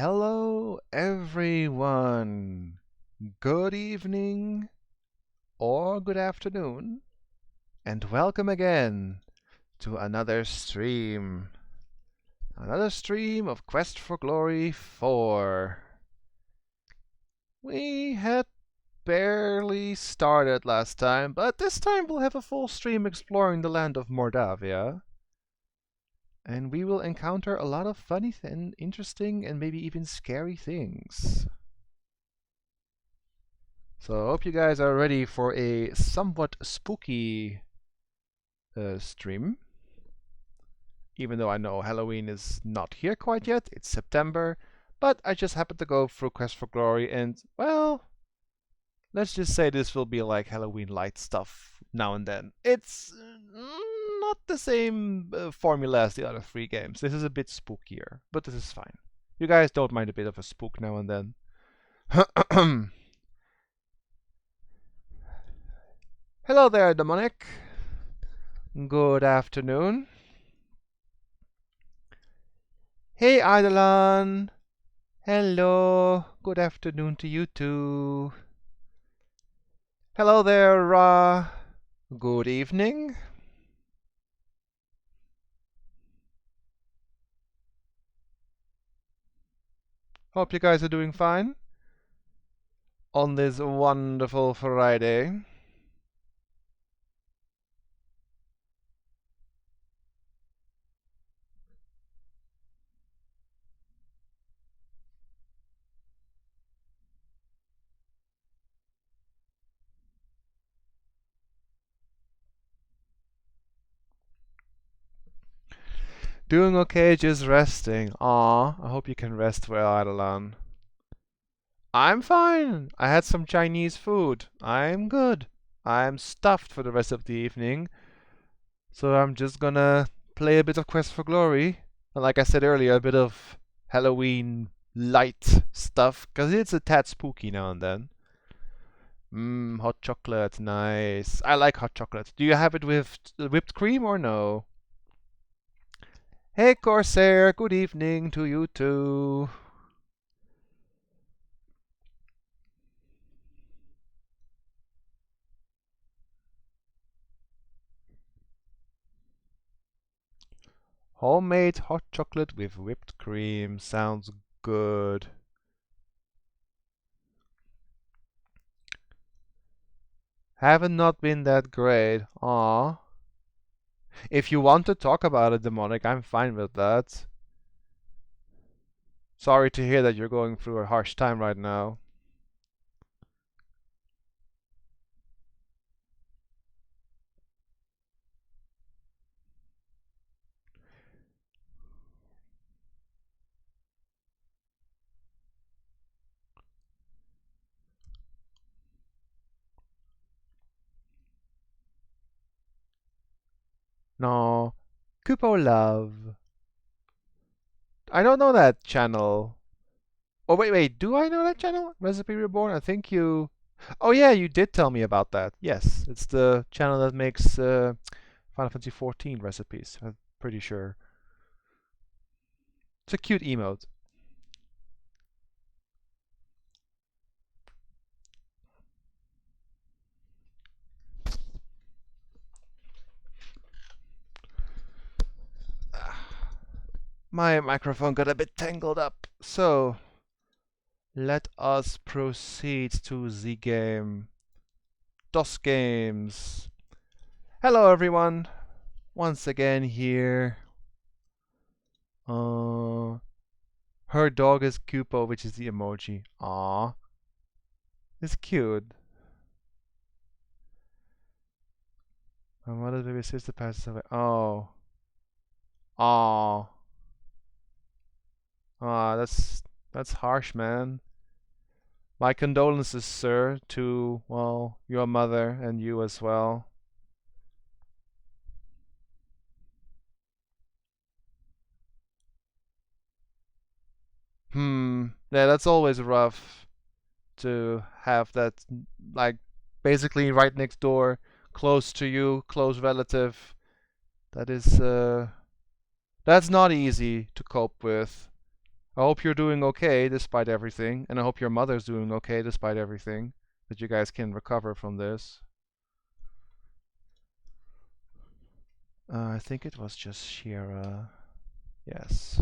Hello, everyone. Good evening or good afternoon, and welcome again to another stream. Another stream of Quest for Glory 4. We had barely started last time, but this time we'll have a full stream exploring the land of Mordavia. And we will encounter a lot of funny and interesting and maybe even scary things. So I hope you guys are ready for a somewhat spooky stream. Even though I know Halloween is not here quite yet, it's September, but I just happened to go through Quest for Glory and, well, let's just say this will be like Halloween light stuff now and then. It's not the same formula as the other 3 games. This is a bit spookier, but this is fine. You guys don't mind a bit of a spook now and then. Hello there, Demonic. Good afternoon. Hey, Eidolon. Hello. Good afternoon to you too. Hello there, Ra. Good evening. Hope you guys are doing fine on this wonderful Friday. Doing okay, just resting. Aw, I hope you can rest well, Eidolon. I'm fine. I had some Chinese food. I'm good. I'm stuffed for the rest of the evening. So I'm just gonna play a bit of Quest for Glory. And like I said earlier, a bit of Halloween light stuff, because it's a tad spooky now and then. Hot chocolate, nice. I like hot chocolate. Do you have it with whipped cream or no? Hey Corsair, good evening to you too. Homemade hot chocolate with whipped cream sounds good. Haven't not been that great. Aw. If you want to talk about it, Demonic, I'm fine with that. Sorry to hear that you're going through a harsh time right now. No. Kupo Love. I don't know that channel. Oh, wait. Do I know that channel? Recipe Reborn? I think you... Oh, yeah, you did tell me about that. Yes, it's the channel that makes Final Fantasy XIV recipes. I'm pretty sure. It's a cute emote. My microphone got a bit tangled up, so let us proceed to the game. DOS Games. Hello everyone, once again here. Her dog is Kupo, which is the emoji. Aww. It's cute. My mother's baby sister passes away. Oh. Aww. Ah, that's harsh, man. My condolences, sir, to, well, your mother and you as well. Yeah, that's always rough to have that, like, basically right next door, close to you, close relative. That is, that's not easy to cope with. I hope you're doing okay despite everything, and I hope your mother's doing okay despite everything, that you guys can recover from this. I think it was just Shira. Yes.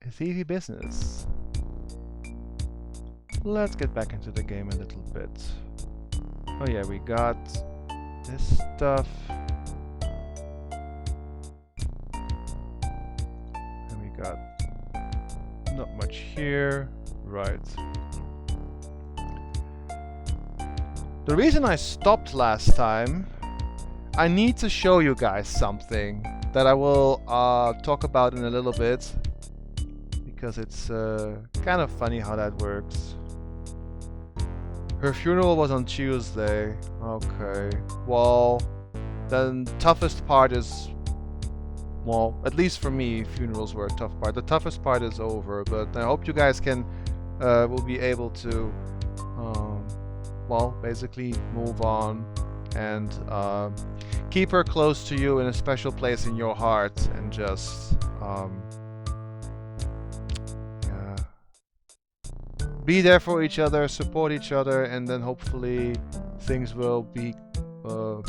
It's easy business. Let's get back into the game a little bit. Oh yeah, we got this stuff. And we got not much here. Right. The reason I stopped last time, I need to show you guys something that I will talk about in a little bit, because it's kind of funny how that works. Her funeral was on Tuesday. Okay. Well, then toughest part is, well, at least for me, funerals were a tough part. The toughest part is over, but I hope you guys can, will be able to, well, basically move on and keep her close to you in a special place in your heart, and just, be there for each other, support each other, and then hopefully things will be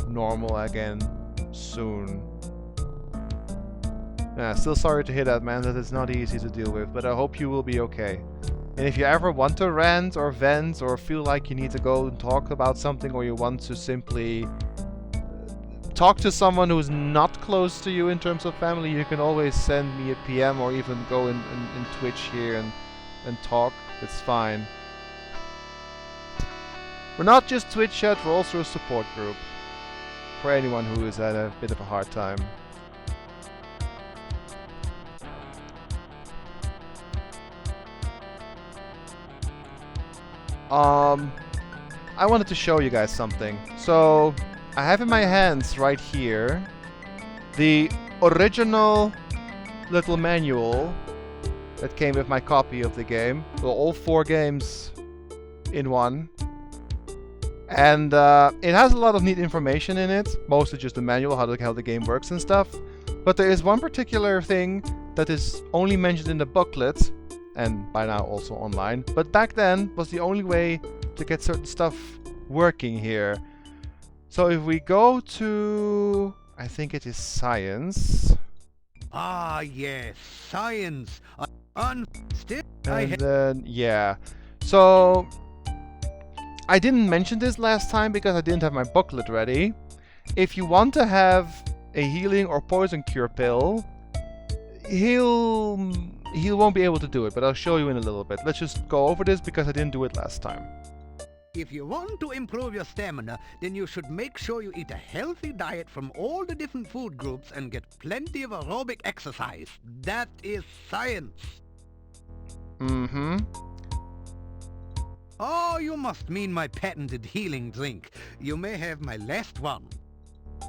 normal again soon. Yeah, still sorry to hear that, man. That is not easy to deal with, but I hope you will be okay. And if you ever want to rant or vent, or feel like you need to go and talk about something, or you want to simply talk to someone who's not close to you in terms of family, you can always send me a PM, or even go in Twitch here and talk. It's fine. We're not just Twitch chat, we're also a support group for anyone who is at a bit of a hard time. I wanted to show you guys something. So, I have in my hands right here the original little manual that came with my copy of the game. Well, all 4 games in one. And it has a lot of neat information in it. Mostly just the manual, how the game works and stuff. But there is one particular thing that is only mentioned in the booklet, and by now also online. But back then was the only way to get certain stuff working here. So if we go to, I think it is science. Ah, yes, science. And then, yeah. So, I didn't mention this last time because I didn't have my booklet ready. If you want to have a healing or poison cure pill, he won't be able to do it, but I'll show you in a little bit. Let's just go over this because I didn't do it last time. If you want to improve your stamina, then you should make sure you eat a healthy diet from all the different food groups and get plenty of aerobic exercise. That is science. Mm-hmm. Oh, you must mean my patented healing drink. You may have my last one.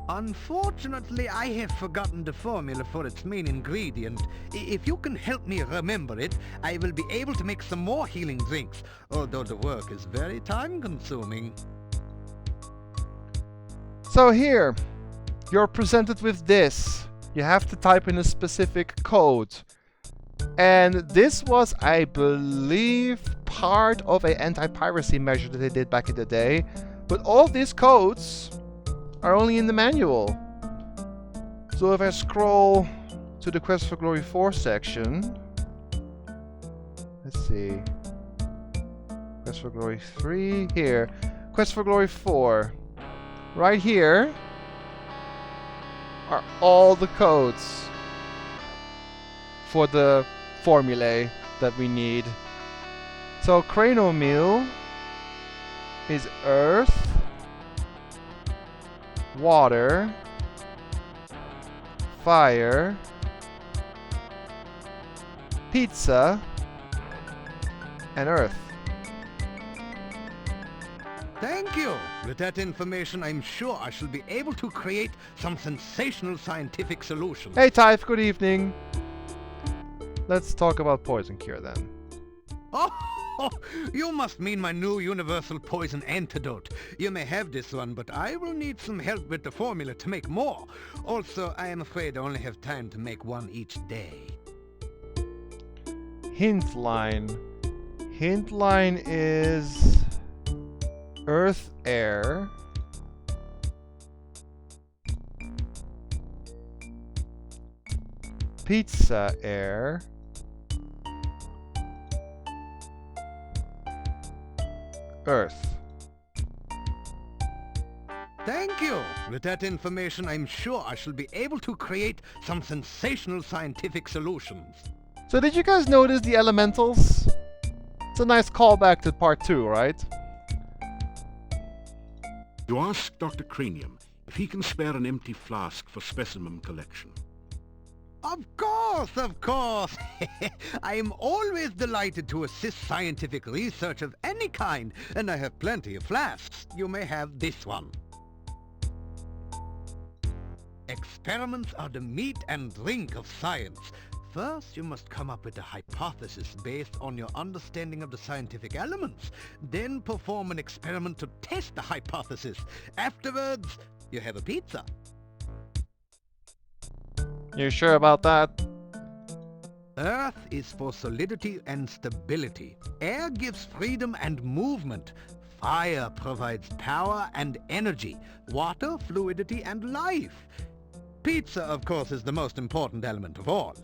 Unfortunately, I have forgotten the formula for its main ingredient. If you can help me remember it, I will be able to make some more healing drinks, although the work is very time-consuming. So here, you're presented with this. You have to type in a specific code. And this was, I believe, part of an anti-piracy measure that they did back in the day. But all these codes are only in the manual. So if I scroll to the Quest for Glory 4 section, let's see, Quest for Glory 3, here, Quest for Glory 4, right here are all the codes for the formulae that we need. So Cranomeal is earth, water, fire, pizza, and earth. Thank you. With that information, I'm sure I shall be able to create some sensational scientific solutions. Hey Typh, good evening. Let's talk about poison cure then. Oh, you must mean my new universal poison antidote. You may have this one, but I will need some help with the formula to make more. Also, I am afraid I only have time to make one each day. Hint line. Hint line is earth, air. Pizza, air. Earth. Thank you. With that information, I'm sure I shall be able to create some sensational scientific solutions. So did you guys notice the elementals? It's a nice callback to part 2, right? You ask Dr. Cranium if he can spare an empty flask for specimen collection. Of course, of course. I am always delighted to assist scientific research of any kind, and I have plenty of flasks. You may have this one. Experiments are the meat and drink of science. First, you must come up with a hypothesis based on your understanding of the scientific elements. Then perform an experiment to test the hypothesis. Afterwards, you have a pizza. You sure about that? Earth is for solidity and stability. Air gives freedom and movement. Fire provides power and energy. Water, fluidity, and life. Pizza, of course, is the most important element of all.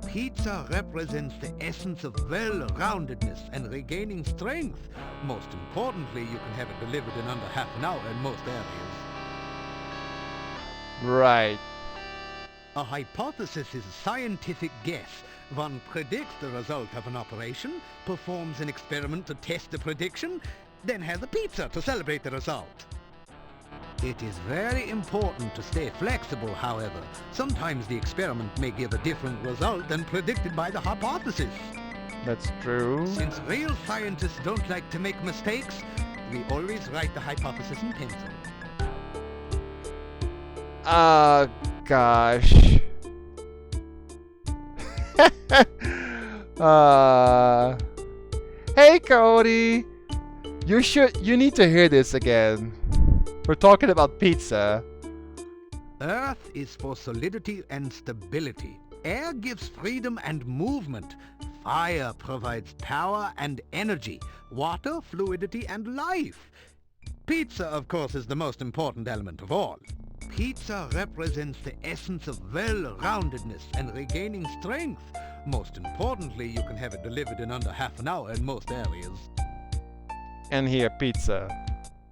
Pizza represents the essence of well-roundedness and regaining strength. Most importantly, you can have it delivered in under half an hour in most areas. Right. A hypothesis is a scientific guess. One predicts the result of an operation, performs an experiment to test the prediction, then has a pizza to celebrate the result. It is very important to stay flexible, however. Sometimes the experiment may give a different result than predicted by the hypothesis. That's true. Since real scientists don't like to make mistakes, we always write the hypothesis in pencil. Gosh. Hey Cody! You need to hear this again. We're talking about pizza. Earth is for solidity and stability. Air gives freedom and movement. Fire provides power and energy. Water, fluidity, and life. Pizza, of course, is the most important element of all. Pizza represents the essence of well-roundedness and regaining strength. Most importantly, you can have it delivered in under half an hour in most areas. And here, pizza.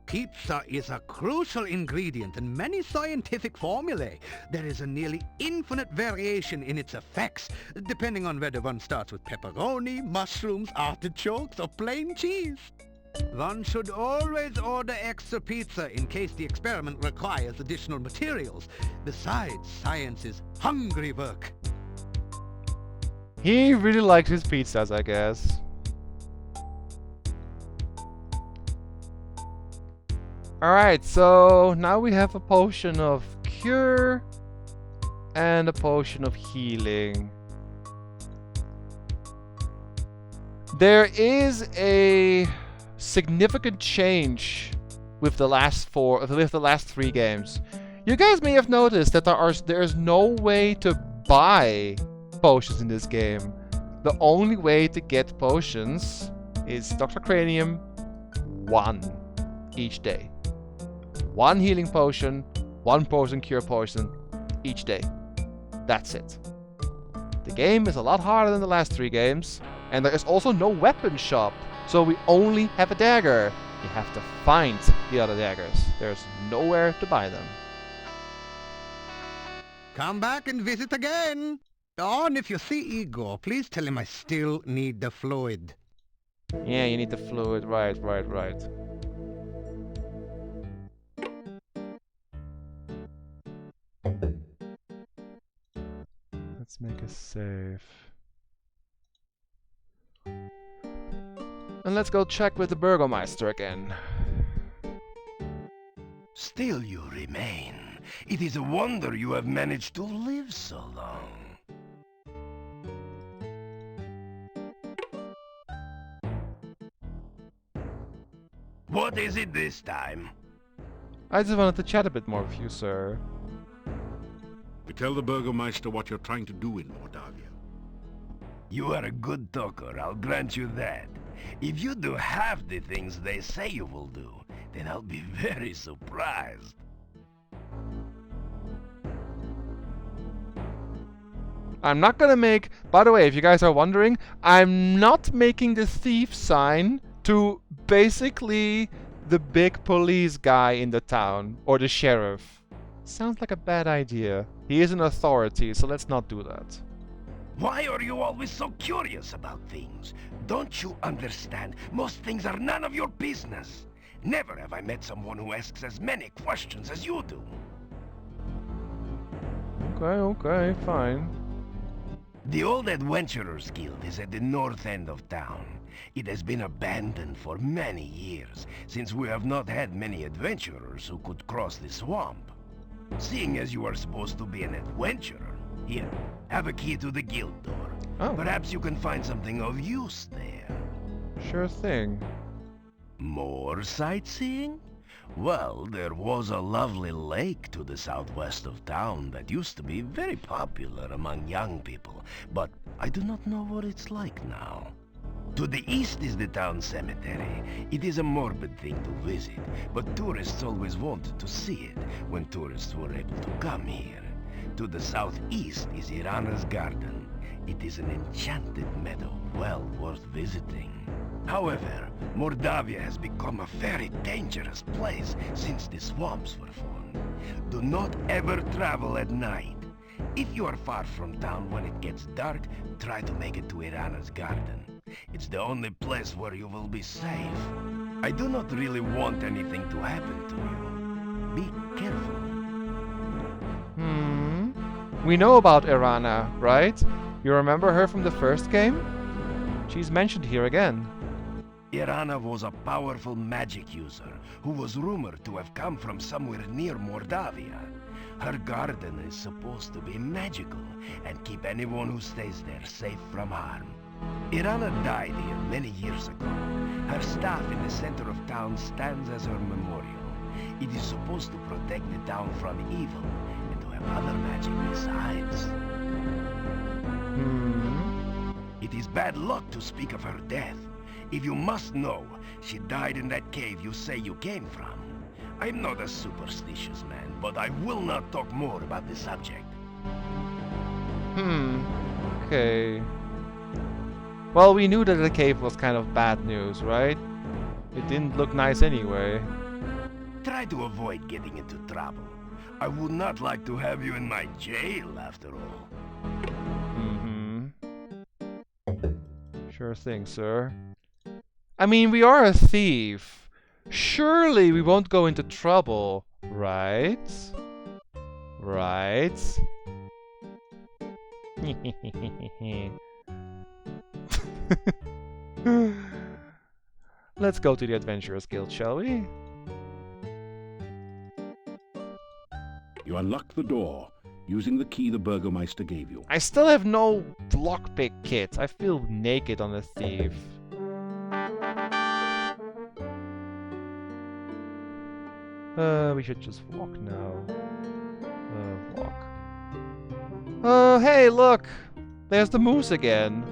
Pizza is a crucial ingredient in many scientific formulae. There is a nearly infinite variation in its effects, depending on whether one starts with pepperoni, mushrooms, artichokes, or plain cheese. One should always order extra pizza in case the experiment requires additional materials. Besides, science is hungry work. He really likes his pizzas, I guess. Alright, so now we have a potion of cure and a potion of healing. There is a significant change with the last 3 games. You guys may have noticed that there's no way to buy potions in this game. The only way to get potions is Dr. Cranium 1 each day. 1 healing potion, 1 poison cure potion each day. That's it. The game is a lot harder than the last 3 games, and there is also no weapon shop, so we only have a dagger. You have to find the other daggers. There's nowhere to buy them. Come back and visit again. Oh, and if you see Igor, please tell him I still need the fluid. Yeah, you need the fluid. Right. Let's make a save. And let's go check with the Burgomeister again. Still you remain. It is a wonder you have managed to live so long. What is it this time? I just wanted to chat a bit more with you, sir. We tell the Burgomeister what you're trying to do in Mordavia. You are a good talker, I'll grant you that. If you do half the things they say you will do, then I'll be very surprised. I'm not gonna make... By the way, if you guys are wondering, I'm not making the thief sign to basically the big police guy in the town, or the sheriff. Sounds like a bad idea. He is an authority, so let's not do that. Why are you always so curious about things? Don't you understand? Most things are none of your business. Never have I met someone who asks as many questions as you do. Okay, fine. The old Adventurers Guild is at the north end of town. It has been abandoned for many years, since we have not had many adventurers who could cross the swamp. Seeing as you are supposed to be an adventurer, here, have a key to the guild door. Oh. Perhaps you can find something of use there. Sure thing. More sightseeing? Well, there was a lovely lake to the southwest of town that used to be very popular among young people, but I do not know what it's like now. To the east is the town cemetery. It is a morbid thing to visit, but tourists always wanted to see it when tourists were able to come here. To the southeast is Irana's garden. It is an enchanted meadow well worth visiting. However, Mordavia has become a very dangerous place since the swamps were formed. Do not ever travel at night. If you are far from town when it gets dark, try to make it to Irana's garden. It's the only place where you will be safe. I do not really want anything to happen to you. Be careful. We know about Irana, right? You remember her from the first game? She's mentioned here again. Irana was a powerful magic user who was rumored to have come from somewhere near Mordavia. Her garden is supposed to be magical and keep anyone who stays there safe from harm. Irana died here many years ago. Her staff in the center of town stands as her memorial. It is supposed to protect the town from evil and to have other magic besides. It is bad luck to speak of her death. If you must know, she died in that cave you say you came from. I'm not a superstitious man, but I will not talk more about the subject. Okay. Well, we knew that the cave was kind of bad news, right? It didn't look nice anyway. Try to avoid getting into trouble. I would not like to have you in my jail, after all. Sure thing, sir. I mean, we are a thief. Surely we won't go into trouble, right? Right? Let's go to the Adventurers Guild, shall we? You unlock the door, using the key the Burgomeister gave you. I still have no lockpick kit. I feel naked on a thief. We should just walk now. Walk. Oh, hey, look! There's the moose again.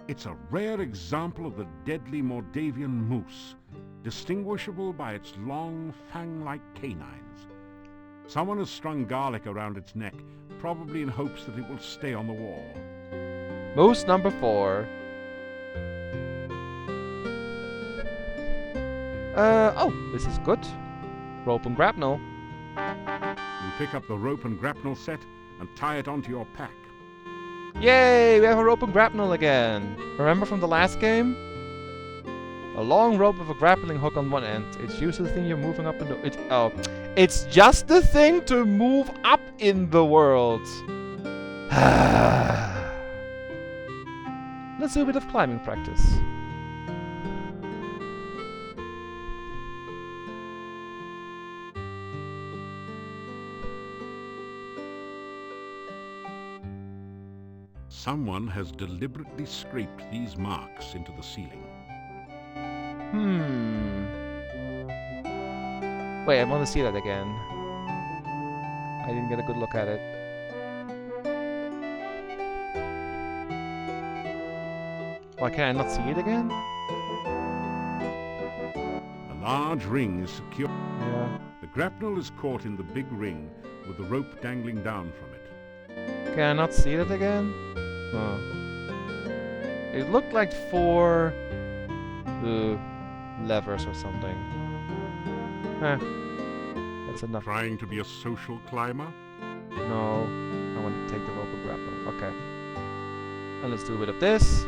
It's a rare example of the deadly Mordavian moose, distinguishable by its long, fang-like canines. Someone has strung garlic around its neck, probably in hopes that it will stay on the wall. Moose number 4. Oh, this is good. Rope and grapnel. You pick up the rope and grapnel set and tie it onto your pack. Yay! We have a rope and grapnel again. Remember from the last game? A long rope with a grappling hook on one end. It's used to the thing you're moving up in the... It's just the thing to move up in the world. Let's do a bit of climbing practice. Someone has deliberately scraped these marks into the ceiling. Wait, I want to see that again. I didn't get a good look at it. Why can I not see it again? A large ring is secure. Yeah. The grapnel is caught in the big ring with the rope dangling down from it. Can I not see it again? Oh. It looked like 4 levers or something. That's enough. Trying to be a social climber? No, I want to take the rope and grapple. Okay. And let's do a bit of this.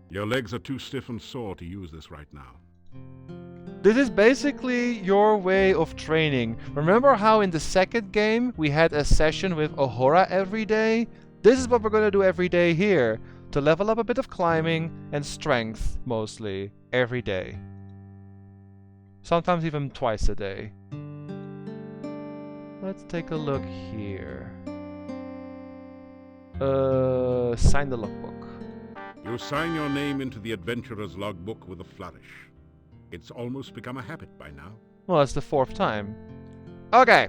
Your legs are too stiff and sore to use this right now. This is basically your way of training. Remember how in the second game we had a session with Ohora every day? This is what we're going to do every day here. To level up a bit of climbing and strength, mostly, every day. Sometimes even twice a day. Let's take a look here. Sign the logbook. You sign your name into the adventurer's logbook with a flourish. It's almost become a habit by now. Well, it's the 4th time. Okay.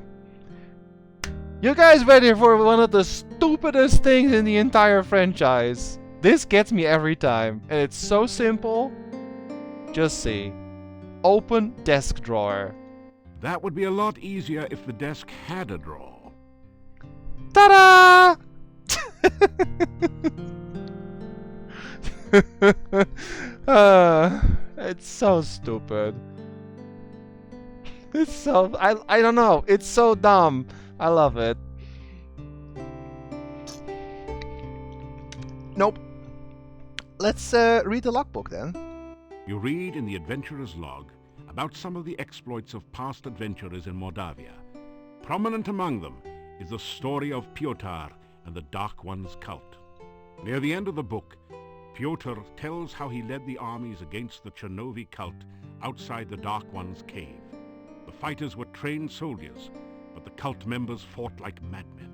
You guys ready for one of the stupidest things in the entire franchise? This gets me every time, and it's so simple. Just see. Open desk drawer. That would be a lot easier if the desk had a drawer. Ta-da! It's so stupid. It's so... I don't know. It's so dumb. I love it. Nope. Let's read the logbook then. You read in the adventurer's log about some of the exploits of past adventurers in Mordavia. Prominent among them is the story of Piotr and the Dark One's cult. Near the end of the book, Piotr tells how he led the armies against the Chernovi cult outside the Dark One's cave. The fighters were trained soldiers, but the cult members fought like madmen.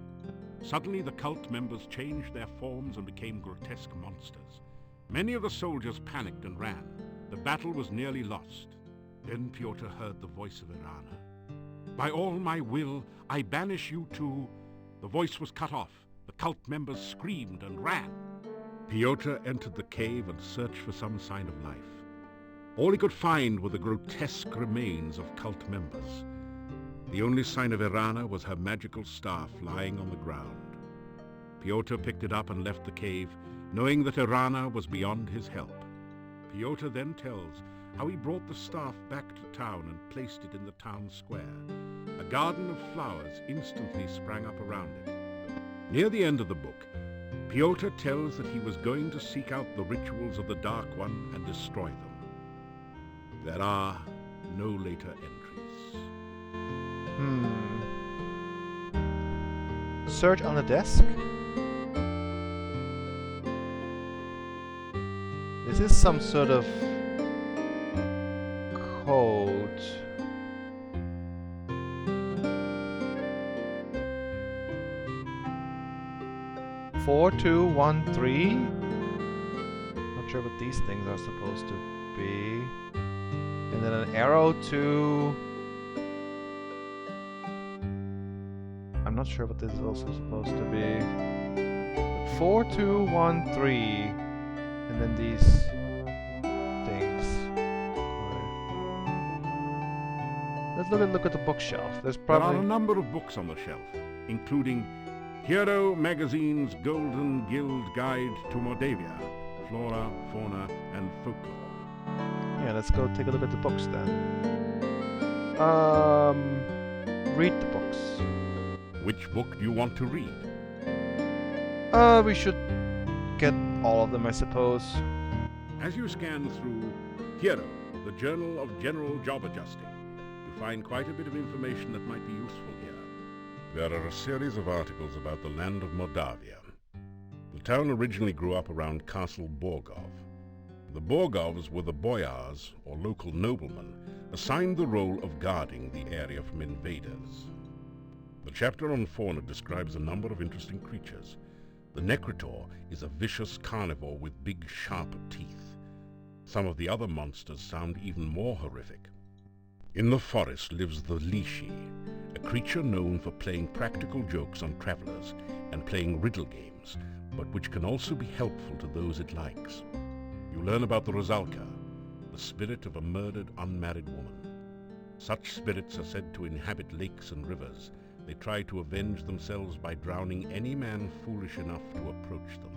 Suddenly the cult members changed their forms and became grotesque monsters. Many of the soldiers panicked and ran. The battle was nearly lost. Then Piotr heard the voice of Erana. "By all my will, I banish you to..." The voice was cut off. The cult members screamed and ran. Piotr entered the cave and searched for some sign of life. All he could find were the grotesque remains of cult members. The only sign of Erana was her magical staff lying on the ground. Piotr picked it up and left the cave, knowing that Erana was beyond his help. Piotr then tells how he brought the staff back to town and placed it in the town square. A garden of flowers instantly sprang up around it. Near the end of the book, Piotr tells that he was going to seek out the rituals of the Dark One and destroy them. There are no later entries. Search on the desk. This is some sort of code. Four, 2, 1, 3. Not sure what these things are supposed to be. And then an arrow to... I'm not sure what this is also supposed to be. But 4, 2, 1, 3. And then these things. Okay. Let's look at the bookshelf. There's There are probably... a number of books on the shelf, including Hero Magazine's Golden Guild Guide to Mordavia, Flora, Fauna, and Folklore. Yeah, let's go take a look at the books then. Read the books. Which book do you want to read? We should get all of them, I suppose. As you scan through Hero, the Journal of General Job Adjusting, you find quite a bit of information that might be useful here. There are a series of articles about the land of Mordavia. The town originally grew up around Castle Borgov. The Borgovs were the boyars, or local noblemen, assigned the role of guarding the area from invaders. The chapter on fauna describes a number of interesting creatures. The Necrotor is a vicious carnivore with big, sharp teeth. Some of the other monsters sound even more horrific. In the forest lives the Lishi, a creature known for playing practical jokes on travelers and playing riddle games, but which can also be helpful to those it likes. You learn about the Rosalka, the spirit of a murdered unmarried woman. Such spirits are said to inhabit lakes and rivers. They try to avenge themselves by drowning any man foolish enough to approach them.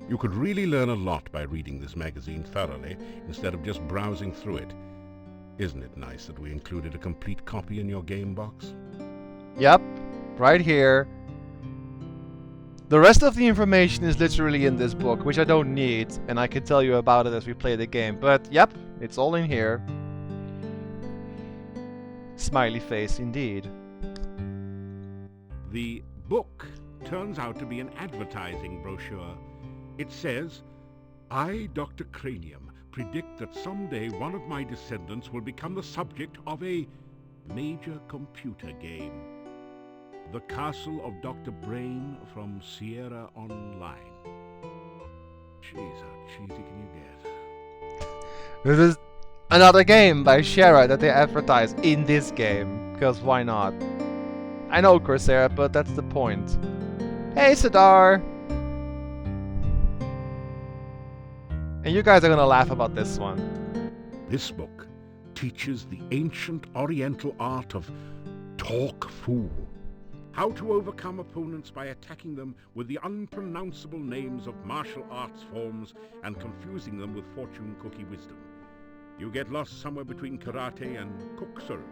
You could really learn a lot by reading this magazine thoroughly instead of just browsing through it. Isn't it nice that we included a complete copy in your game box? Yep, right here. The rest of the information is literally in this book, which I don't need, and I can tell you about it as we play the game. But yep, it's all in here. Smiley face indeed. The book turns out to be an advertising brochure. It says, "I, Dr. Cranium, predict that someday one of my descendants will become the subject of a major computer game. The Castle of Dr. Brain from Sierra Online." Jeez, how cheesy can you get? This is another game by Sierra that they advertise in this game, because why not? I know Corsair, but that's the point. Hey, Sadar! And you guys are gonna laugh about this one. This book teaches the ancient Oriental art of Talk Fool. How to overcome opponents by attacking them with the unpronounceable names of martial arts forms and confusing them with fortune cookie wisdom. You get lost somewhere between karate and kokusuru.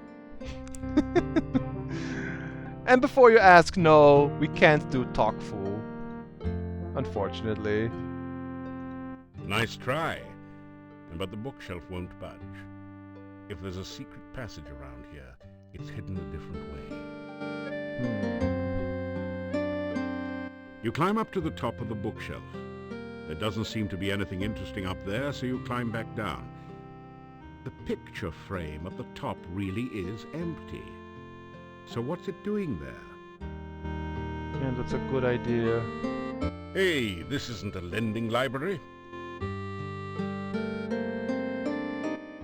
And before you ask, no, we can't do Talk Fool. Unfortunately. Nice try, but the bookshelf won't budge. If there's a secret passage around here, it's hidden a different way. You climb up to the top of the bookshelf. There doesn't seem to be anything interesting up there, so you climb back down. The picture frame at the top really is empty. So what's it doing there? And that's a good idea. Hey, this isn't a lending library.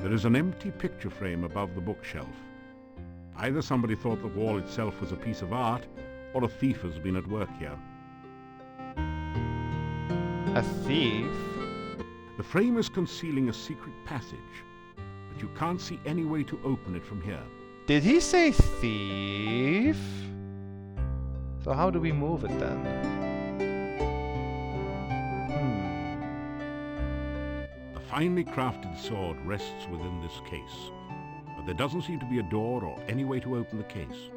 There is an empty picture frame above the bookshelf. Either somebody thought the wall itself was a piece of art, or a thief has been at work here. A thief? The frame is concealing a secret passage, but you can't see any way to open it from here. Did he say thief? So how do we move it then? A finely crafted sword rests within this case, but there doesn't seem to be a door or any way to open the case.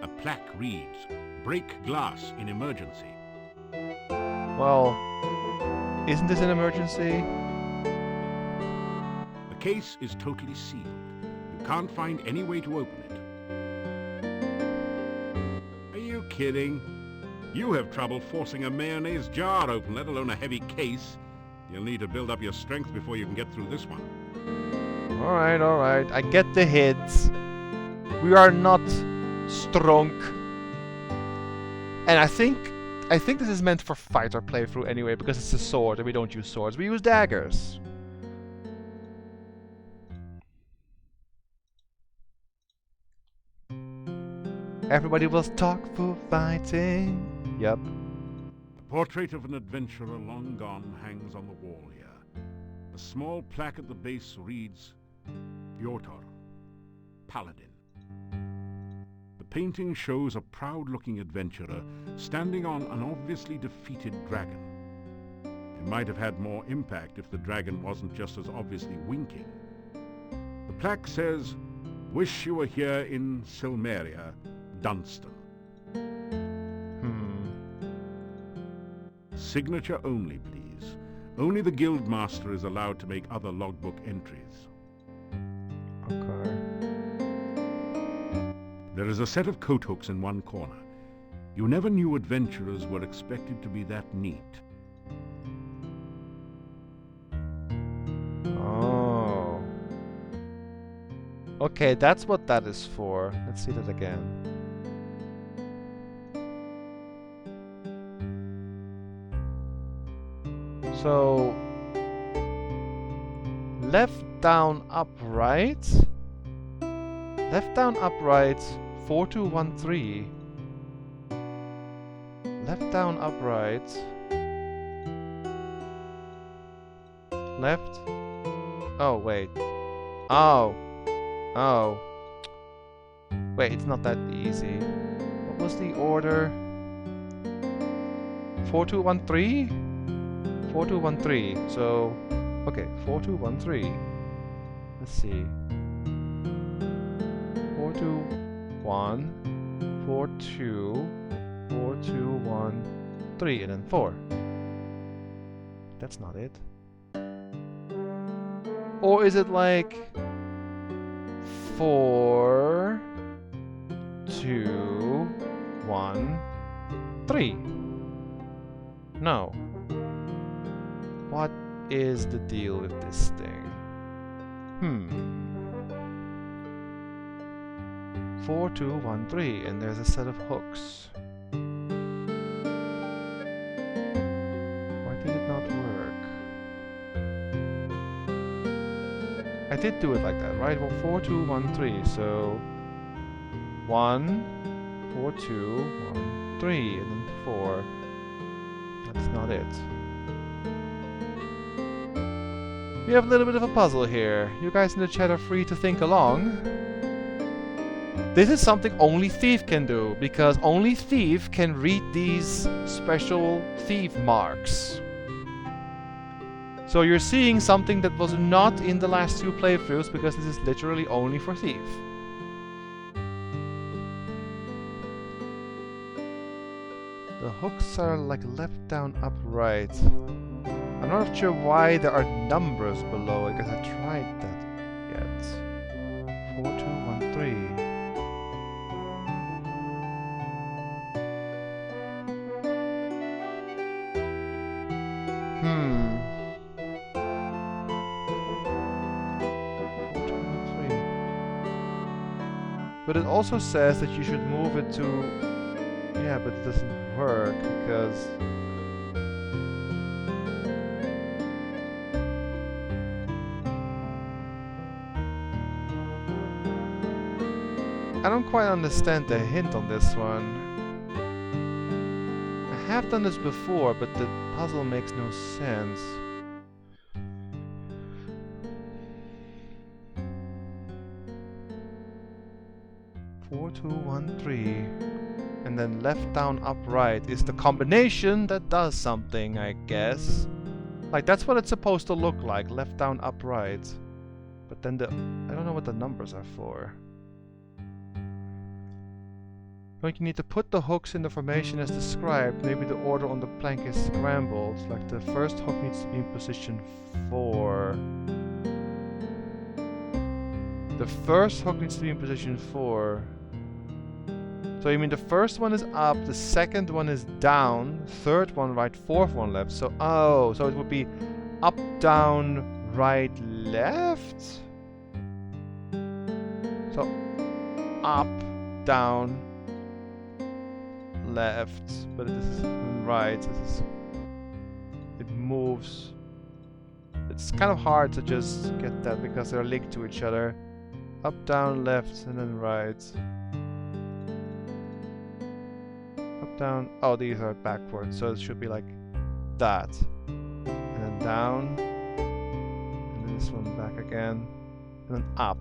A plaque reads, "Break glass in emergency." Well, isn't this an emergency? The case is totally sealed. You can't find any way to open it. Are you kidding? You have trouble forcing a mayonnaise jar open, let alone a heavy case. You'll need to build up your strength before you can get through this one. Alright. I get the hits. We are not strong. And I think this is meant for fighter playthrough anyway, because it's a sword and we don't use swords. We use daggers. Everybody will talk for fighting. Yep. A portrait of an adventurer long gone hangs on the wall here. A small plaque at the base reads, "Piotr, Paladin." The painting shows a proud-looking adventurer standing on an obviously defeated dragon. It might have had more impact if the dragon wasn't just as obviously winking. The plaque says, "Wish you were here in Silmeria, Dunstan." Signature only, please. Only the Guildmaster is allowed to make other logbook entries. Okay. There is a set of coat hooks in one corner. You never knew adventurers were expected to be that neat. Oh. Okay, that's what that is for. Let's see that again. So left down upright. Left down upright 4213. Left down upright. Left. Oh wait. Oh. Oh. Wait, it's not that easy. What was the order? 4213? 4213. So, okay, 4213. Let's see. 421, 42, 4213, and then 4. That's not it. Or is it like 4, 2, 1, 3? No. What is the deal with this thing? 4, 2, 1, 3, and there's a set of hooks. Why did it not work? I did do it like that, right? Well, 4, 2, 1, 3, so 1, 4, 2, 1, 3, and then 4. That's not it. We have a little bit of a puzzle here. You guys in the chat are free to think along. This is something only Thief can do, because only Thief can read these special Thief marks. So you're seeing something that was not in the last 2 playthroughs, because this is literally only for Thief. The hooks are like left, down, upright. I'm not sure why there are numbers below it, because I tried that yet. 4, 2, 1, 3. But it also says that you should move it to... Yeah, but it doesn't work because... I don't quite understand the hint on this one. I have done this before, but the puzzle makes no sense. 4, 2, 1, 3. And then left, down, upright is the combination that does something, I guess. Like, that's what it's supposed to look like, left, down, upright. But then I don't know what the numbers are for. Like, you need to put the hooks in the formation as described. Maybe the order on the plank is scrambled. Like, the first hook needs to be in position 4. The first hook needs to be in position 4. So you mean the first one is up, the second one is down, third one right, fourth one left. So, oh, so it would be up, down, right, left? So, up, down, left. But this is right, it moves. It's kind of hard to just get that because they're linked to each other. Up, down, left, and then right. Down. Oh, these are backwards, so it should be like that. And then down. And then this one back again. And then up.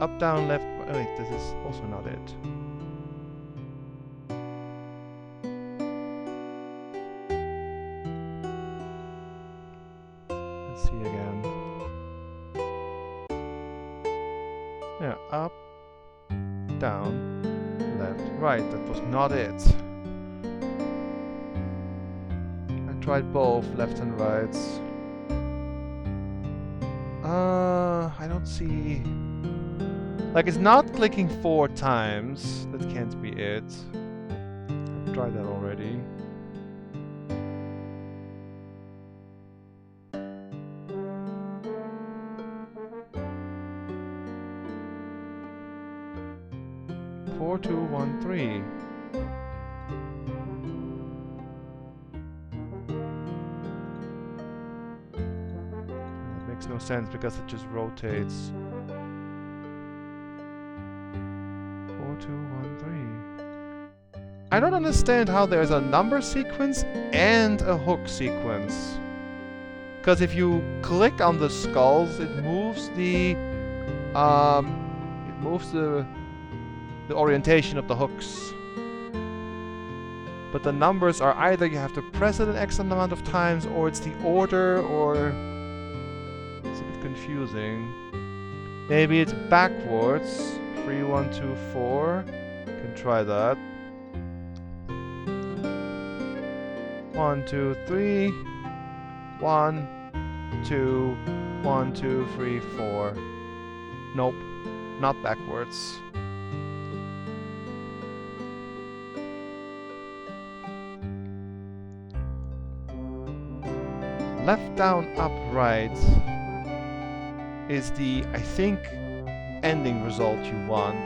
Up, down, left. Oh, wait, this is also not it. Let's see again. Yeah, up, down. Left, right, that was not it. I tried both, left and right. I don't see... Like, it's not clicking 4 times. That can't be it. I've tried that already. Four, 2, 1, 3. Makes no sense because it just rotates. 4, 2, 1, 3. I don't understand how there's a number sequence and a hook sequence. Because if you click on the skulls, it moves the orientation of the hooks. But the numbers are either you have to press it an X amount of times, or it's the order, or it's a bit confusing. Maybe it's backwards. 3, 1, 2, 4. Can try that. 1, 2, 3. 1, 2, 1, 2, 3, 4. Nope, not backwards. Left, down, up, right is the, I think, ending result you want,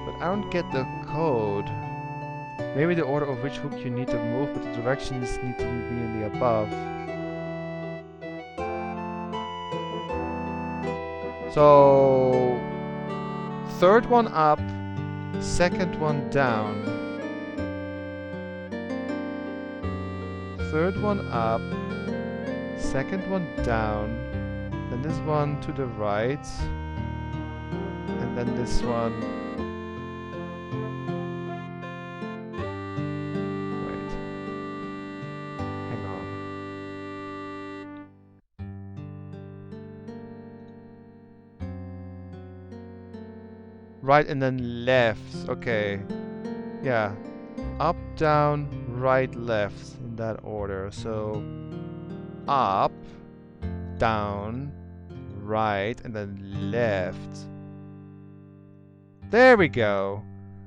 but I don't get the code. Maybe the order of which hook you need to move, but the directions need to be in the above. So, third one up, second one down. Third one up, second one down, then this one to the right, and then this one. Wait. Hang on. Right and then left. Okay. Yeah. Up, down, right, left in that order. So up, down, right, and then left. There we go.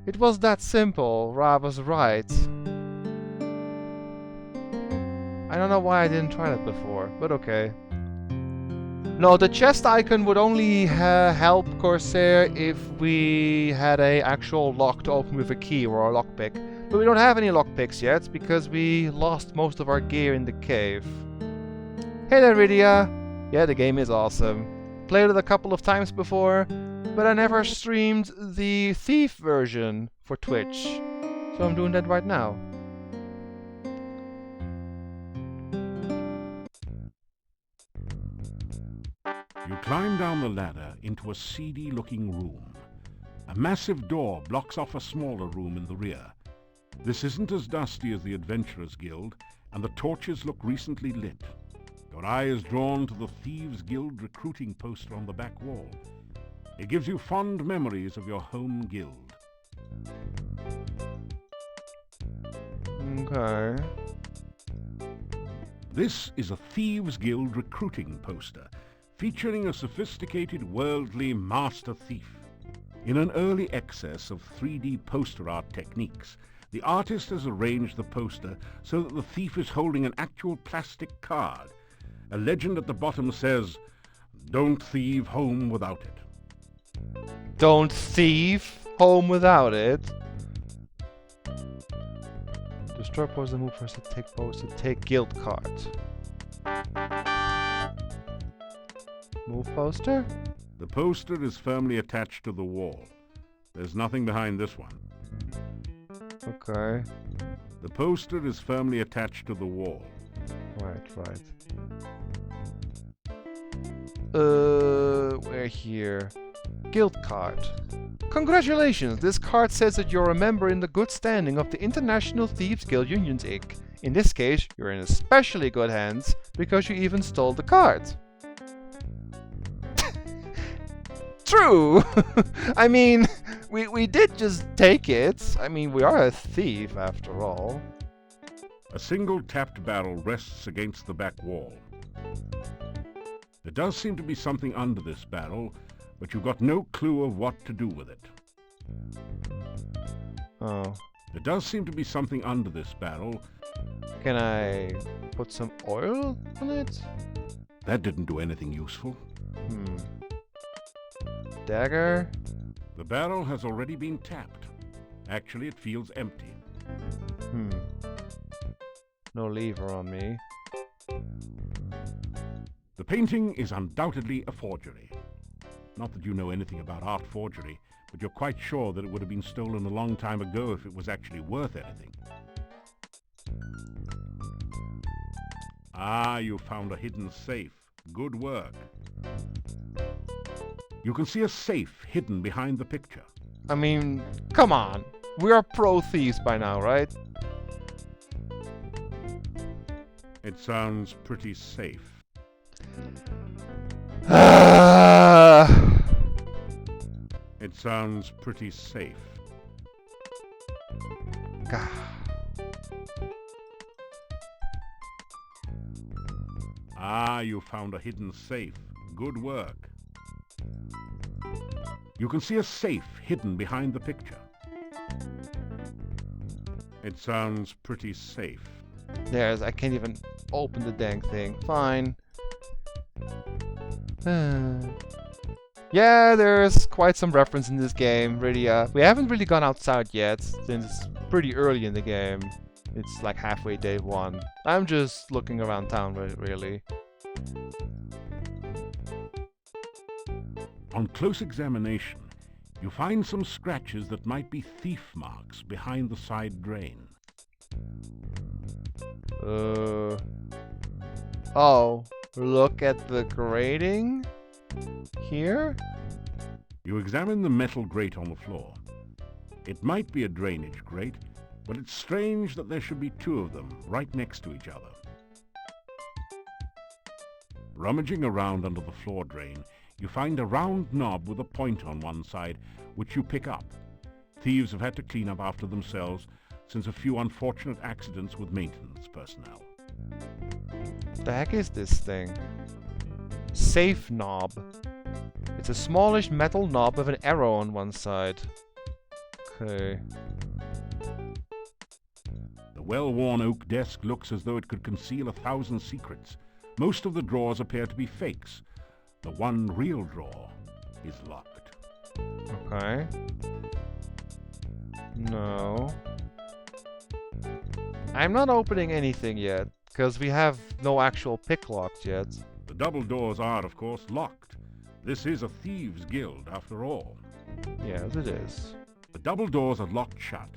It was that simple. Ra was right. I don't know why I didn't try that before, but okay. No, the chest icon would only help Corsair if we had a actual lock to open with a key or a lockpick. But we don't have any lockpicks yet because we lost most of our gear in the cave. Hey there, Rydia! Yeah, the game is awesome. Played it a couple of times before, but I never streamed the Thief version for Twitch. So I'm doing that right now. You climb down the ladder into a seedy-looking room. A massive door blocks off a smaller room in the rear. This isn't as dusty as the Adventurers Guild, and the torches look recently lit. Your eye is drawn to the Thieves Guild recruiting poster on the back wall. It gives you fond memories of your home guild. Okay. This is a Thieves Guild recruiting poster, featuring a sophisticated worldly master thief. In an early excess of 3D poster art techniques, the artist has arranged the poster so that the thief is holding an actual plastic card. A legend at the bottom says, "Don't thieve home without it." Don't thieve home without it. Destroy poster, move poster, take guild card. Move poster? The poster is firmly attached to the wall. There's nothing behind this one. Okay. The poster is firmly attached to the wall. Right. We're here. Guild card. Congratulations! This card says that you're a member in the good standing of the International Thieves Guild Unions Inc. In this case, you're in especially good hands because you even stole the card. True! I mean, we did just take it. I mean, we are a thief after all. A single tapped barrel rests against the back wall. There does seem to be something under this barrel, but you've got no clue of what to do with it. Oh. There does seem to be something under this barrel. Can I put some oil on it? That didn't do anything useful. Dagger? The barrel has already been tapped. Actually, it feels empty. No lever on me. The painting is undoubtedly a forgery. Not that you know anything about art forgery, but you're quite sure that it would have been stolen a long time ago if it was actually worth anything. Ah, you found a hidden safe. Good work. You can see a safe hidden behind the picture. I mean, come on. We are pro thieves by now, right? It sounds pretty safe. It sounds pretty safe. God. Ah, you found a hidden safe. Good work. You can see a safe hidden behind the picture. It sounds pretty safe. I can't even open the dang thing. Fine. Yeah, there's quite some reference in this game, really. We haven't really gone outside yet, since it's pretty early in the game. It's like halfway day 1. I'm just looking around town, really. On close examination, you find some scratches that might be thief marks behind the side drain. Oh, look at the grating here? You examine the metal grate on the floor. It might be a drainage grate, but it's strange that there should be 2 of them right next to each other. Rummaging around under the floor drain, you find a round knob with a point on one side, which you pick up. Thieves have had to clean up after themselves since a few unfortunate accidents with maintenance personnel. The heck is this thing? Safe knob. It's a smallish metal knob with an arrow on one side. Okay. The well-worn oak desk looks as though it could conceal 1,000 secrets. Most of the drawers appear to be fakes. The one real drawer is locked. Okay. No. I'm not opening anything yet, because we have no actual pick locked yet. The double doors are, of course, locked. This is a thieves' guild, after all. Yes, it is. The double doors are locked shut.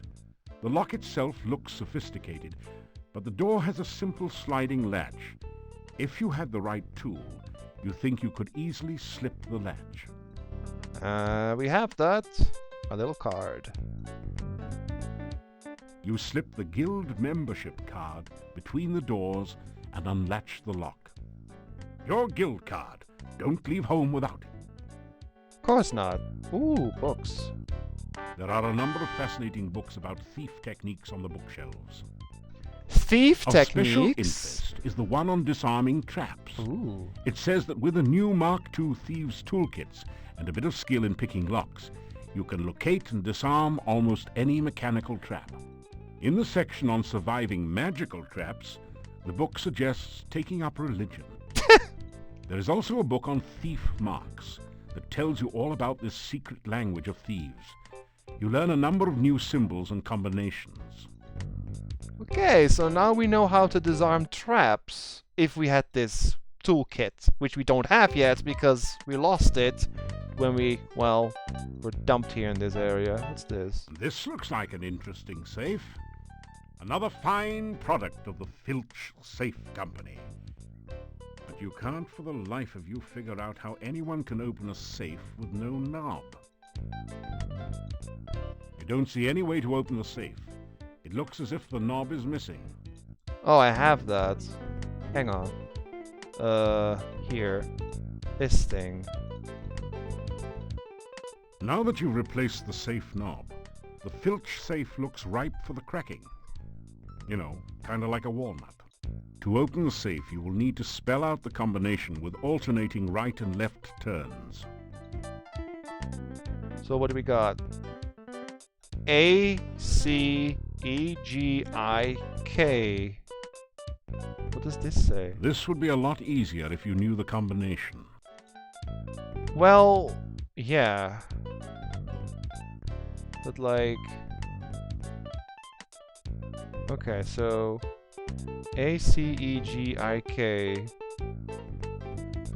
The lock itself looks sophisticated, but the door has a simple sliding latch. If you had the right tool, you think you could easily slip the latch. We have that. A little card. You slip the guild membership card between the doors and unlatch the lock. Your guild card. Don't leave home without it. Of course not. Ooh, books. There are a number of fascinating books about thief techniques on the bookshelves. Thief Of techniques? special interest is the one on disarming traps. Ooh. It says that with the new Mark II thieves' toolkits and a bit of skill in picking locks, you can locate and disarm almost any mechanical trap. In the section on surviving magical traps, the book suggests taking up religion. There is also a book on thief marks that tells you all about this secret language of thieves. You learn a number of new symbols and combinations. Okay, so now we know how to disarm traps if we had this toolkit, which we don't have yet because we lost it when we, well, were dumped here in this area. What's this? This looks like an interesting safe. Another fine product of the Filch Safe Company. But you can't for the life of you figure out how anyone can open a safe with no knob. You don't see any way to open the safe. It looks as if the knob is missing. Oh, I have that. Hang on. Here. This thing. Now that you've replaced the safe knob, the Filch safe looks ripe for the cracking. You know, kind of like a walnut. To open the safe, you will need to spell out the combination with alternating right and left turns. So what do we got? A, C, E, G, I, K. What does this say? This would be a lot easier if you knew the combination. Well, yeah. But like... Okay, so... A, C, E, G, I, K...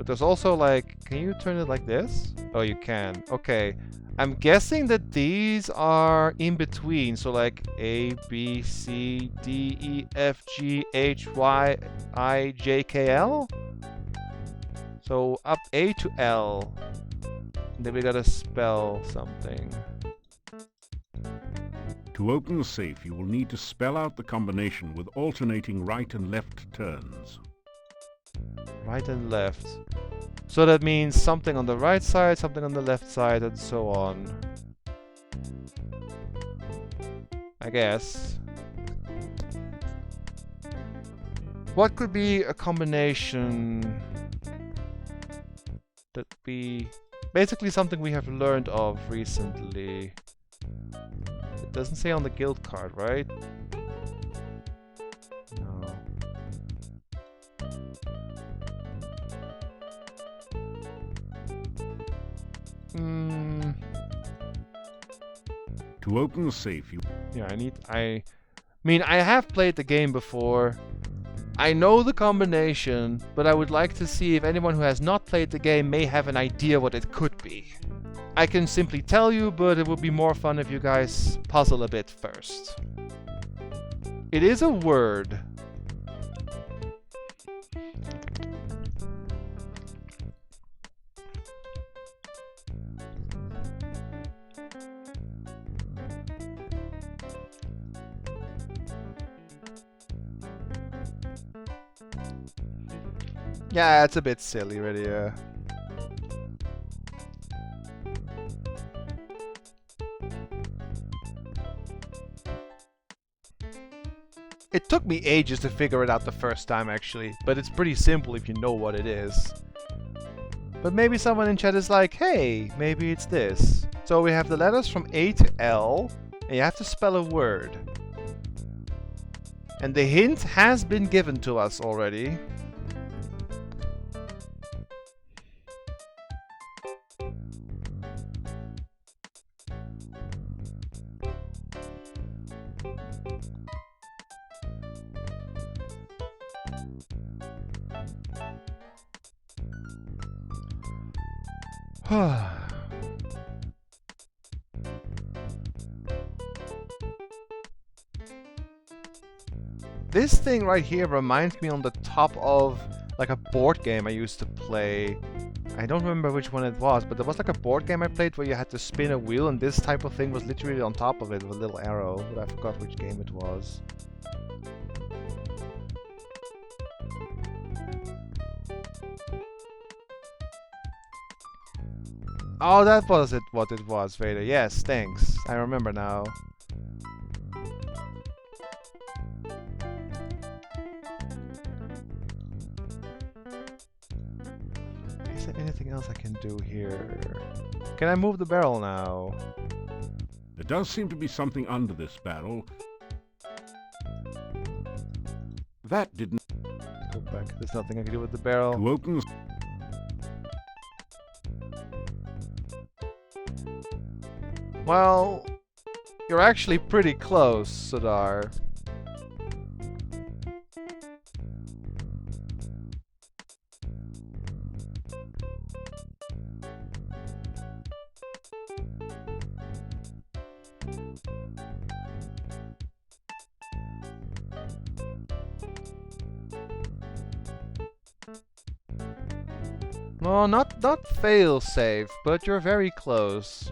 But there's also like, can you turn it like this? Oh, you can. Okay. I'm guessing that these are in between. So like A, B, C, D, E, F, G, H, Y, I, J, K, L? So up A to L. And then we gotta spell something. To open the safe, you will need to spell out the combination with alternating right and left turns. Right and left. So that means something on the right side, something on the left side, and so on. I guess. What could be a combination that we... Basically something we have learned of recently. It doesn't say on the guild card, right? No. To open the safe, you... Yeah, I mean, I have played the game before. I know the combination, but I would like to see if anyone who has not played the game may have an idea what it could be. I can simply tell you, but it would be more fun if you guys puzzle a bit first. It is a word. Yeah, it's a bit silly, really. It took me ages to figure it out the first time, actually, but it's pretty simple if you know what it is. But maybe someone in chat is like, hey, maybe it's this. So we have the letters from A to L, and you have to spell a word. And the hint has been given to us already. This thing right here reminds me on the top of like a board game I used to play. I don't remember which one it was, but there was like a board game I played where you had to spin a wheel and this type of thing was literally on top of it with a little arrow, but I forgot which game it was. Oh, that was it, what it was, Vader. Yes, thanks. I remember now. Is there anything else I can do here? Can I move the barrel now? There does seem to be something under this barrel. That didn't... Go back. There's nothing I can do with the barrel. To open the... Well, you're actually pretty close, Sudar. No, not fail safe, but you're very close.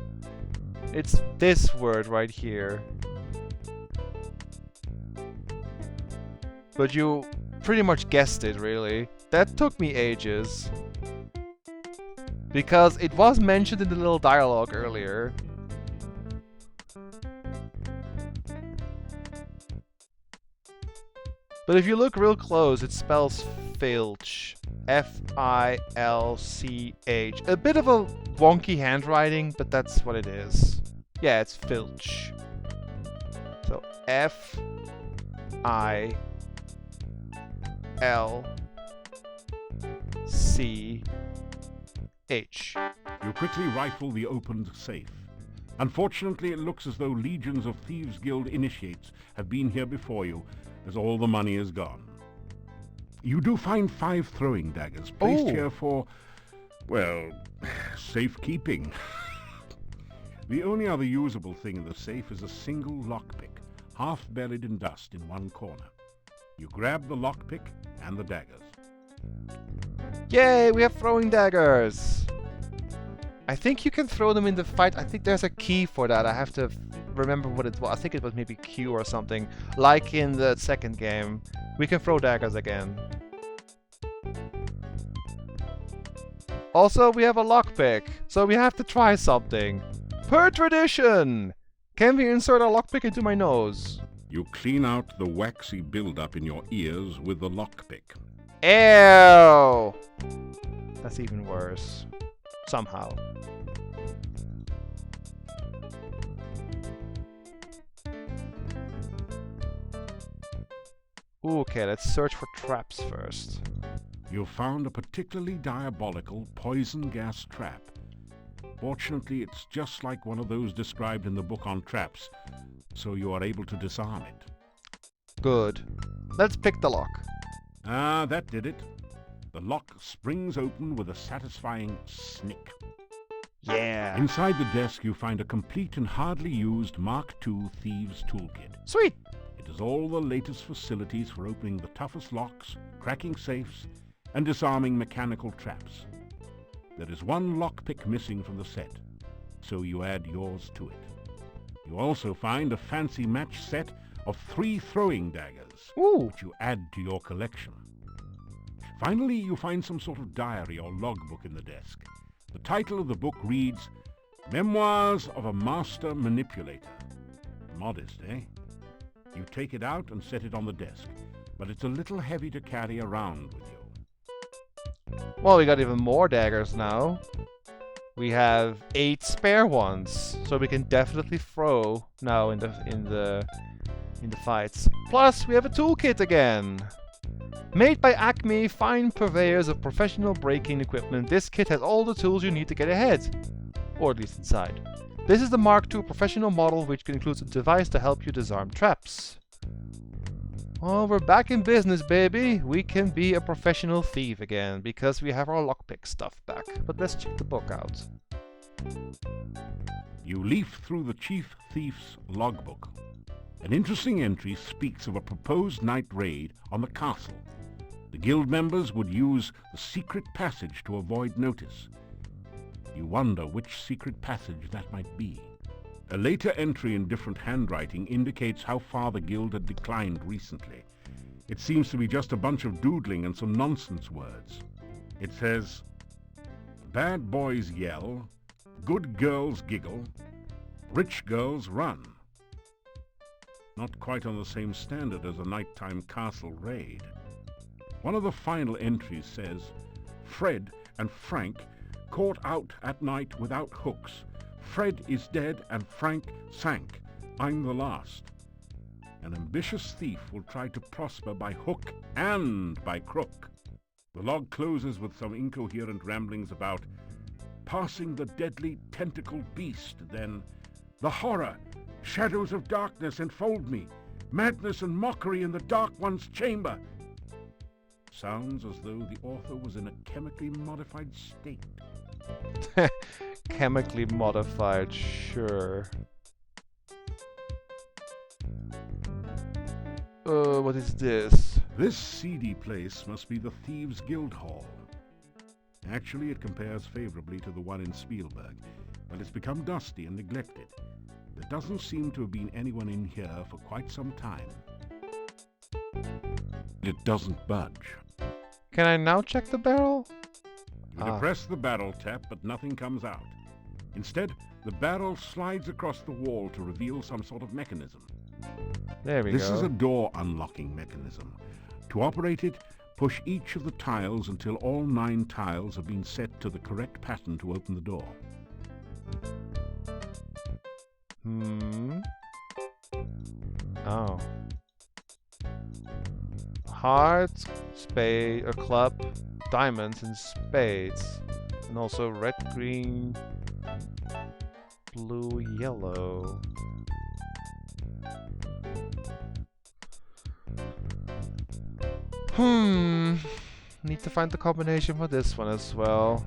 It's this word right here. But you pretty much guessed it, really. That took me ages. Because it was mentioned in the little dialogue earlier. But if you look real close, it spells filch. F-I-L-C-H. A bit of a wonky handwriting, but that's what it is. Yeah, it's filch. So F-I-L-C-H. You quickly rifle the opened safe. Unfortunately, it looks as though legions of Thieves' Guild initiates have been here before you, as all the money is gone. You do find 5 throwing daggers placed Oh. here for, well, safekeeping. The only other usable thing in the safe is a single lockpick, half buried in dust in one corner. You grab the lockpick and the daggers. Yay, we have throwing daggers! I think you can throw them in the fight. I think there's a key for that. I have to remember what it was. I think it was maybe Q or something. Like in the second game. We can throw daggers again. Also, we have a lockpick, so we have to try something. Per tradition! Can we insert a lockpick into my nose? You clean out the waxy buildup in your ears with the lockpick. Ew! That's even worse. Somehow. Okay, let's search for traps first. You found a particularly diabolical poison gas trap. Fortunately, it's just like one of those described in the book on traps, so you are able to disarm it. Good. Let's pick the lock. Ah, that did it. The lock springs open with a satisfying snick. Yeah. Inside the desk, you find a complete and hardly used Mark II Thieves' Toolkit. Sweet! It has all the latest facilities for opening the toughest locks, cracking safes, and disarming mechanical traps. There is one lockpick missing from the set, so you add yours to it. You also find a fancy match set of 3 throwing daggers, Ooh! which you add to your collection. Finally, you find some sort of diary or logbook in the desk. The title of the book reads, Memoirs of a Master Manipulator. Modest, eh? You take it out and set it on the desk, but it's a little heavy to carry around with you. Well, we got even more daggers now. We have 8 spare ones, so we can definitely throw now in the fights. Plus, we have a toolkit again. Made by Acme, fine purveyors of professional breaking equipment, this kit has all the tools you need to get ahead. Or at least inside. This is the Mark II professional model, which includes a device to help you disarm traps. Oh, we're back in business, baby. We can be a professional thief again, because we have our lockpick stuff back. But let's check the book out. You leaf through the Chief Thief's logbook. An interesting entry speaks of a proposed night raid on the castle. The guild members would use the secret passage to avoid notice. You wonder which secret passage that might be. A later entry in different handwriting indicates how far the guild had declined recently. It seems to be just a bunch of doodling and some nonsense words. It says, bad boys yell, good girls giggle, rich girls run. Not quite on the same standard as a nighttime castle raid. One of the final entries says, Fred and Frank caught out at night without hooks. Fred is dead and Frank sank. I'm the last. An ambitious thief will try to prosper by hook and by crook. The log closes with some incoherent ramblings about passing the deadly tentacled beast, then the horror, shadows of darkness enfold me, madness and mockery in the dark one's chamber. Sounds as though the author was in a chemically modified state. Chemically modified, sure. What is this? This seedy place must be the Thieves' Guild Hall. Actually, it compares favorably to the one in Spielberg, but it's become dusty and neglected. There doesn't seem to have been anyone in here for quite some time. It doesn't budge. Can I now check the barrel? You depress the barrel tap, but nothing comes out. Instead, the barrel slides across the wall to reveal some sort of mechanism. There we This go. is a door unlocking mechanism. To operate it, push each of the tiles until all 9 tiles have been set to the correct pattern to open the door. Oh. Hearts, spade, a club, diamonds, and spades. And also red, green, blue, yellow. Need to find the combination for this one as well.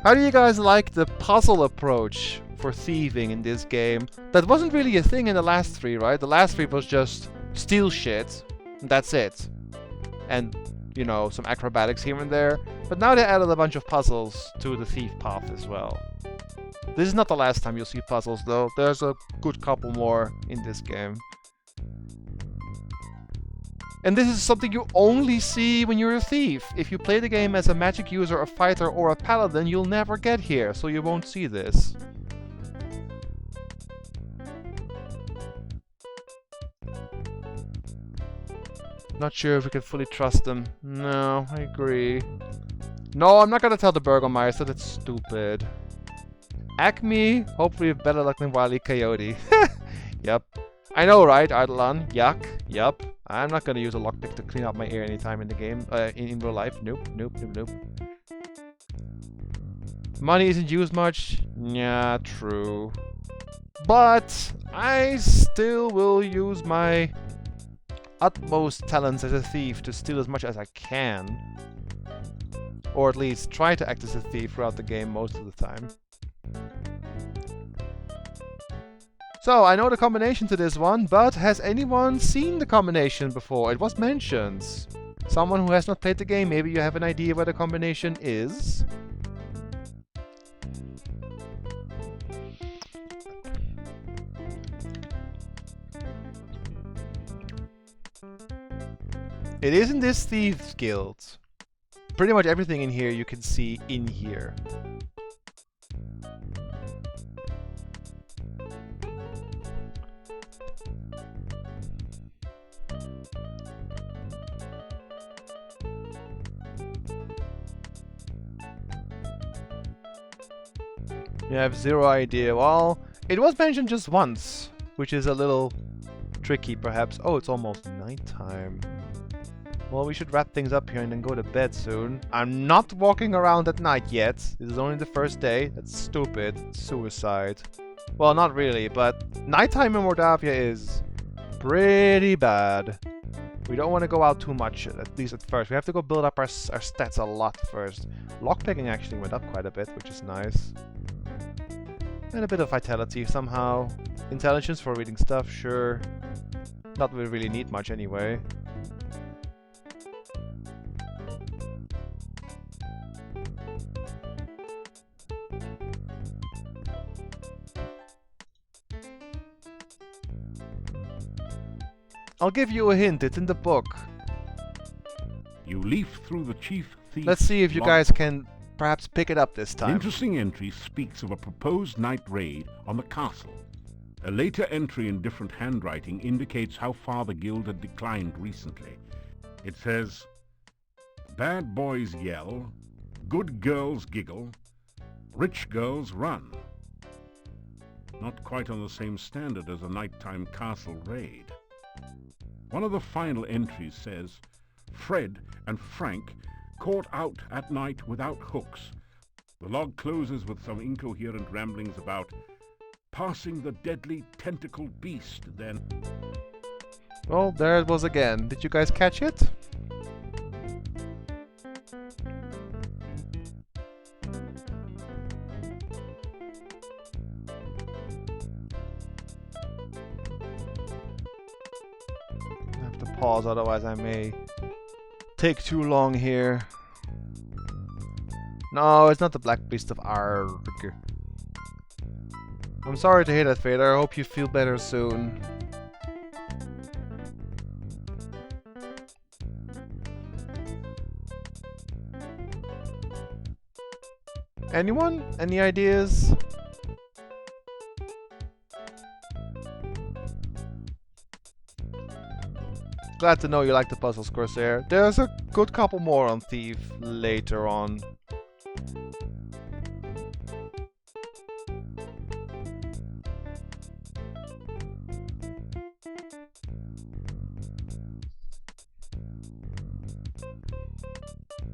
How do you guys like the puzzle approach for thieving in this game? That wasn't really a thing in the last 3, right? The last 3 was just steal shit, and that's it. And, you know, some acrobatics here and there. But now they added a bunch of puzzles to the thief path as well. This is not the last time you'll see puzzles though. There's a good couple more in this game. And this is something you only see when you're a thief. If you play the game as a magic user, a fighter, or a paladin, you'll never get here, so you won't see this. Not sure if we can fully trust them. No, I agree. No, I'm not gonna tell the Burgomeister, that's stupid. Acme, hopefully with better luck than Wile E. Coyote. Yep. I know, right, Eidolon? Yuck. Yup. I'm not gonna use a lockpick to clean up my ear anytime in the game, in real life. Nope, nope, nope, nope. Money isn't used much. Yeah, true. But I still will use my utmost talents as a thief to steal as much as I can. Or at least try to act as a thief throughout the game most of the time. So, I know the combination to this one, but has anyone seen the combination before? It was mentioned. Someone who has not played the game, maybe you have an idea what the combination is? It is in this Thieves Guild. Pretty much everything in here you can see in here. You have zero idea. Well, it was mentioned just once, which is a little tricky perhaps. Oh, it's almost nighttime. Well, we should wrap things up here and then go to bed soon. I'm not walking around at night yet. This is only the first day. That's stupid. It's suicide. Well, not really, but nighttime in Mordavia is pretty bad. We don't want to go out too much, at least at first. We have to go build up our stats a lot first. Lockpicking actually went up quite a bit, which is nice. And a bit of vitality somehow. Intelligence for reading stuff, sure. Not that we really need much anyway. I'll give you a hint, it's in the book. You leaf through the chief thief's Let's see if you guys logbook. can perhaps pick it up this An time. interesting entry speaks of a proposed night raid on the castle. A later entry in different handwriting indicates how far the guild had declined recently. It says, "Bad boys yell, good girls giggle, rich girls run." Not quite on the same standard as a nighttime castle raid. One of the final entries says, "Fred and Frank caught out at night without hooks." The log closes with some incoherent ramblings about passing the deadly tentacled beast, then... Well, there it was again. Did you guys catch it? I have to pause, otherwise I may take too long here. No, it's not the Black Beast of Arg. I'm sorry to hear that, Vader. I hope you feel better soon. Anyone? Any ideas? Glad to know you like the puzzles, Corsair. There's a good couple more on Thief later on.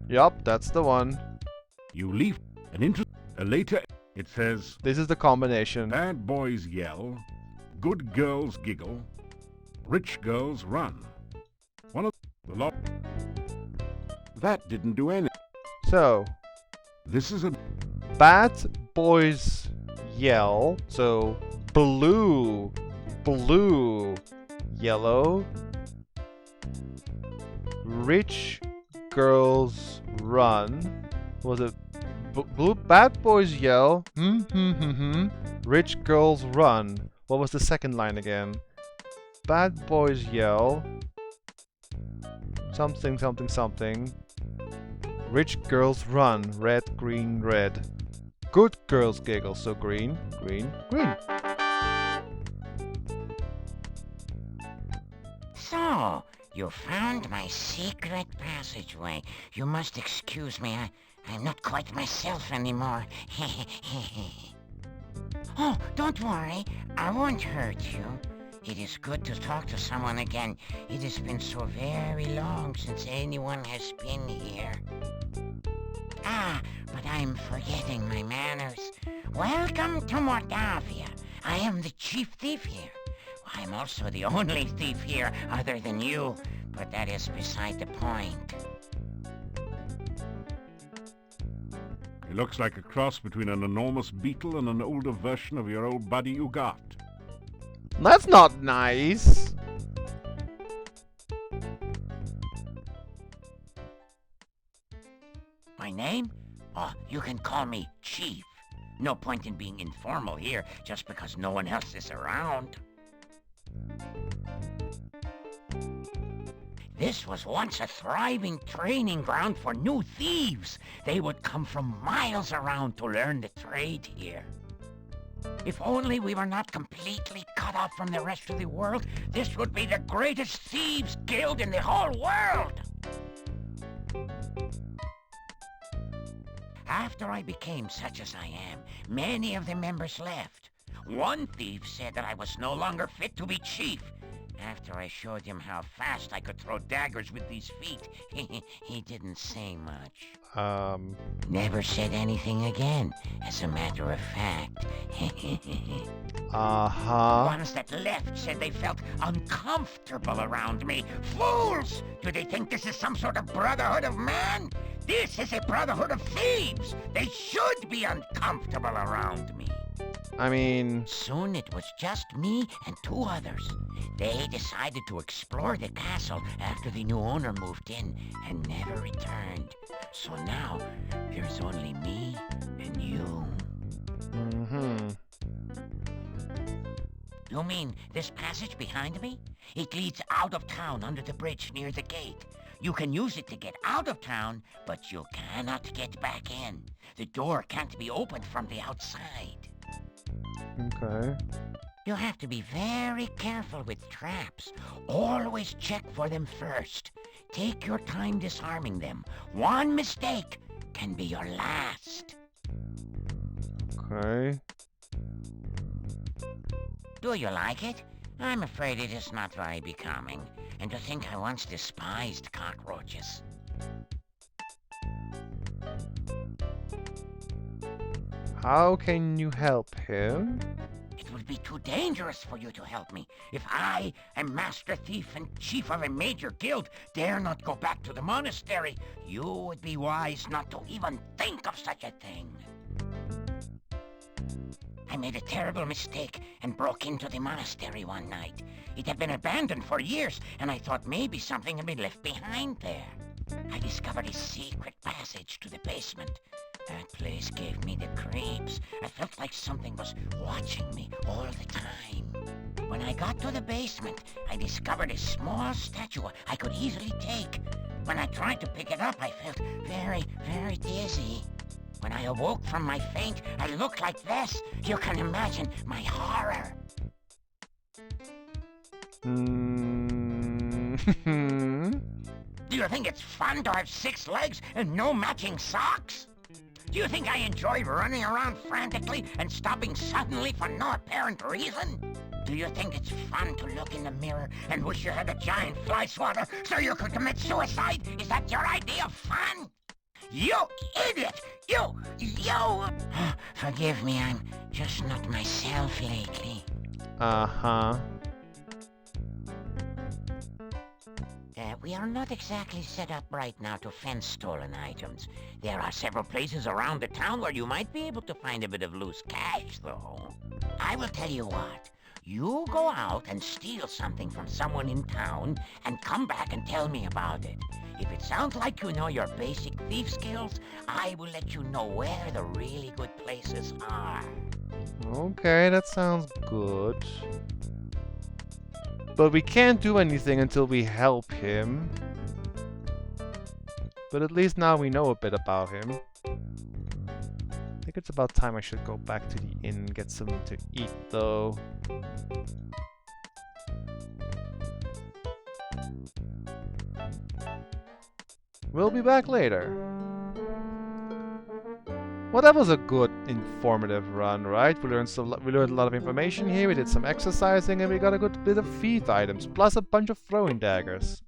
Yup, that's the one. You leaf a later... It says, This is the combination. "Bad boys yell, good girls giggle, rich girls run." lot. That didn't do anything. So, This is a bad boys yell. So, blue, blue, yellow. Rich girls run. Was it blue? Bad boys yell. Rich girls run. What was the second line again? Bad boys yell. Something, something, something. Rich girls run. Red, green, red. Good girls giggle. So green, green, green. So, you found my secret passageway. You must excuse me. I'm not quite myself anymore. Oh, don't worry. I won't hurt you. It is good to talk to someone again. It has been so very long since anyone has been here. Ah, but I'm forgetting my manners. Welcome to Mordavia. I am the chief thief here. I'm also the only thief here other than you, but that is beside the point. He looks like a cross between an enormous beetle and an older version of your old buddy Ugat. That's not nice. My name? Oh, you can call me Chief. No point in being informal here just because no one else is around. This was once a thriving training ground for new thieves. They would come from miles around to learn the trade here. If only we were not completely cut off from the rest of the world, this would be the greatest thieves guild in the whole world. After I became such as I am, many of the members left. One thief said that I was no longer fit to be chief. After I showed him how fast I could throw daggers with these feet, he didn't say much. Never said anything again, as a matter of fact. Ones that left said they felt uncomfortable around me. Fools! Do they think this is some sort of brotherhood of man? This is a brotherhood of thieves! They should be uncomfortable around me. I mean... Soon it was just me and two others. They decided to explore the castle after the new owner moved in and never returned. So now, there's only me and you. You mean this passage behind me? It leads out of town under the bridge near the gate. You can use it to get out of town, but you cannot get back in. The door can't be opened from the outside. Okay. You have to be very careful with traps. Always check for them first. Take your time disarming them. One mistake can be your last. Okay. Do you like it? I'm afraid it is not very becoming. And to think I once despised cockroaches. How can you help him? It would be too dangerous for you to help me. If I, a master thief and chief of a major guild, dare not go back to the monastery, you would be wise not to even think of such a thing. I made a terrible mistake and broke into the monastery one night. It had been abandoned for years, and I thought maybe something had been left behind there. I discovered a secret passage to the basement. That place gave me the creeps. I felt like something was watching me all the time. When I got to the basement, I discovered a small statue I could easily take. When I tried to pick it up, I felt very, very dizzy. When I awoke from my faint, I looked like this. You can imagine my horror. Do you think it's fun to have 6 legs and no matching socks? Do you think I enjoy running around frantically and stopping suddenly for no apparent reason? Do you think it's fun to look in the mirror and wish you had a giant fly swatter so you could commit suicide? Is that your idea of fun? You idiot! You! Forgive me, I'm just not myself lately. Uh-huh. We are not exactly set up right now to fence stolen items. There are several places around the town where you might be able to find a bit of loose cash, though. I will tell you what. You go out and steal something from someone in town and come back and tell me about it. If it sounds like you know your basic thief skills, I will let you know where the really good places are. Okay, that sounds good. But we can't do anything until we help him. But at least now we know a bit about him. I think it's about time I should go back to the inn and get something to eat, though. We'll be back later. Well, that was a good, informative run, right? We learned a lot of information here. We did some exercising, and we got a good bit of thief items, plus a bunch of throwing daggers.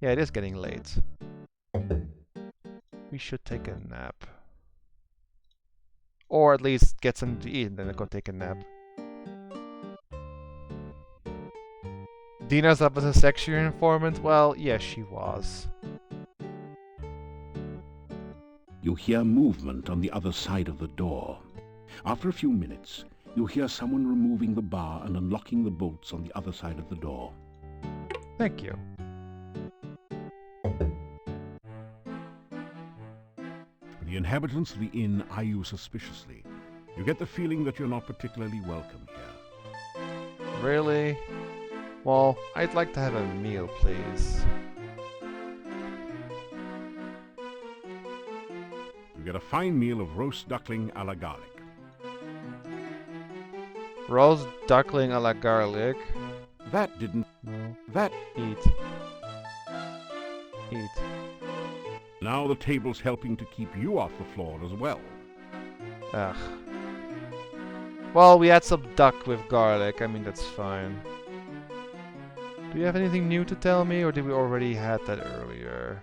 Yeah, it is getting late. We should take a nap. Or at least get something to eat and then go take a nap. Dina's up as a sexual informant? Well, yes, she was. You hear movement on the other side of the door. After a few minutes, you hear someone removing the bar and unlocking the bolts on the other side of the door. Thank you. The inhabitants of the inn eye you suspiciously. You get the feeling that you're not particularly welcome here. Really? Well, I'd like to have a meal, please. You get a fine meal of roast duckling a la garlic. Roast duckling a la garlic. That didn't... No. That... Eat. Eat. Now the table's helping to keep you off the floor as well. Ugh. Well, we had some duck with garlic. I mean, that's fine. Do you have anything new to tell me, or did we already had that earlier?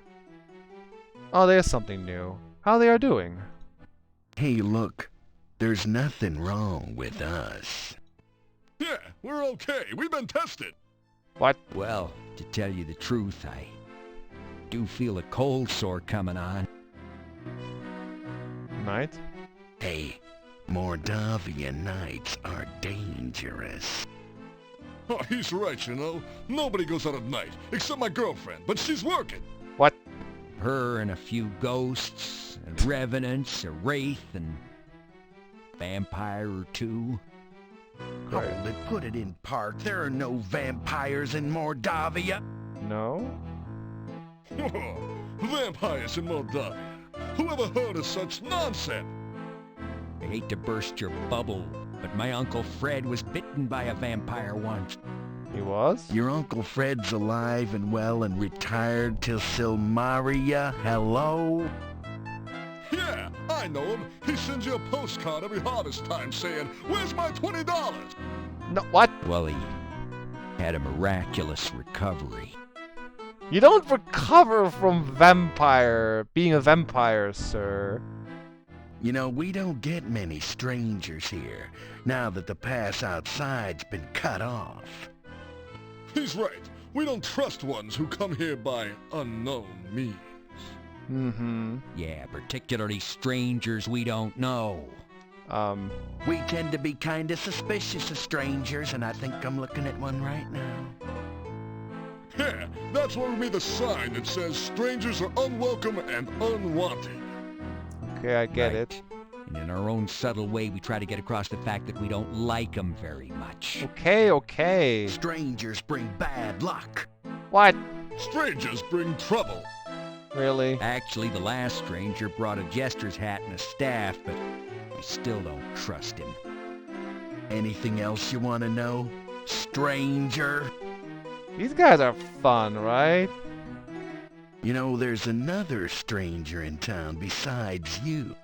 Oh, there's something new. How they are doing? Hey, look. There's nothing wrong with us. Yeah, we're okay. We've been tested. What? Well, to tell you the truth, I do feel a cold sore coming on. Night? Hey, Mordavian nights are dangerous. Oh, he's right, you know. Nobody goes out at night, except my girlfriend, but she's working. What? Her and a few ghosts, and revenants, a wraith, and vampire or two. Hold it, put it in park. There are no vampires in Mordavia. No? Vampires in Moldavia. Whoever heard of such nonsense? I hate to burst your bubble, but my Uncle Fred was bitten by a vampire once. He was? Your Uncle Fred's alive and well and retired till Silmaria. Hello? Yeah, I know him. He sends you a postcard every harvest time saying, "Where's my $20?" No, what? Well, he had a miraculous recovery. You don't recover from being a vampire, sir. You know, we don't get many strangers here, now that the pass outside's been cut off. He's right. We don't trust ones who come here by unknown means. Mm-hmm. Yeah, particularly strangers we don't know. We tend to be kinda suspicious of strangers, and I think I'm looking at one right now. Yeah, that's why we made the sign that says strangers are unwelcome and unwanted. Okay, I get Right. it. And in our own subtle way, we try to get across the fact that we don't like them very much. Okay, okay. Strangers bring bad luck. What? Strangers bring trouble. Really? Actually, the last stranger brought a jester's hat and a staff, but we still don't trust him. Anything else you want to know, stranger? These guys are fun, right? You know, there's another stranger in town besides you.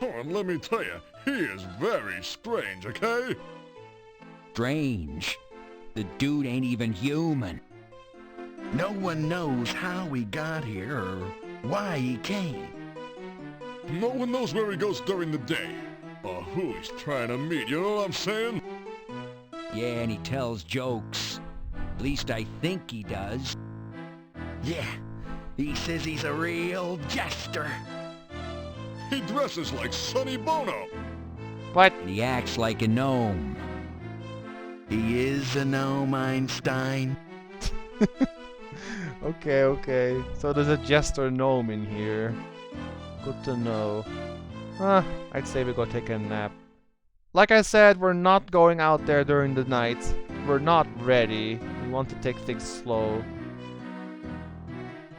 Oh, and let me tell you, he is very strange, okay? Strange. The dude ain't even human. No one knows how he got here or why he came. No one knows where he goes during the day, or who he's trying to meet, you know what I'm saying? Yeah, and he tells jokes. At least I think he does. Yeah, he says he's a real jester. He dresses like Sonny Bono. What? And he acts like a gnome. He is a gnome, Einstein. Okay, okay. So there's a jester gnome in here. Good to know. I'd say we go take a nap. Like I said, we're not going out there during the night. We're not ready. We want to take things slow.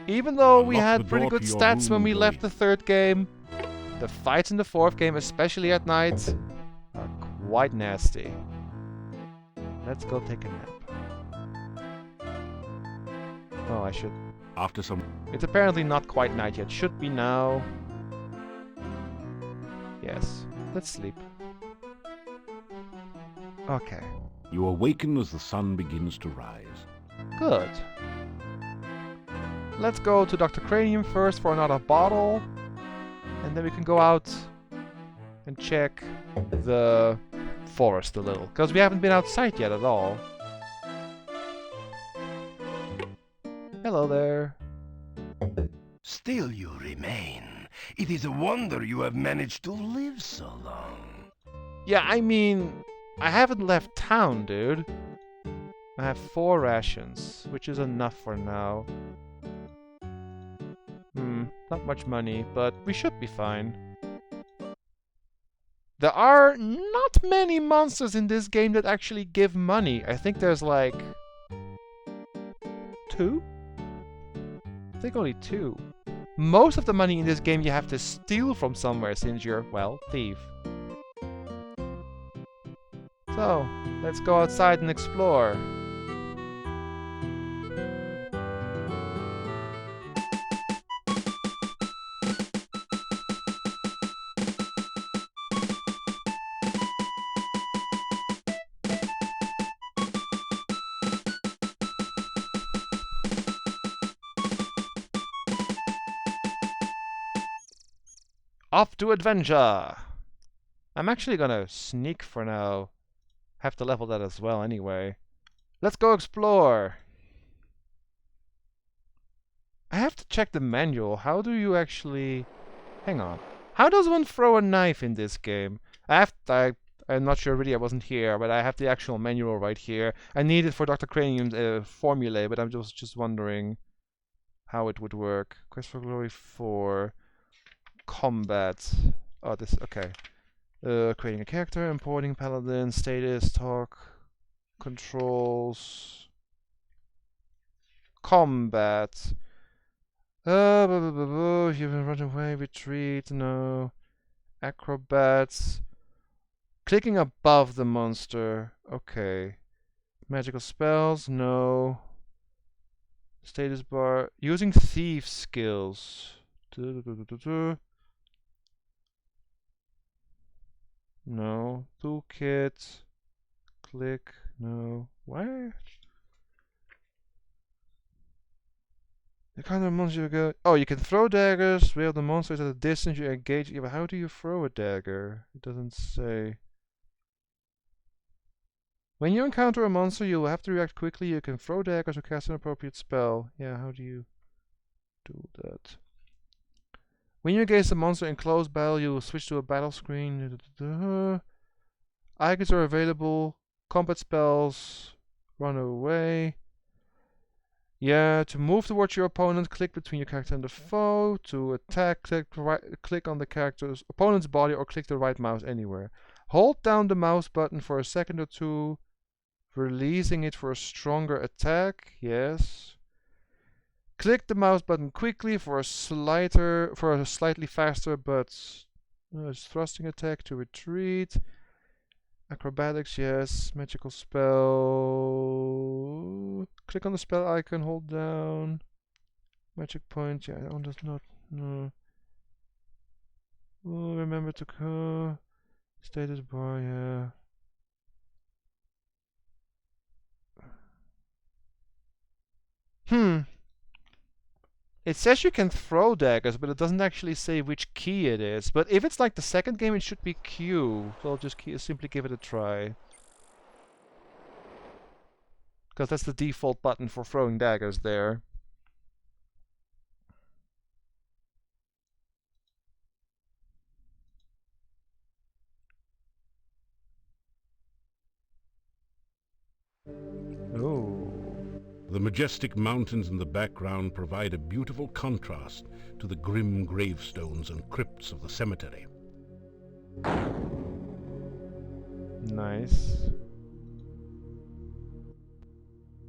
Even though we Unlock had the pretty door good to your stats when room, we left Billy. the third game, the fights in the fourth game, especially at night, are quite nasty. Let's go take a nap. Oh, I should. After some It's apparently not quite night yet. Should be now. Yes. Let's sleep. Okay. you awaken as the sun begins to rise. Good. Let's go to Dr. Cranium first for another bottle. And then we can go out and check the forest a little. Because we haven't been outside yet at all. Hello there. Still you remain. It is a wonder you have managed to live so long. Yeah, I mean, I haven't left town, dude. I have 4 rations, which is enough for now. Not much money, but we should be fine. There are not many monsters in this game that actually give money. I think there's like 2? I think only 2. Most of the money in this game you have to steal from somewhere since you're, well, thief. So, let's go outside and explore. Off to adventure! I'm actually gonna sneak for now. Have to level that as well anyway. Let's go explore! I have to check the manual. How do you actually... Hang on. How does one throw a knife in this game? I'm not sure really, I wasn't here, but I have the actual manual right here. I need it for Dr. Cranium's formulae, but I'm just wondering how it would work. Quest for Glory 4. Combat. Oh, this, okay. Creating a character, importing paladin, status, talk, controls, combat. You can run away, retreat, no. Acrobats. Clicking above the monster, okay. Magical spells, no. Status bar. Using thief skills. No. Toolkit. Click. No. Where? The kind of monster you go. Oh, you can throw daggers. While the monster is at a distance, you engage. Yeah, but how do you throw a dagger? It doesn't say. When you encounter a monster, you will have to react quickly. You can throw daggers or cast an appropriate spell. Yeah, how do you do that? When you engage the monster in close battle, you will switch to a battle screen. Icons are available. Combat spells. Run away. Yeah, to move towards your opponent, click between your character and the foe. To attack, click on the character's opponent's body or click the right mouse anywhere. Hold down the mouse button for a second or two, releasing it for a stronger attack. Yes. Click the mouse button quickly for a slightly faster but thrusting attack to retreat. Acrobatics, yes. Magical spell. Click on the spell icon, hold down. Magic point, yeah, that one does not. No. Oh, remember to go. Status bar, yeah. It says you can throw daggers, but it doesn't actually say which key it is. But if it's like the second game, it should be Q. So I'll just simply give it a try. Because that's the default button for throwing daggers there. The majestic mountains in the background provide a beautiful contrast to the grim gravestones and crypts of the cemetery. Nice.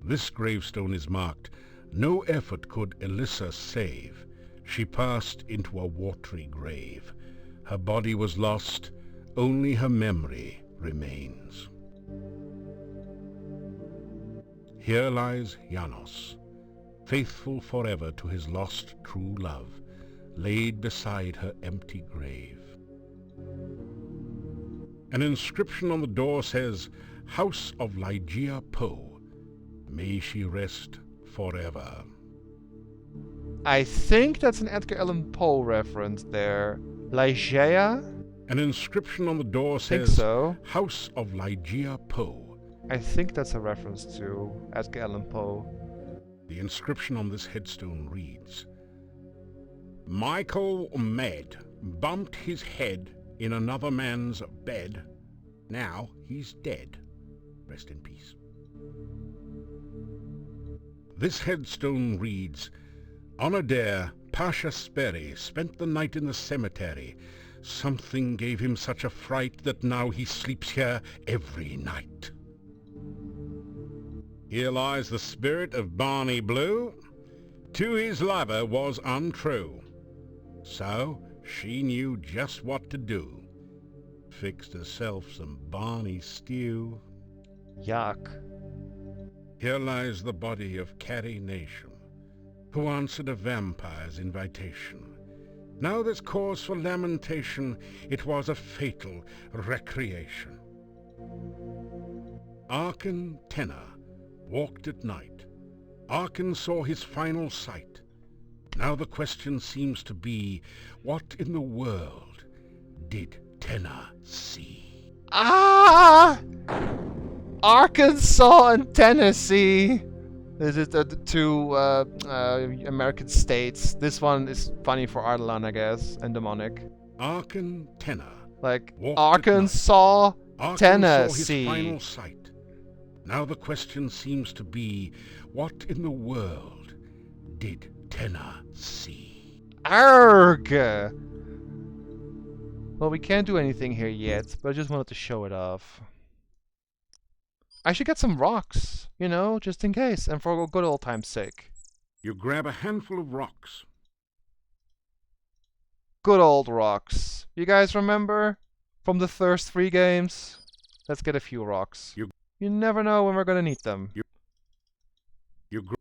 This gravestone is marked, "No effort could Elissa save. She passed into a watery grave. Her body was lost, only her memory remains." Here lies Janos, faithful forever to his lost true love, laid beside her empty grave. An inscription on the door says, "House of Ligeia Poe. May she rest forever." I think that's an Edgar Allan Poe reference there. Ligeia? An inscription on the door I think says, so. "House of Ligeia Poe." I think that's a reference to Edgar Allan Poe. The inscription on this headstone reads, "Michael Med bumped his head in another man's bed. Now he's dead. Rest in peace." This headstone reads, "On a dare, Pasha Sperry spent the night in the cemetery. Something gave him such a fright that now he sleeps here every night." Here lies the spirit of Barney Blue. To his lover was untrue. So she knew just what to do. Fixed herself some Barney stew. Yuck. Here lies the body of Carrie Nation, who answered a vampire's invitation. Now there's cause for lamentation. It was a fatal recreation. Arkan Tenor walked at night. Arkan saw his final sight. Now the question seems to be, what in the world did Tenor see? Ah! Arkansas and Tennessee. This is the two American states. This one is funny for Ardalan, I guess, and demonic. Arkan Tenor Like walked at Arkansas, Arkan Tennessee. saw his final sight. Now the question seems to be, what in the world did Tenor see? Arg! Well, we can't do anything here yet, but I just wanted to show it off. I should get some rocks, you know, just in case, and for good old time's sake. You grab a handful of rocks. Good old rocks. You guys remember? From the first 3 games? Let's get a few rocks. You never know when we're gonna need them. You gr-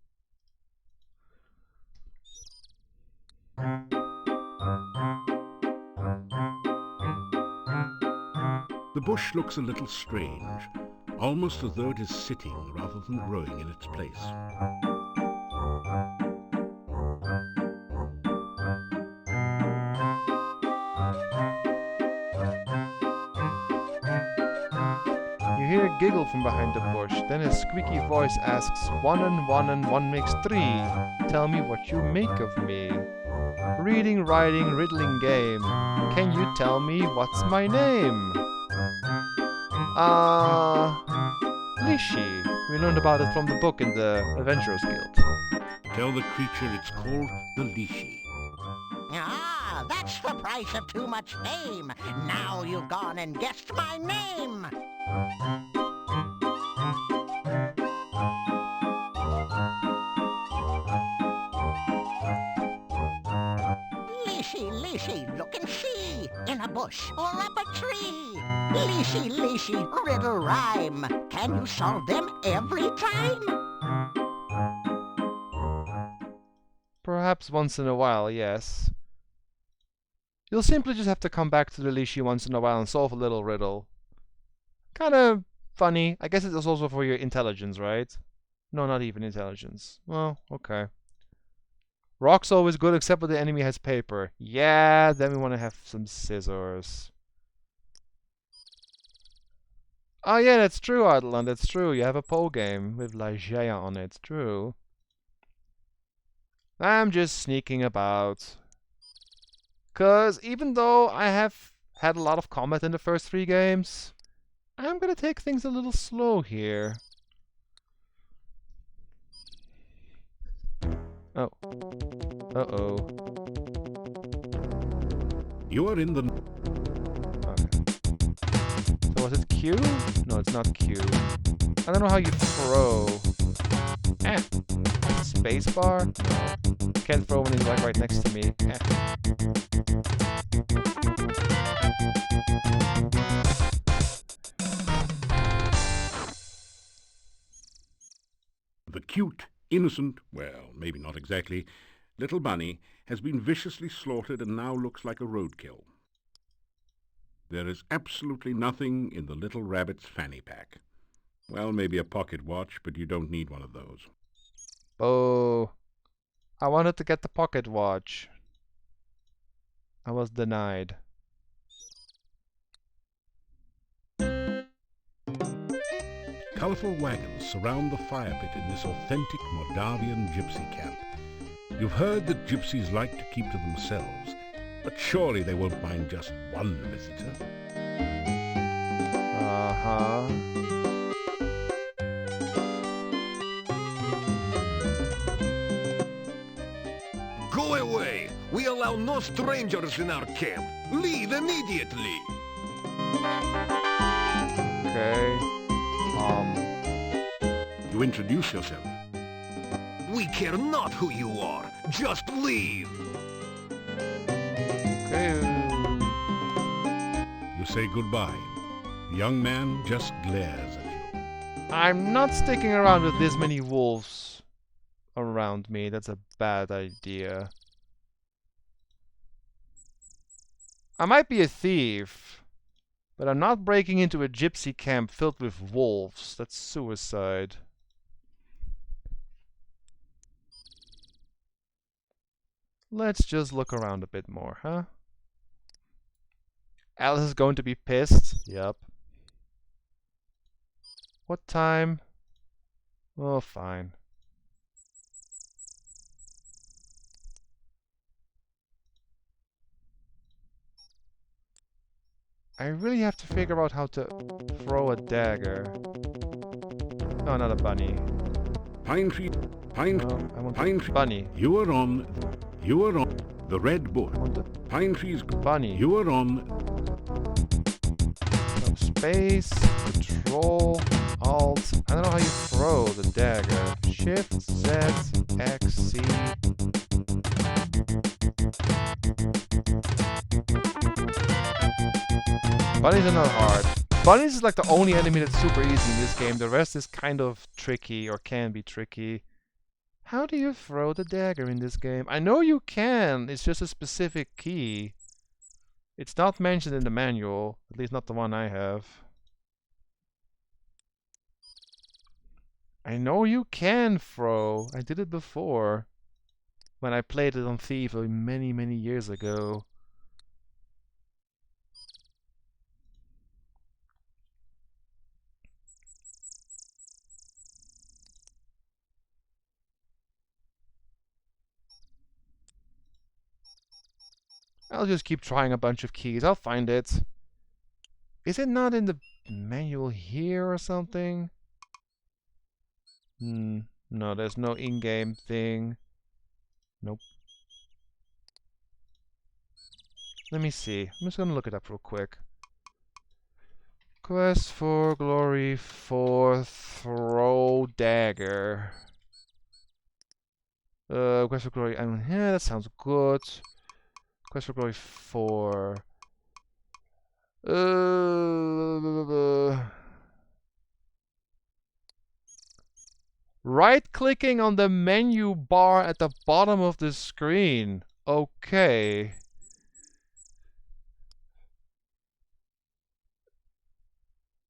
The bush looks a little strange, almost as though it is sitting rather than growing in its place. You hear a giggle from behind the bush, then a squeaky voice asks, 1 and 1 and 1 makes 3. Tell me what you make of me. Reading, writing, riddling game. Can you tell me what's my name? Lishi. We learned about it from the book in the Adventurers Guild. Tell the creature it's called the Lishi. Ah, that's the price of too much fame. Now you've gone and guessed my name. Lishi, Lishi, look and see. In a bush or up a tree. Lishi, Lishi, riddle rhyme. Can you solve them every time? Perhaps once in a while, yes. You'll simply just have to come back to the Lishi once in a while and solve a little riddle. Kinda funny. I guess it's also for your intelligence, right? No, not even intelligence. Well, okay. Rock's always good except when the enemy has paper. Yeah, then we want to have some scissors. Oh yeah, that's true, Ardalan, that's true. You have a Poe game with Ligeia on it. True. I'm just sneaking about. 'Cause even though I have had a lot of combat in the first 3 games, I'm gonna take things a little slow here. Oh. Uh-oh. You are in the... Okay. So was it Q? No, it's not Q. I don't know how you throw. Eh. Spacebar? No. Can't throw when he's like right next to me. Eh. The cute, innocent, well, maybe not exactly, little bunny has been viciously slaughtered and now looks like a roadkill. There is absolutely nothing in the little rabbit's fanny pack. Well, maybe a pocket watch, but you don't need one of those. Oh. I wanted to get the pocket watch. I was denied. Colourful wagons surround the fire pit in this authentic Moldavian gypsy camp. You've heard that gypsies like to keep to themselves, but surely they won't mind just one visitor. Uh-huh. Go away! We allow no strangers in our camp. Leave immediately! Okay. You introduce yourself. We care not who you are. Just leave! Okay. You say goodbye. The young man just glares at you. I'm not sticking around with this many wolves around me. That's a bad idea. I might be a thief, but I'm not breaking into a gypsy camp filled with wolves. That's suicide. Let's just look around a bit more, huh? Alice is going to be pissed. Yep. What time? Oh, fine. I really have to figure out how to throw a dagger. No, not a bunny. Pine tree, pine, No, I want pine the tree. bunny. You are on the red bush. I want the Pine trees. bunny. You are on. No, space, control, alt. I don't know how you throw the dagger. Shift, Z, X, C. Bunnies are not hard. Bunnies is like the only enemy that's super easy in this game. The rest is kind of tricky or can be tricky. How do you throw the dagger in this game? I know you can. It's just a specific key. It's not mentioned in the manual. At least not the one I have. I know you can throw. I did it before. When I played it on Thief many, many years ago. I'll just keep trying a bunch of keys. I'll find it. Is it not in the manual here or something? No, there's no in-game thing. Nope. Let me see. I'm just gonna look it up real quick. Quest for Glory for Throw Dagger. Quest for Glory. Yeah, that sounds good. Quest for Glory 4. Right-clicking on the menu bar at the bottom of the screen. Okay.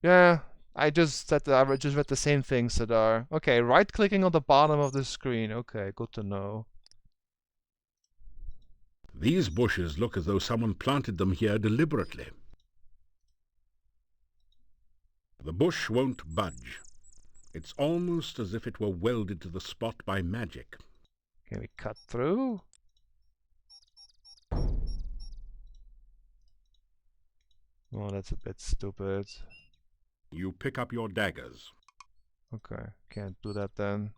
Yeah, I just read the same thing, Sadar. Okay, right-clicking on the bottom of the screen. Okay, good to know. These bushes look as though someone planted them here deliberately. The bush won't budge. It's almost as if it were welded to the spot by magic. Can we cut through? Oh, that's a bit stupid. You pick up your daggers. Okay, can't do that then.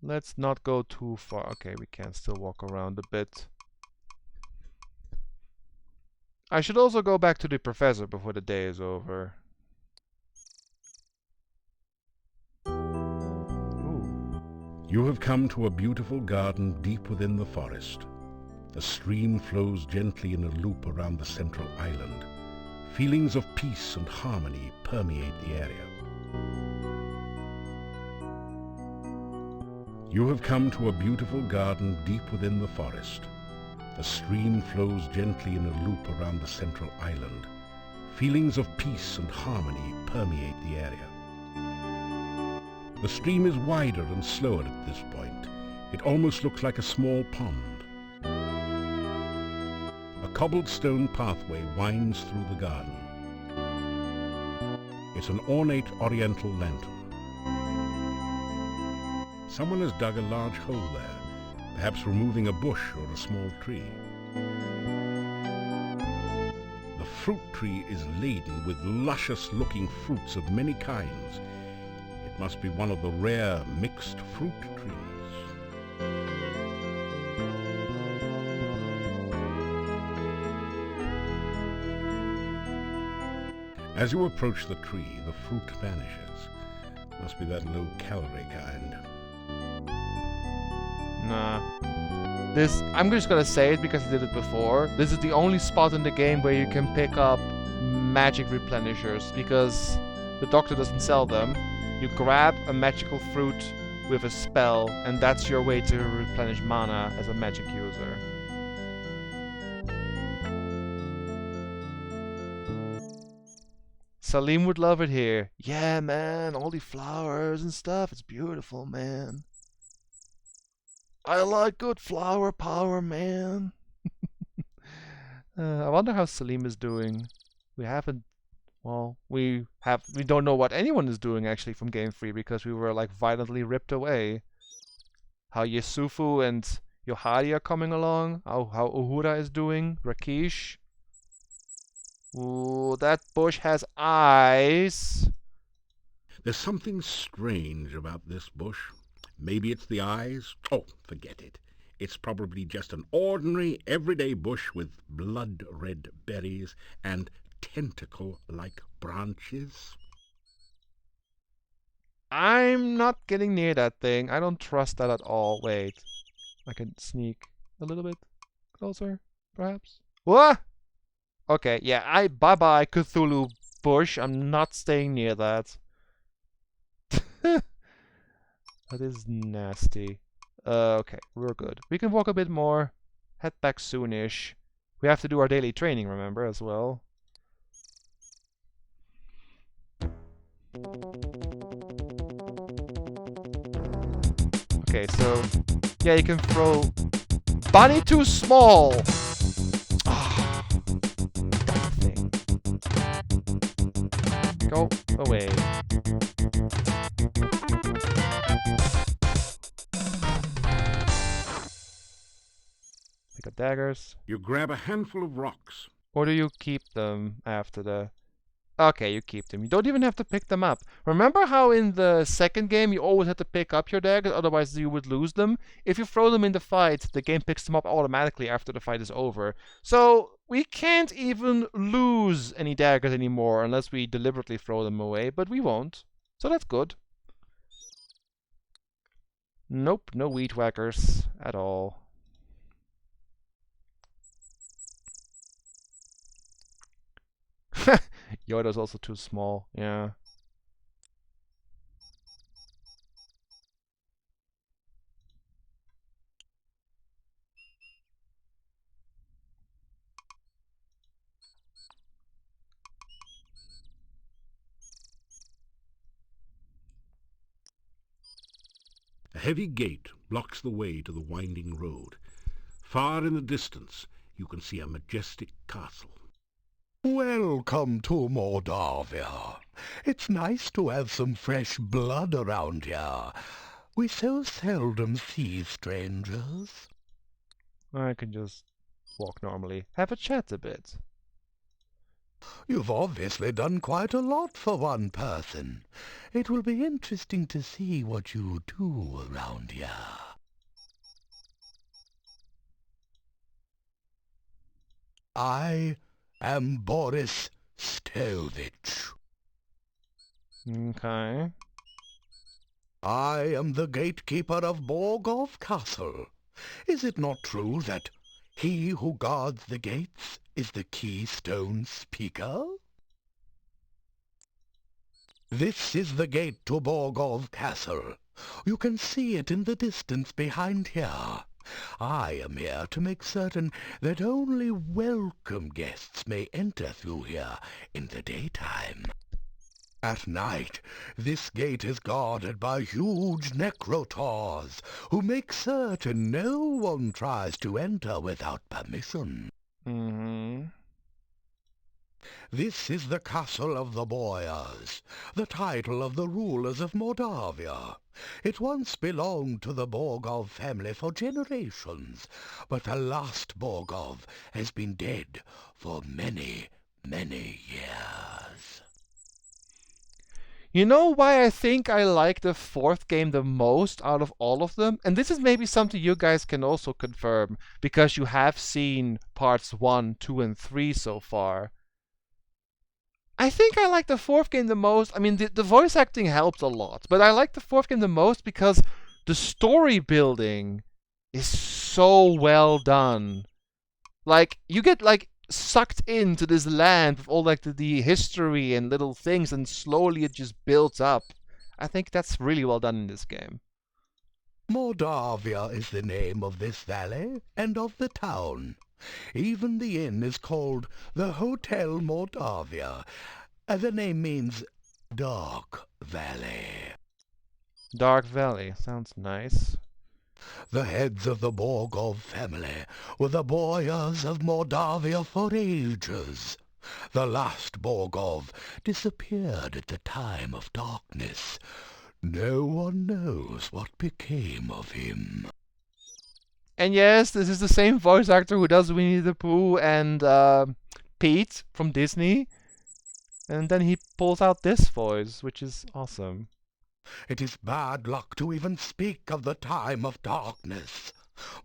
Let's not go too far. Okay, we can still walk around a bit. I should also go back to the professor before the day is over. Ooh. You have come to a beautiful garden deep within the forest. A stream flows gently in a loop around the central island. Feelings of peace and harmony permeate the area. You have come to a beautiful garden deep within the forest. A stream flows gently in a loop around the central island. Feelings of peace and harmony permeate the area. The stream is wider and slower at this point. It almost looks like a small pond. A cobblestone pathway winds through the garden. It's an ornate oriental lantern. Someone has dug a large hole there, perhaps removing a bush or a small tree. The fruit tree is laden with luscious-looking fruits of many kinds. It must be one of the rare mixed fruit trees. As you approach the tree, the fruit vanishes. Must be that low-calorie kind. Nah. This, I'm just gonna say it because I did it before. This is the only spot in the game where you can pick up magic replenishers because the doctor doesn't sell them. You grab a magical fruit with a spell, and that's your way to replenish mana as a magic user. Salim would love it here. Yeah, man, all the flowers and stuff. It's beautiful, man. I like good flower power, man. I wonder how Salim is doing. We haven't... Well, we don't know what anyone is doing, actually, from Game 3, because we were, like, violently ripped away. How Yusufu and Yohari are coming along. How Uhura is doing. Rakesh. Ooh, that bush has eyes. There's something strange about this bush. Maybe it's the eyes. Oh, forget it. It's probably just an ordinary, everyday bush with blood-red berries and tentacle-like branches. I'm not getting near that thing. I don't trust that at all. Wait. I can sneak a little bit closer, perhaps? What? Okay, yeah, bye-bye, Cthulhu bush. I'm not staying near that. That is nasty. Okay, we're good. We can walk a bit more. Head back soonish. We have to do our daily training, remember, as well. Okay, so... Yeah, you can throw... Bunny too small! Thing. Go away. Pick up daggers. You grab a handful of rocks. Or do you keep them after the... Okay, you keep them. You don't even have to pick them up. Remember how in the second game you always had to pick up your daggers, otherwise you would lose them? If you throw them in the fight, the game picks them up automatically after the fight is over. So we can't even lose any daggers anymore unless we deliberately throw them away, but we won't. So that's good. Nope, no weed whackers at all. Yoda's also too small, yeah. A heavy gate blocks the way to the winding road. Far in the distance, you can see a majestic castle. Welcome to Mordavia. It's nice to have some fresh blood around here. We so seldom see strangers. I can just walk normally. Have a chat a bit. You've obviously done quite a lot for one person. It will be interesting to see what you do around here. I am Boris Stelvich. Okay. I am the gatekeeper of Borgov Castle. Is it not true that he who guards the gates is the Keystone Speaker? This is the gate to Borgov Castle. You can see it in the distance behind here. I am here to make certain that only welcome guests may enter through here in the daytime. At night, this gate is guarded by huge necrotaurs, who make certain no one tries to enter without permission. Mm-hmm. This is the castle of the Boyars, the title of the rulers of Mordavia. It once belonged to the Borgov family for generations, but the last Borgov has been dead for many, many years. You know why I think I like the fourth game the most out of all of them? And this is maybe something you guys can also confirm, because you have seen parts 1, 2, and 3 so far. I think I like the fourth game the most. I mean, the voice acting helped a lot, but I like the fourth game the most because the story building is so well done. Like, you get, like, sucked into this land with all, like, the history and little things, and slowly it just builds up. I think that's really well done in this game. Mordavia is the name of this valley and of the town. Even the inn is called the Hotel Mordavia. The name means Dark Valley. Dark Valley. Sounds nice. The heads of the Borgov family were the Boyars of Mordavia for ages. The last Borgov disappeared at the time of darkness. No one knows what became of him. And yes, this is the same voice actor who does Winnie the Pooh and Pete from Disney. And then he pulls out this voice, which is awesome. It is bad luck to even speak of the time of darkness.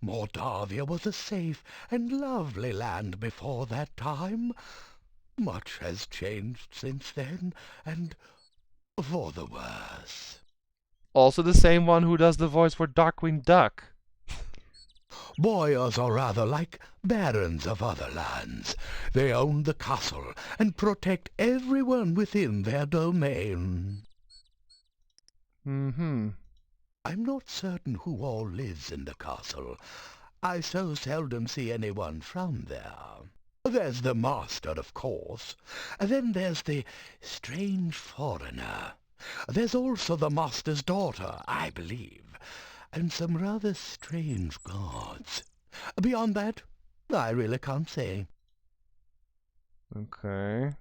Mordavia was a safe and lovely land before that time. Much has changed since then, and for the worse. Also the same one who does the voice for Darkwing Duck. Boyars are rather like barons of other lands. They own the castle and protect everyone within their domain. Mm-hmm. I'm not certain who all lives in the castle. I so seldom see anyone from there. There's the master, of course. Then there's the strange foreigner. There's also the master's daughter, I believe, and some rather strange guards. Beyond that, I really can't say. Okay.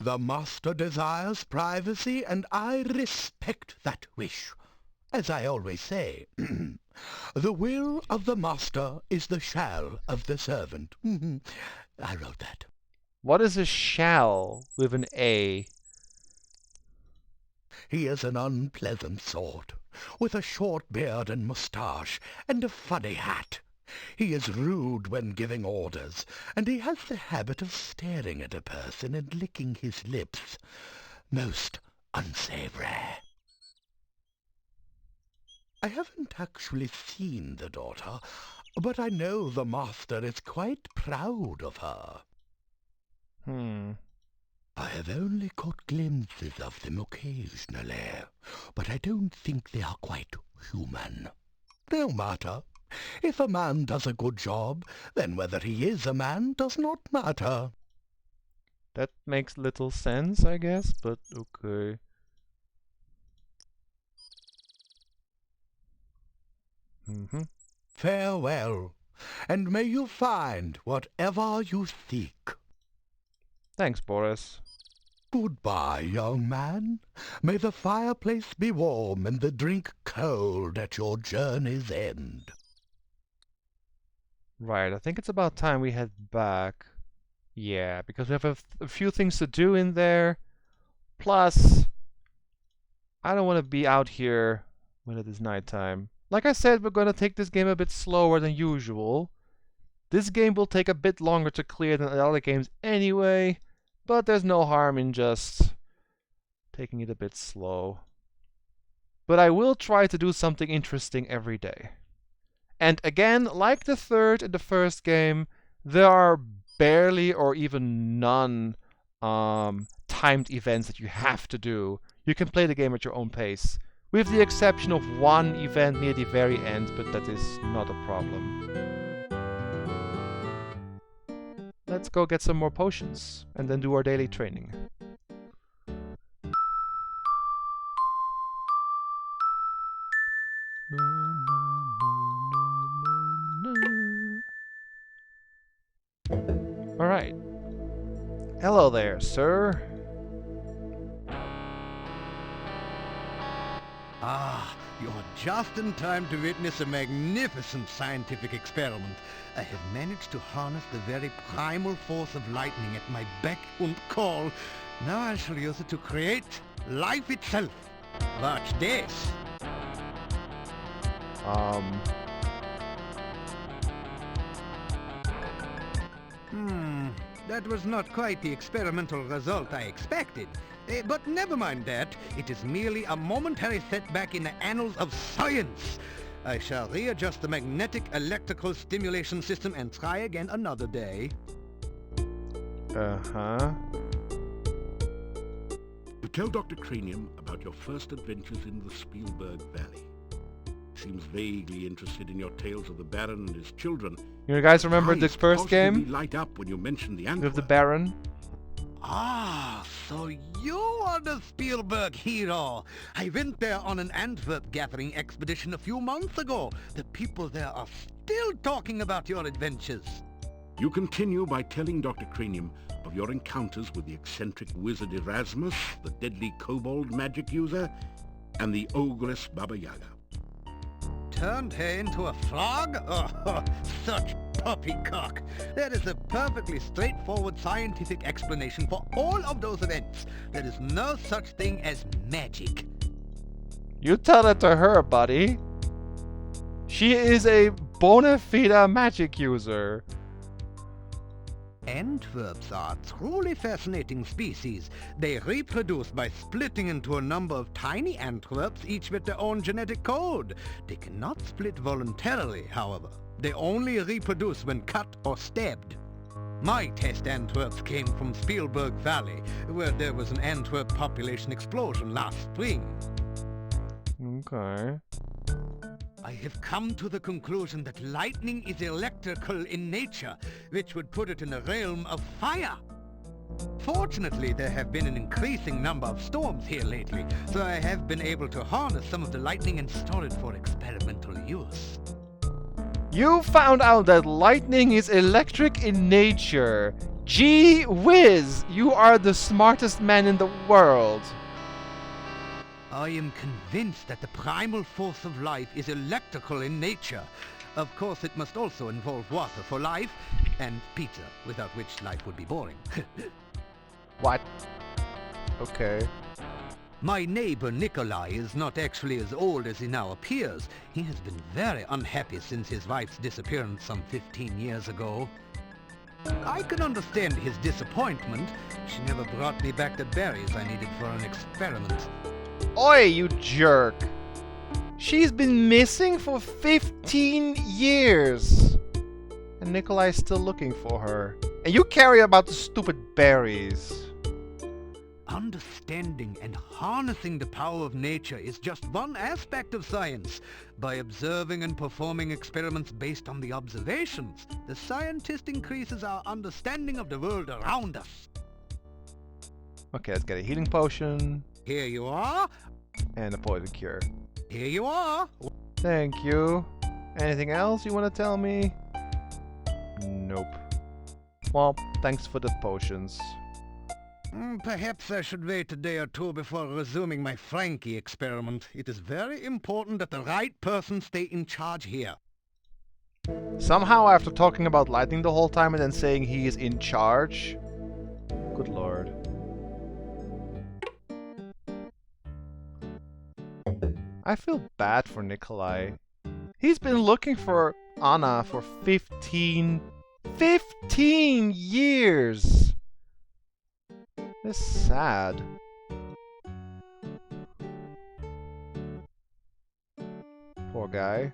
The master desires privacy, and I respect that wish. As I always say, the will of the master is the shall of the servant. I wrote that. What is a shall with an A? He is an unpleasant sort, with a short beard and moustache, and a funny hat. He is rude when giving orders, and he has the habit of staring at a person and licking his lips. Most unsavory. I haven't actually seen the daughter, but I know the master is quite proud of her. I have only caught glimpses of them occasionally, but I don't think they are quite human. No matter. If a man does a good job, then whether he is a man does not matter. That makes little sense, I guess, but okay. Farewell, and may you find whatever you seek. Thanks, Boris. Goodbye, young man. May the fireplace be warm and the drink cold at your journey's end. Right, I think it's about time we head back. Yeah, because we have a few things to do in there. Plus, I don't want to be out here when it is nighttime. Like I said, we're going to take this game a bit slower than usual. This game will take a bit longer to clear than the other games anyway, but there's no harm in just taking it a bit slow. But I will try to do something interesting every day. And again, like the third and the first game, there are barely or even none timed events that you have to do. You can play the game at your own pace, with the exception of one event near the very end, but that is not a problem. Let's go get some more potions, and then do our daily training. Alright. Hello there, sir. Ah, you're just in time to witness a magnificent scientific experiment. I have managed to harness the very primal force of lightning at my beck and call. Now I shall use it to create life itself. Watch this. That was not quite the experimental result I expected. But never mind that. It is merely a momentary setback in the annals of science. I shall readjust the magnetic electrical stimulation system and try again another day. Uh-huh. You tell Dr. Cranium about your first adventures in the Spielberg Valley. Seems vaguely interested in your tales of the Baron and his children. You guys remember Eyes this first positively game? light up when you mention the With Antwerp. the Baron? Ah, so you are the Spielberg hero. I went there on an Antwerp gathering expedition a few months ago. The people there are still talking about your adventures. You continue by telling Dr. Cranium of your encounters with the eccentric wizard Erasmus, the deadly kobold magic user, and the ogress Baba Yaga. Turned her into a frog? Oh, such poppycock. There is a perfectly straightforward scientific explanation for all of those events. There is no such thing as magic. You tell it to her, buddy. She is a bona fide magic user. Antwerps are truly fascinating species. They reproduce by splitting into a number of tiny Antwerps, each with their own genetic code. They cannot split voluntarily, however. They only reproduce when cut or stabbed. My test Antwerps came from Spielberg Valley, where there was an Antwerp population explosion last spring. Okay. I have come to the conclusion that lightning is electrical in nature, which would put it in the realm of fire. Fortunately, there have been an increasing number of storms here lately, so I have been able to harness some of the lightning and store it for experimental use. You found out that lightning is electric in nature. Gee whiz! You are the smartest man in the world. I am convinced that the primal force of life is electrical in nature. Of course, it must also involve water for life, and pizza, without which life would be boring. What? Okay. My neighbor Nikolai is not actually as old as he now appears. He has been very unhappy since his wife's disappearance some 15 years ago. I can understand his disappointment. She never brought me back the berries I needed for an experiment. Oi, you jerk! She's been missing for 15 years! And Nikolai's still looking for her. And you care about the stupid berries. Understanding and harnessing the power of nature is just one aspect of science. By observing and performing experiments based on the observations, the scientist increases our understanding of the world around us. Okay, let's get a healing potion. Here you are. And a poison cure. Here you are. Thank you. Anything else you want to tell me? Nope. Well, thanks for the potions. Perhaps I should wait a day or two before resuming my Frankie experiment. It is very important that the right person stay in charge here. Somehow, after talking about lightning the whole time and then saying he is in charge. Good lord. I feel bad for Nikolai. He's been looking for Anna for 15 years! It's sad. Poor guy.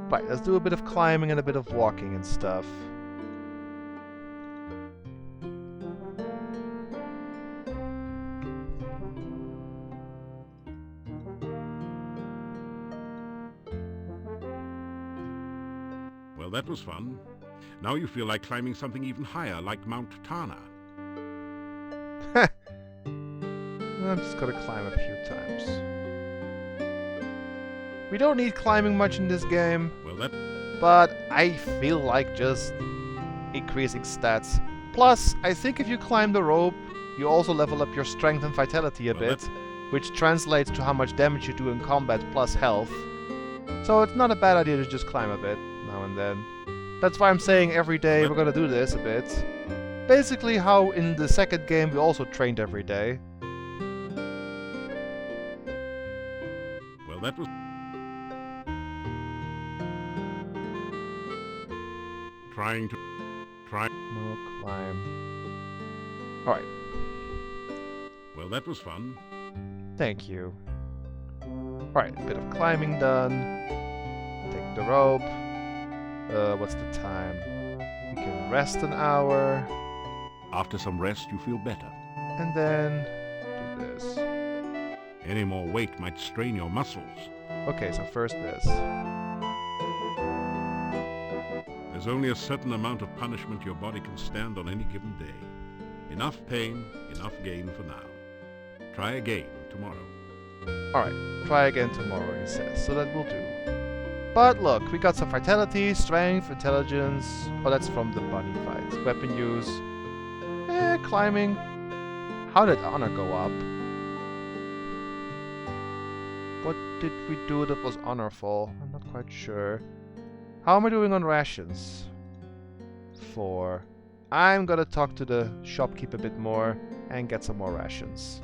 Right, let's do a bit of climbing and a bit of walking and stuff. Well, that was fun. Now you feel like climbing something even higher, like Mount Tana. I'm just gonna climb a few times. We don't need climbing much in this game, Well, but I feel like just increasing stats. Plus, I think if you climb the rope, you also level up your strength and vitality a Well, bit, which translates to how much damage you do in combat plus health. So it's not a bad idea to just climb a bit now and then. That's why I'm saying every day we're gonna do this a bit. Basically how in the second game we also trained every day. well, that was... No climb. Alright, Well, that was fun. thank you. Alright, a bit of climbing done. Take the rope. What's the time? We can rest an hour. After some rest, you feel better. And then do this. Any more weight might strain your muscles. Okay, so first this. There's only a certain amount of punishment your body can stand on any given day. Enough pain, enough gain for now. Try again tomorrow. Alright, try again tomorrow, he says, so that will do. But look, we got some vitality, strength, intelligence. Oh, that's from the bunny fight. Weapon use. Climbing. How did honor go up? What did we do that was honorful? I'm not quite sure. How am I doing on rations? 4. I'm gonna talk to the shopkeep a bit more and get some more rations.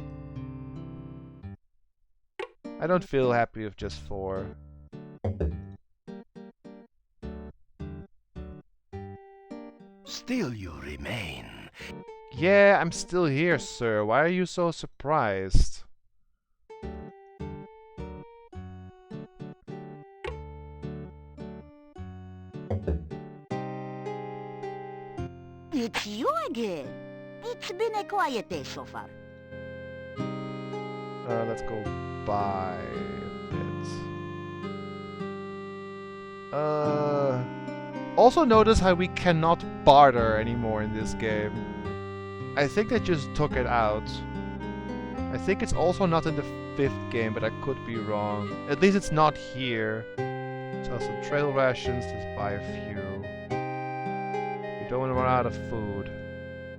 I don't feel happy with just 4. Still you remain. Yeah, I'm still here, sir. Why are you so surprised? It's you again. It's been a quiet day so far. Let's go buy a bit. Also notice how we cannot barter anymore in this game. I think they just took it out. I think it's also not in the 5th game, but I could be wrong. At least it's not here. So some trail rations, let's buy a few. We don't want to run out of food.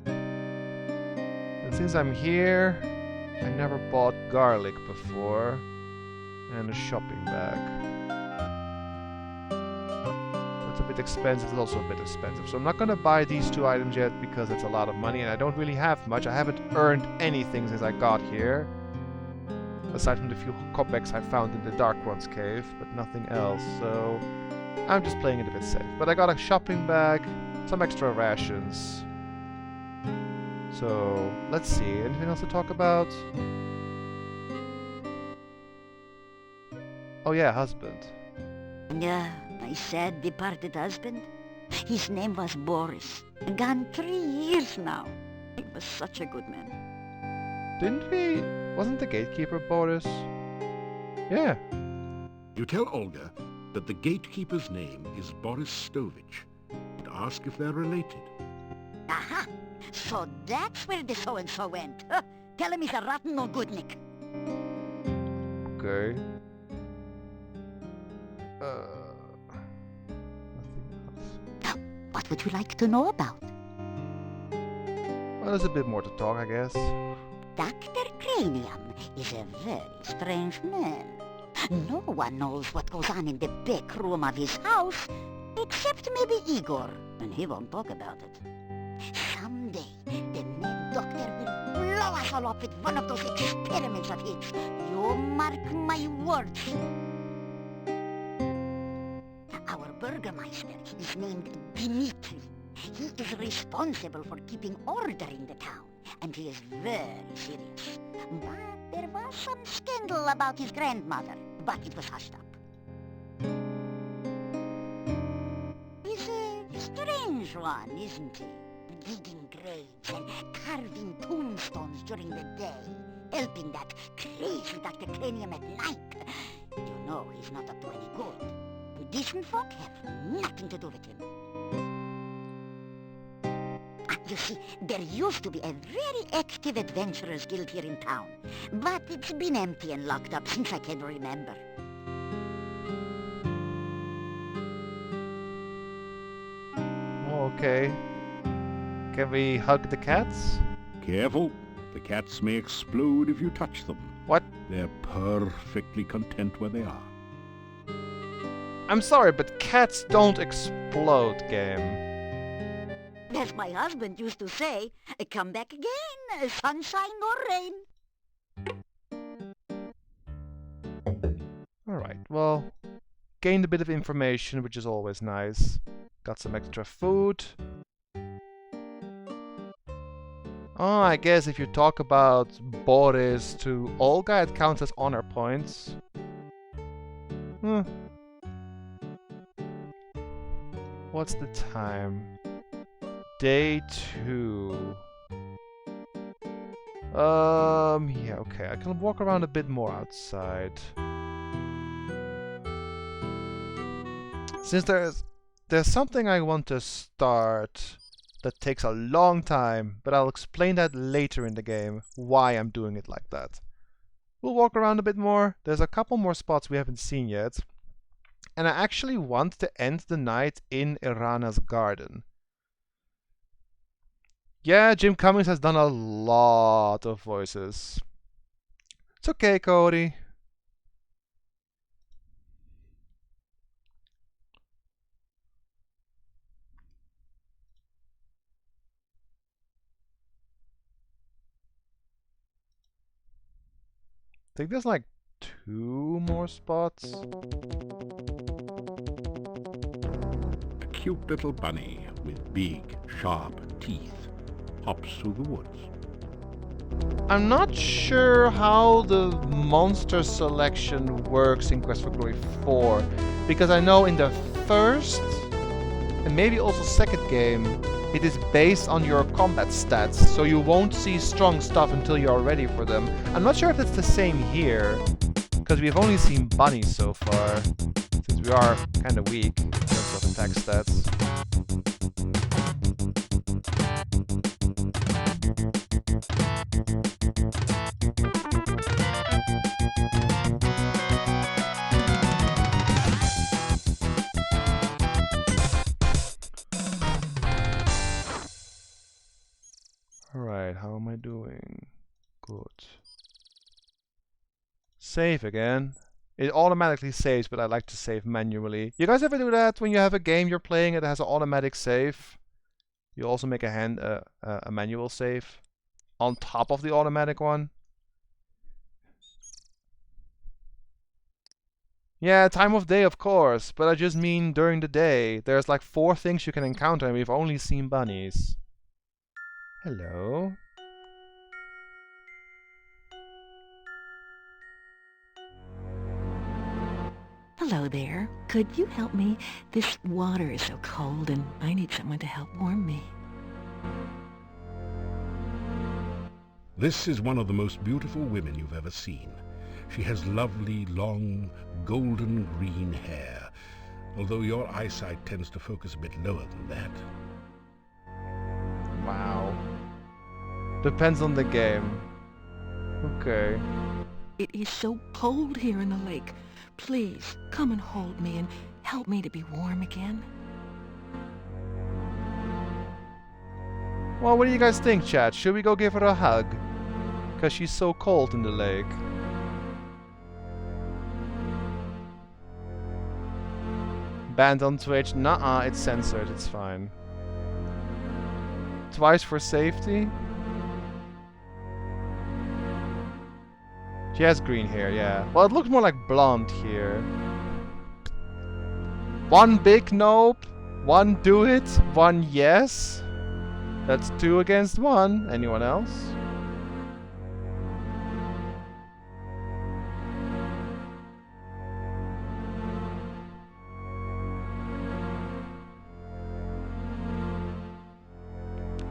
And since I'm here, I never bought garlic before. And a shopping bag. It's a bit expensive, it's also a bit expensive. So I'm not gonna buy these 2 items yet because it's a lot of money and I don't really have much. I haven't earned anything since I got here. Aside from the few kopecks I found in the Dark One's cave, but nothing else. So I'm just playing it a bit safe. But I got a shopping bag, some extra rations. So let's see, anything else to talk about? Oh yeah, husband. My sad departed husband. His name was Boris. Gone 3 years now. He was such a good man. Didn't we... Wasn't the gatekeeper Boris? Yeah. You tell Olga that the gatekeeper's name is Boris Stovich and ask if they're related. Aha! So that's where the so-and-so went. Huh? Tell him he's a rotten no goodnik. Okay. Nothing else. What would you like to know about? Well, there's a bit more to talk, I guess. Dr. Cranium is a very strange man. No one knows what goes on in the back room of his house, except maybe Igor, and he won't talk about it. Someday, the mad doctor will blow us all up with one of those experiments of his. You mark my words. Our Burgermeister is named Dimitri. He is responsible for keeping order in the town, and he is very serious. But there was some scandal about his grandmother, but it was hushed up. He's a strange one, isn't he? Digging graves and carving tombstones during the day, helping that crazy Dr. Cranium at night. You know he's not up to any good. Decent folk have nothing to do with him. You see, there used to be a very active adventurers guild here in town, but it's been empty and locked up since I can remember. Okay. Can we hug the cats? Careful. The cats may explode if you touch them. What? They're perfectly content where they are. I'm sorry, but cats don't explode, game. As my husband used to say, come back again, sunshine or rain. Alright, well, gained a bit of information, which is always nice. Got some extra food. Oh, I guess if you talk about Boris to Olga, it counts as honor points. What's the time? Day 2. Yeah, okay, I can walk around a bit more outside. Since there's something I want to start that takes a long time, but I'll explain that later in the game, why I'm doing it like that. We'll walk around a bit more. There's a couple more spots we haven't seen yet. And I actually want to end the night in Irana's garden. Yeah, Jim Cummings has done a lot of voices. It's okay, Cody. I think there's like 2 more spots. A cute little bunny with big, sharp teeth hops through the woods. I'm not sure how the monster selection works in Quest for Glory 4, because I know in the first and maybe also second game it is based on your combat stats, so you won't see strong stuff until you are ready for them. I'm not sure if it's the same here, because we've only seen bunnies so far, since we are kind of weak in terms of attack stats. Alright, how am I doing? Good. Save again. It automatically saves, but I like to save manually. You guys ever do that when you have a game you're playing that has an automatic save? You also make a manual save on top of the automatic one? Yeah, time of day, of course, but I just mean during the day. There's like 4 things you can encounter and we've only seen bunnies. Hello. Hello there. Could you help me? This water is so cold and I need someone to help warm me. This is one of the most beautiful women you've ever seen. She has lovely, long, golden green hair, although your eyesight tends to focus a bit lower than that. Wow. Depends on the game. Okay. It is so cold here in the lake. Please, come and hold me and help me to be warm again. Well, what do you guys think, chat? Should we go give her a hug? because she's so cold in the lake. Banned on Twitch? Nuh-uh, it's censored, it's fine. Twice for safety? She has green hair, yeah. Well, it looks more like blonde here. One big nope, one do it, one yes. That's 2 against 1. Anyone else?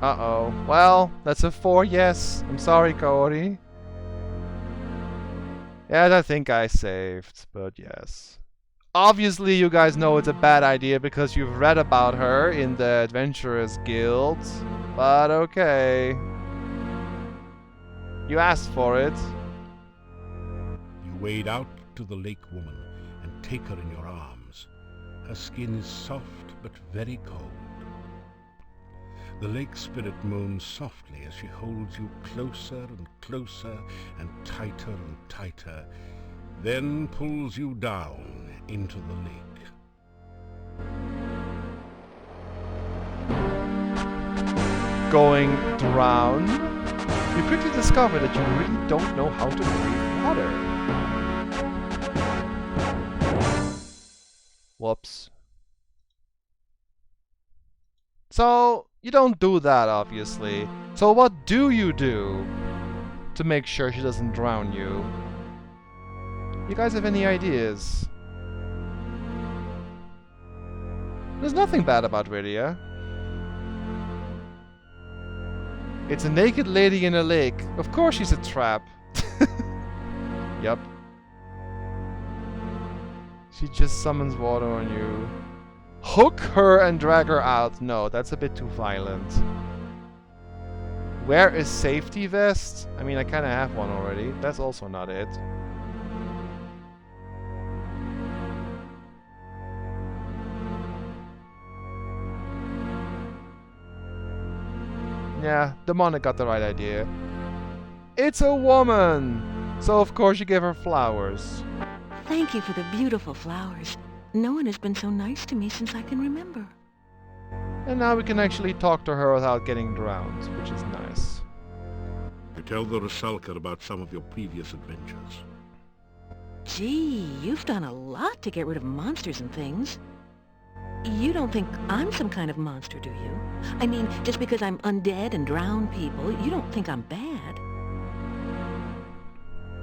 Uh-oh. Well, that's a 4 yes. I'm sorry, Cody. Yeah, I think I saved, but yes. Obviously, you guys know it's a bad idea because you've read about her in the Adventurers Guild. But okay. You asked for it. You wade out to the lake woman and take her in your arms. Her skin is soft but very cold. The lake spirit moans softly as she holds you closer and closer and tighter, then pulls you down into the lake. Going drown? You quickly discover that you really don't know how to breathe water. Whoops. So, you don't do that, obviously. So what do you do to make sure she doesn't drown you? You guys have any ideas? There's nothing bad about Rydia. It's a naked lady in a lake. Of course she's a trap. Yup. She just summons water on you. Hook her and drag her out. No, that's a bit too violent. Wear a safety vest? I mean, I kind of have one already. That's also not it. Yeah, Demonic got the right idea. It's a woman! So of course you give her flowers. Thank you for the beautiful flowers. No one has been so nice to me since I can remember. And now we can actually talk to her without getting drowned, which is nice. You tell the Rusalka about some of your previous adventures. Gee, you've done a lot to get rid of monsters and things. You don't think I'm some kind of monster, do you? I mean, just because I'm undead and drown people, you don't think I'm bad?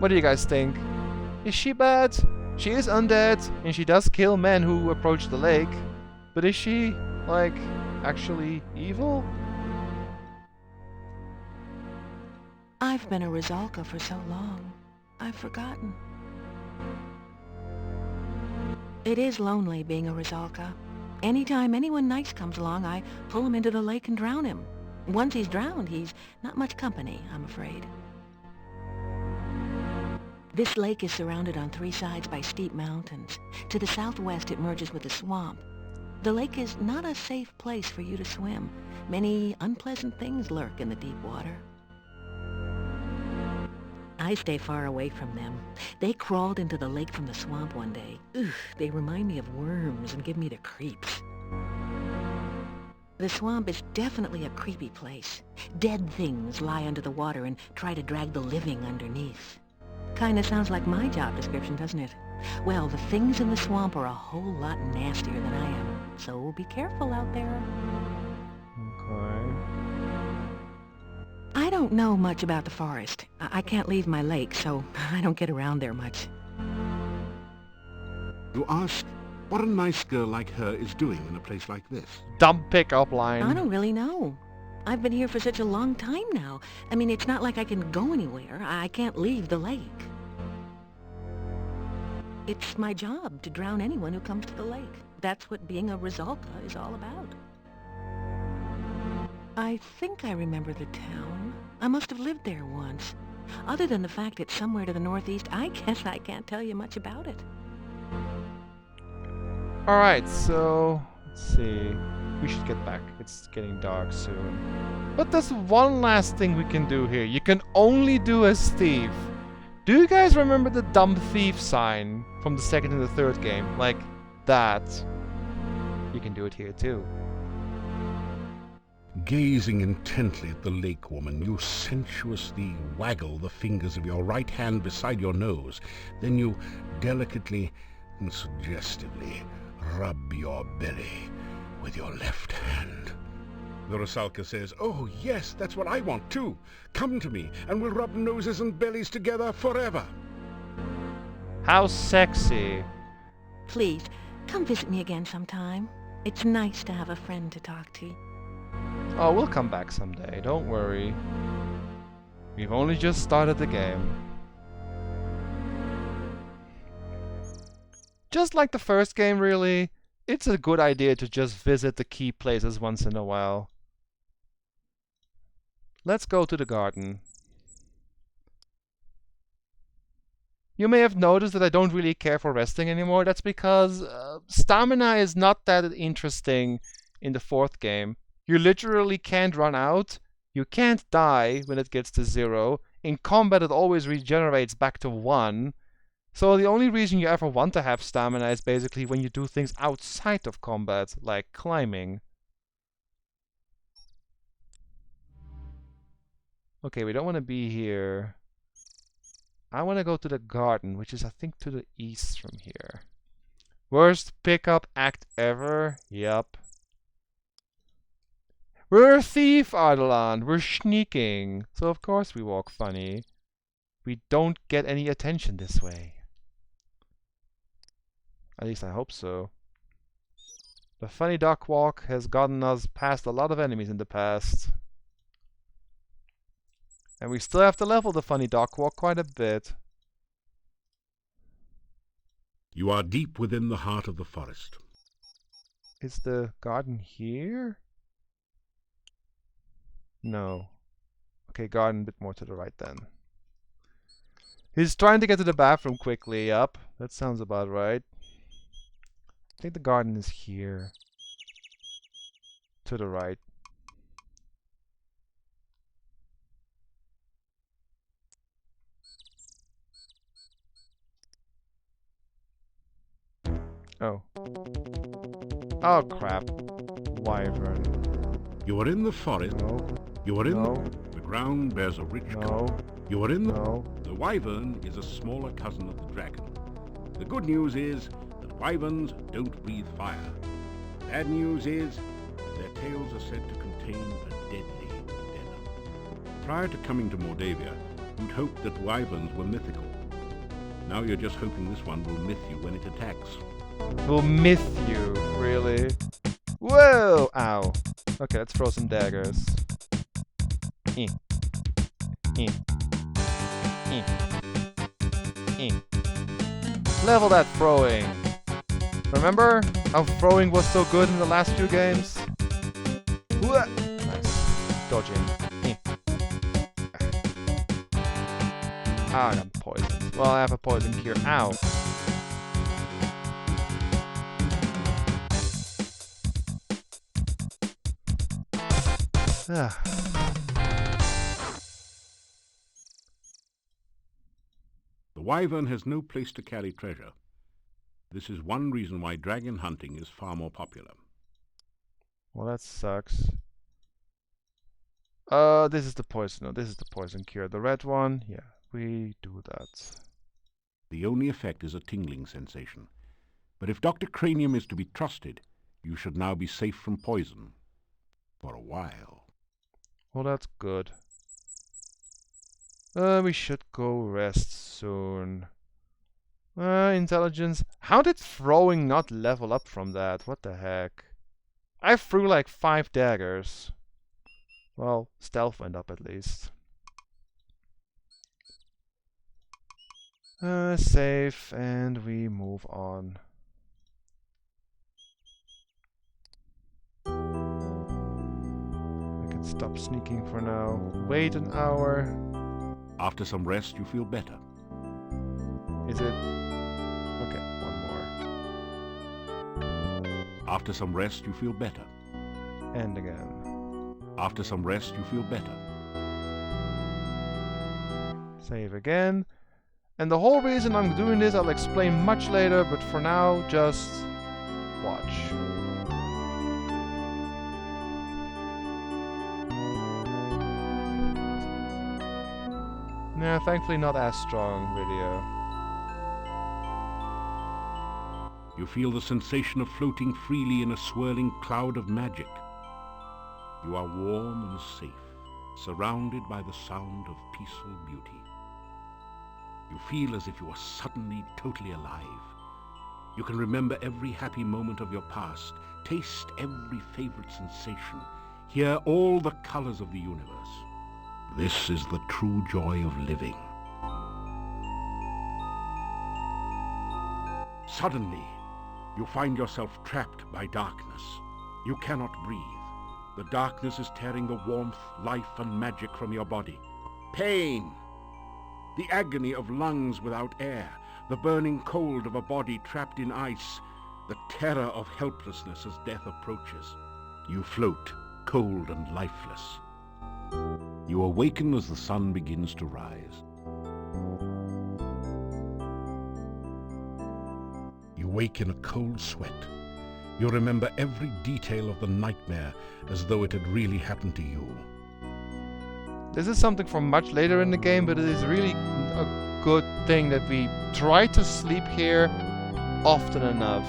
What do you guys think? Is she bad? She is undead, and she does kill men who approach the lake. But is she, like, actually evil? I've been a Rusalka for so long, I've forgotten. It is lonely being a Rusalka. Anytime anyone nice comes along, I pull him into the lake and drown him. Once he's drowned, he's not much company, I'm afraid. This lake is surrounded on 3 sides by steep mountains. To the southwest, it merges with a swamp. The lake is not a safe place for you to swim. Many unpleasant things lurk in the deep water. I stay far away from them. They crawled into the lake from the swamp one day. Ugh, they remind me of worms and give me the creeps. The swamp is definitely a creepy place. Dead things lie under the water and try to drag the living underneath. Kinda sounds like my job description, doesn't it? Well, the things in the swamp are a whole lot nastier than I am, so be careful out there. Okay. I don't know much about the forest. I can't leave my lake, so I don't get around there much. You ask what a nice girl like her is doing in a place like this. Dumb pickup line. I don't really know. I've been here for such a long time now. I mean, it's not like I can go anywhere. I can't leave the lake. It's my job to drown anyone who comes to the lake. That's what being a Rusalka is all about. I think I remember the town. I must have lived there once. Other than the fact it's somewhere to the northeast, I guess I can't tell you much about it. Alright, so let's see. We should get back. It's getting dark soon. But there's one last thing we can do here. You can only do as thief. Do you guys remember the dumb thief sign from the second and the third game? Like that. You can do it here too. Gazing intently at the lake woman, you sensuously waggle the fingers of your right hand beside your nose. Then you delicately and suggestively rub your belly with your left hand. The Rusalka says, "Oh yes, that's what I want too. Come to me and we'll rub noses and bellies together forever." How sexy. Please, come visit me again sometime. It's nice to have a friend to talk to. Oh, we'll come back someday, don't worry. We've only just started the game. Just like the first game, really, it's a good idea to just visit the key places once in a while. Let's go to the garden. You may have noticed that I don't really care for resting anymore. That's because stamina is not that interesting in the fourth game. You literally can't run out. You can't die when it gets to 0. In combat it always regenerates back to 1. So the only reason you ever want to have stamina is basically when you do things outside of combat, like climbing. Okay, we don't want to be here. I want to go to the garden, which is I think to the east from here. Worst pickup act ever? Yup. We're a thief, Adelan. We're sneaking. So of course we walk funny. We don't get any attention this way. At least I hope so. The funny duck walk has gotten us past a lot of enemies in the past. And we still have to level the funny duck walk quite a bit. You are deep within the heart of the forest. Is the garden here? No. Okay, garden a bit more to the right then. He's trying to get to the bathroom quickly. Yup, that sounds about right. I think the garden is here. To the right. Oh. Oh crap. Wyvern. You are in the forest. No. You are in No. the ground bears a rich No. color. You are in No. the wyvern is a smaller cousin of the dragon. The good news is that wyverns don't breathe fire. The bad news is their tails are said to contain a deadly venom. Prior to coming to Mordavia, you'd hoped that wyverns were mythical. Now you're just hoping this one will myth you when it attacks. Will myth you, really? Whoa! Ow. Okay, let's throw some daggers. Level that throwing! Remember how throwing was so good in the last few games? Nice. Dodging. Ah, I'm poisoned. Well, I have a poison cure. Ow. The wyvern has no place to carry treasure. This is one reason why dragon hunting is far more popular. Well, that sucks. This is the poison. No, this is the poison cure. The red one, yeah, we do that. The only effect is a tingling sensation. But if Dr. Cranium is to be trusted, you should now be safe from poison. For a while. Well, that's good. We should go rest soon. Intelligence. How did throwing not level up from that? What the heck? I threw like 5 daggers. Well, stealth went up at least. Save, and we move on. I can stop sneaking for now. Wait an hour. After some rest, you feel better. Is it? Okay, one more. After some rest, you feel better. And again. After some rest, you feel better. Save again. And the whole reason I'm doing this I'll explain much later, but for now, just watch. Nah, thankfully not as strong video. You feel the sensation of floating freely in a swirling cloud of magic. You are warm and safe, surrounded by the sound of peaceful beauty. You feel as if you are suddenly totally alive. You can remember every happy moment of your past, taste every favorite sensation, hear all the colors of the universe. This is the true joy of living. Suddenly, you find yourself trapped by darkness. You cannot breathe. The darkness is tearing the warmth, life, and magic from your body. Pain! The agony of lungs without air, the burning cold of a body trapped in ice, the terror of helplessness as death approaches. You float, cold and lifeless. You awaken as the sun begins to rise. You wake in a cold sweat. You remember every detail of the nightmare as though it had really happened to you. This is something from much later in the game, but it is really a good thing that we try to sleep here often enough.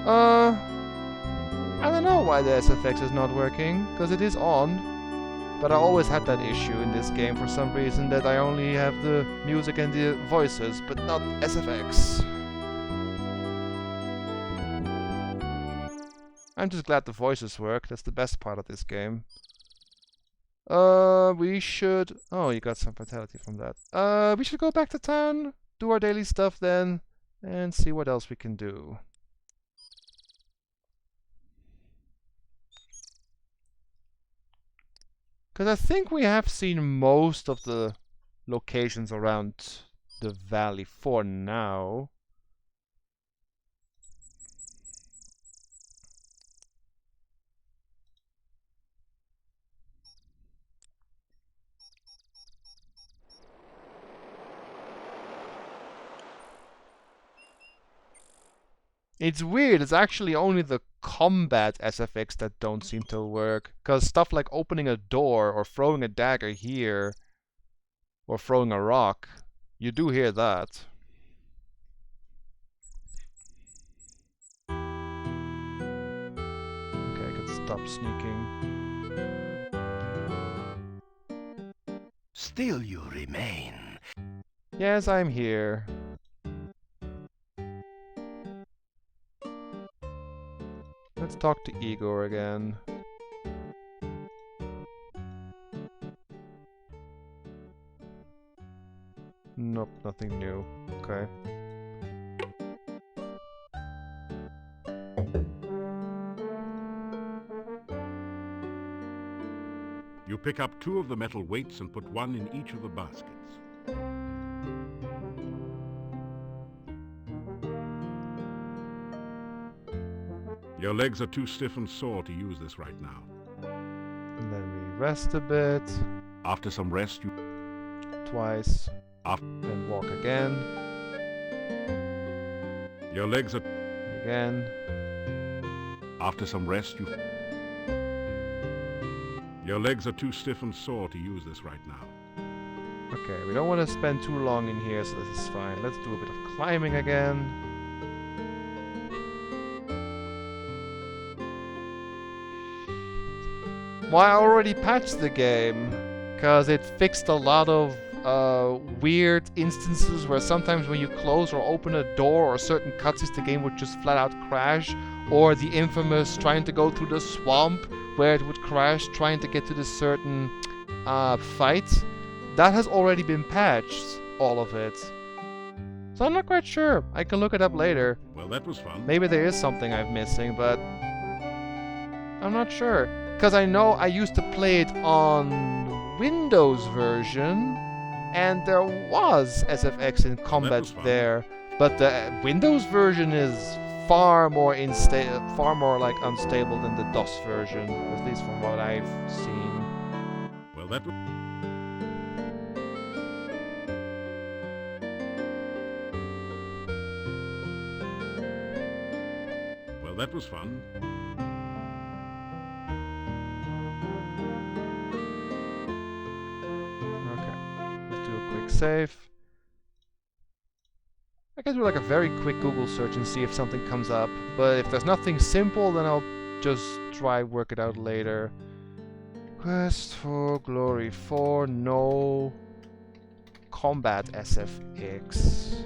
I don't know why the SFX is not working, because it is on. But I always had that issue in this game for some reason, that I only have the music and the voices, but not SFX. I'm just glad the voices work, that's the best part of this game. We should... Oh, you got some vitality from that. We should go back to town, do our daily stuff then, and see what else we can do. Because I think we have seen most of the locations around the valley for now. It's weird, it's actually only the combat SFX that don't seem to work. Because stuff like opening a door or throwing a dagger here, or throwing a rock, you do hear that. Okay, I can stop sneaking. Still you remain. Yes, I'm here. Let's talk to Igor again. Nope, nothing new. Okay. You pick up 2 of the metal weights and put 1 in each of the baskets. Your legs are too stiff and sore to use this right now. And then we rest a bit. After some rest, you... Twice. And walk again. Your legs are... Again. After some rest, you... Your legs are too stiff and sore to use this right now. Okay, we don't want to spend too long in here, so this is fine. Let's do a bit of climbing again. Well, I already patched the game, because it fixed a lot of weird instances where sometimes when you close or open a door or certain cutscenes, the game would just flat out crash, or the infamous trying to go through the swamp where it would crash trying to get to this certain fight. That has already been patched, all of it. So I'm not quite sure. I can look it up later. Well, that was fun. Maybe there is something I'm missing, but I'm not sure. Because I know I used to play it on Windows version, and there was SFX in combat there, but the Windows version is far more like unstable than the DOS version, at least from what I've seen. Well, that was fun. Okay, let's do a quick save. I can do like a very quick Google search and see if something comes up, but if there's nothing simple, then I'll just try work it out later. Quest for Glory 4, no. Combat SFX.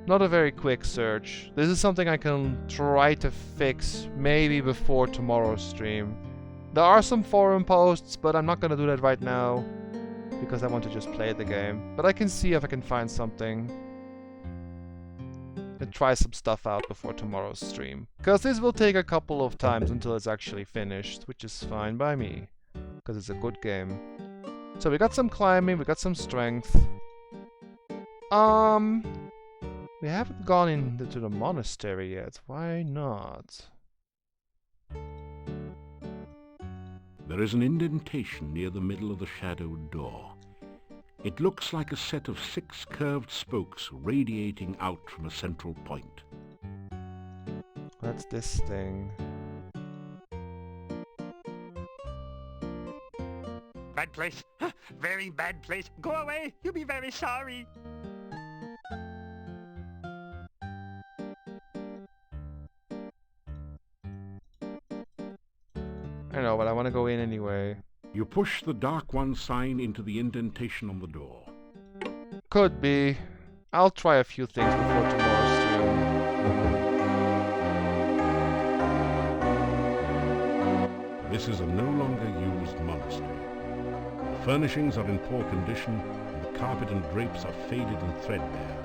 Not a very quick search. This is something I can try to fix maybe before tomorrow's stream. There are some forum posts, but I'm not gonna do that right now because I want to just play the game. But I can see if I can find something and try some stuff out before tomorrow's stream. Because this will take a couple of times until it's actually finished, which is fine by me. Because it's a good game. So we got some climbing, we got some strength. We haven't gone into the monastery yet. Why not? There is an indentation near the middle of the shadowed door. It looks like a set of 6 curved spokes radiating out from a central point. That's this thing. Bad place. Very bad place. Go away. You'll be very sorry. I know, but I want to go in anyway. You push the Dark One sign into the indentation on the door. Could be. I'll try a few things before tomorrow's stream. This is a no longer used monastery. The furnishings are in poor condition, and the carpet and drapes are faded and threadbare.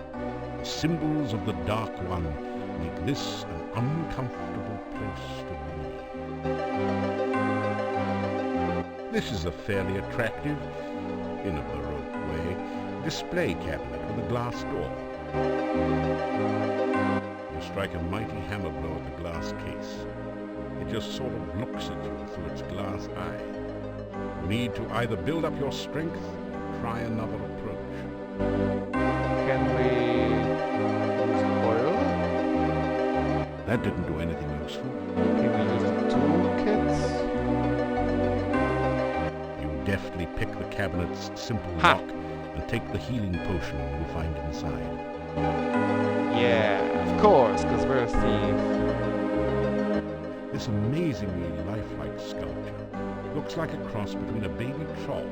The symbols of the Dark One make this an uncomfortable place to be. This is a fairly attractive, in a Baroque way, display cabinet with a glass door. You strike a mighty hammer blow at the glass case. It just sort of looks at you through its glass eye. You need to either build up your strength or try another approach. Can we use oil? That didn't do anything useful. Can we use the toolkits? Deftly pick the cabinet's simple lock and take the healing potion you find inside. Yeah, of course, because we're a thief. This amazingly lifelike sculpture looks like a cross between a baby troll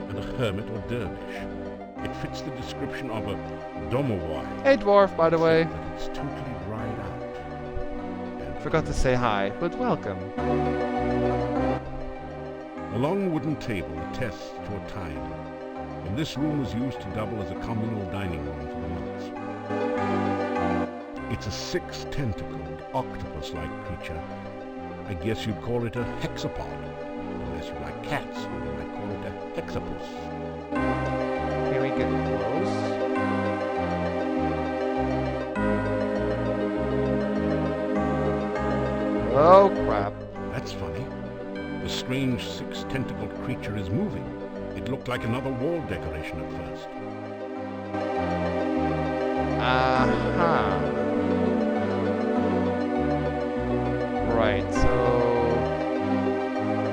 and a hermit or dervish. It fits the description of a domovoi. Hey dwarf, by the way. That it's totally dried out. Forgot to say hi, but welcome. A long wooden table attests to a time, and this room was used to double as a communal dining room for the monks. It's a 6-tentacled, octopus-like creature. I guess you'd call it a hexapod. Unless you like cats, you might call it a hexapus. Can we get close? Oh crap. That's funny. The strange 6-tentacled creature is moving. It looked like another wall decoration at first. Aha. Right, so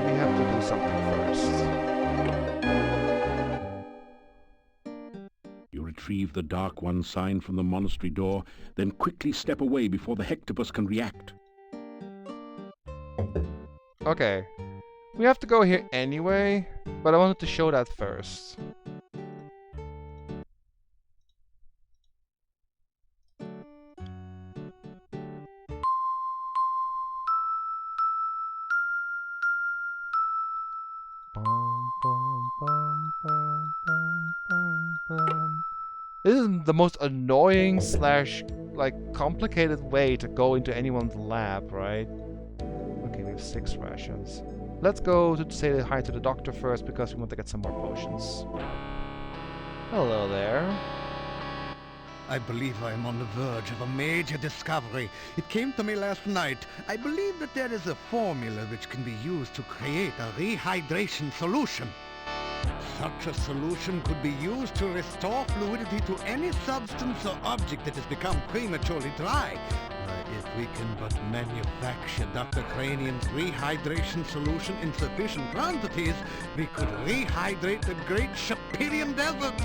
we have to do something first. You retrieve the Dark One sign from the monastery door, then quickly step away before the hectopus can react. Okay. We have to go here anyway, but I wanted to show that first. This is the most annoying slash like complicated way to go into anyone's lab, right? Okay, we have 6 rations. Let's go to say hi to the doctor first because we want to get some more potions. Hello there. I believe I am on the verge of a major discovery. It came to me last night. I believe that there is a formula which can be used to create a rehydration solution. Such a solution could be used to restore fluidity to any substance or object that has become prematurely dry. If we can but manufacture Dr. Cranium's rehydration solution in sufficient quantities, we could rehydrate the Great Shapirian Desert.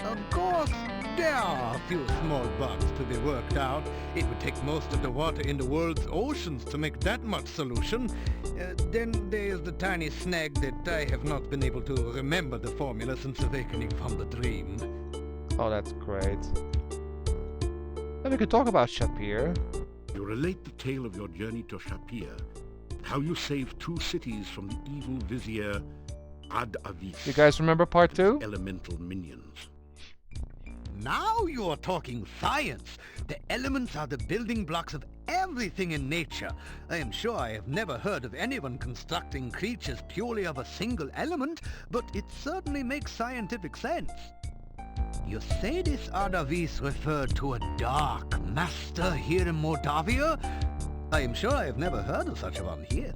Of course, there are a few small bugs to be worked out. It would take most of the water in the world's oceans to make that much solution. Then there is the tiny snag that I have not been able to remember the formula since awakening from the dream. Oh, that's great. Then we could talk about Shapir. You relate the tale of your journey to Shapir, how you saved 2 cities from the evil vizier Ad-Avis. You guys remember part 2? Elemental minions. Now you are talking science. The elements are the building blocks of everything in nature. I am sure I have never heard of anyone constructing creatures purely of a single element, but it certainly makes scientific sense. You say this Ad-Avis referred to a dark master here in Mordavia? I am sure I have never heard of such a one here.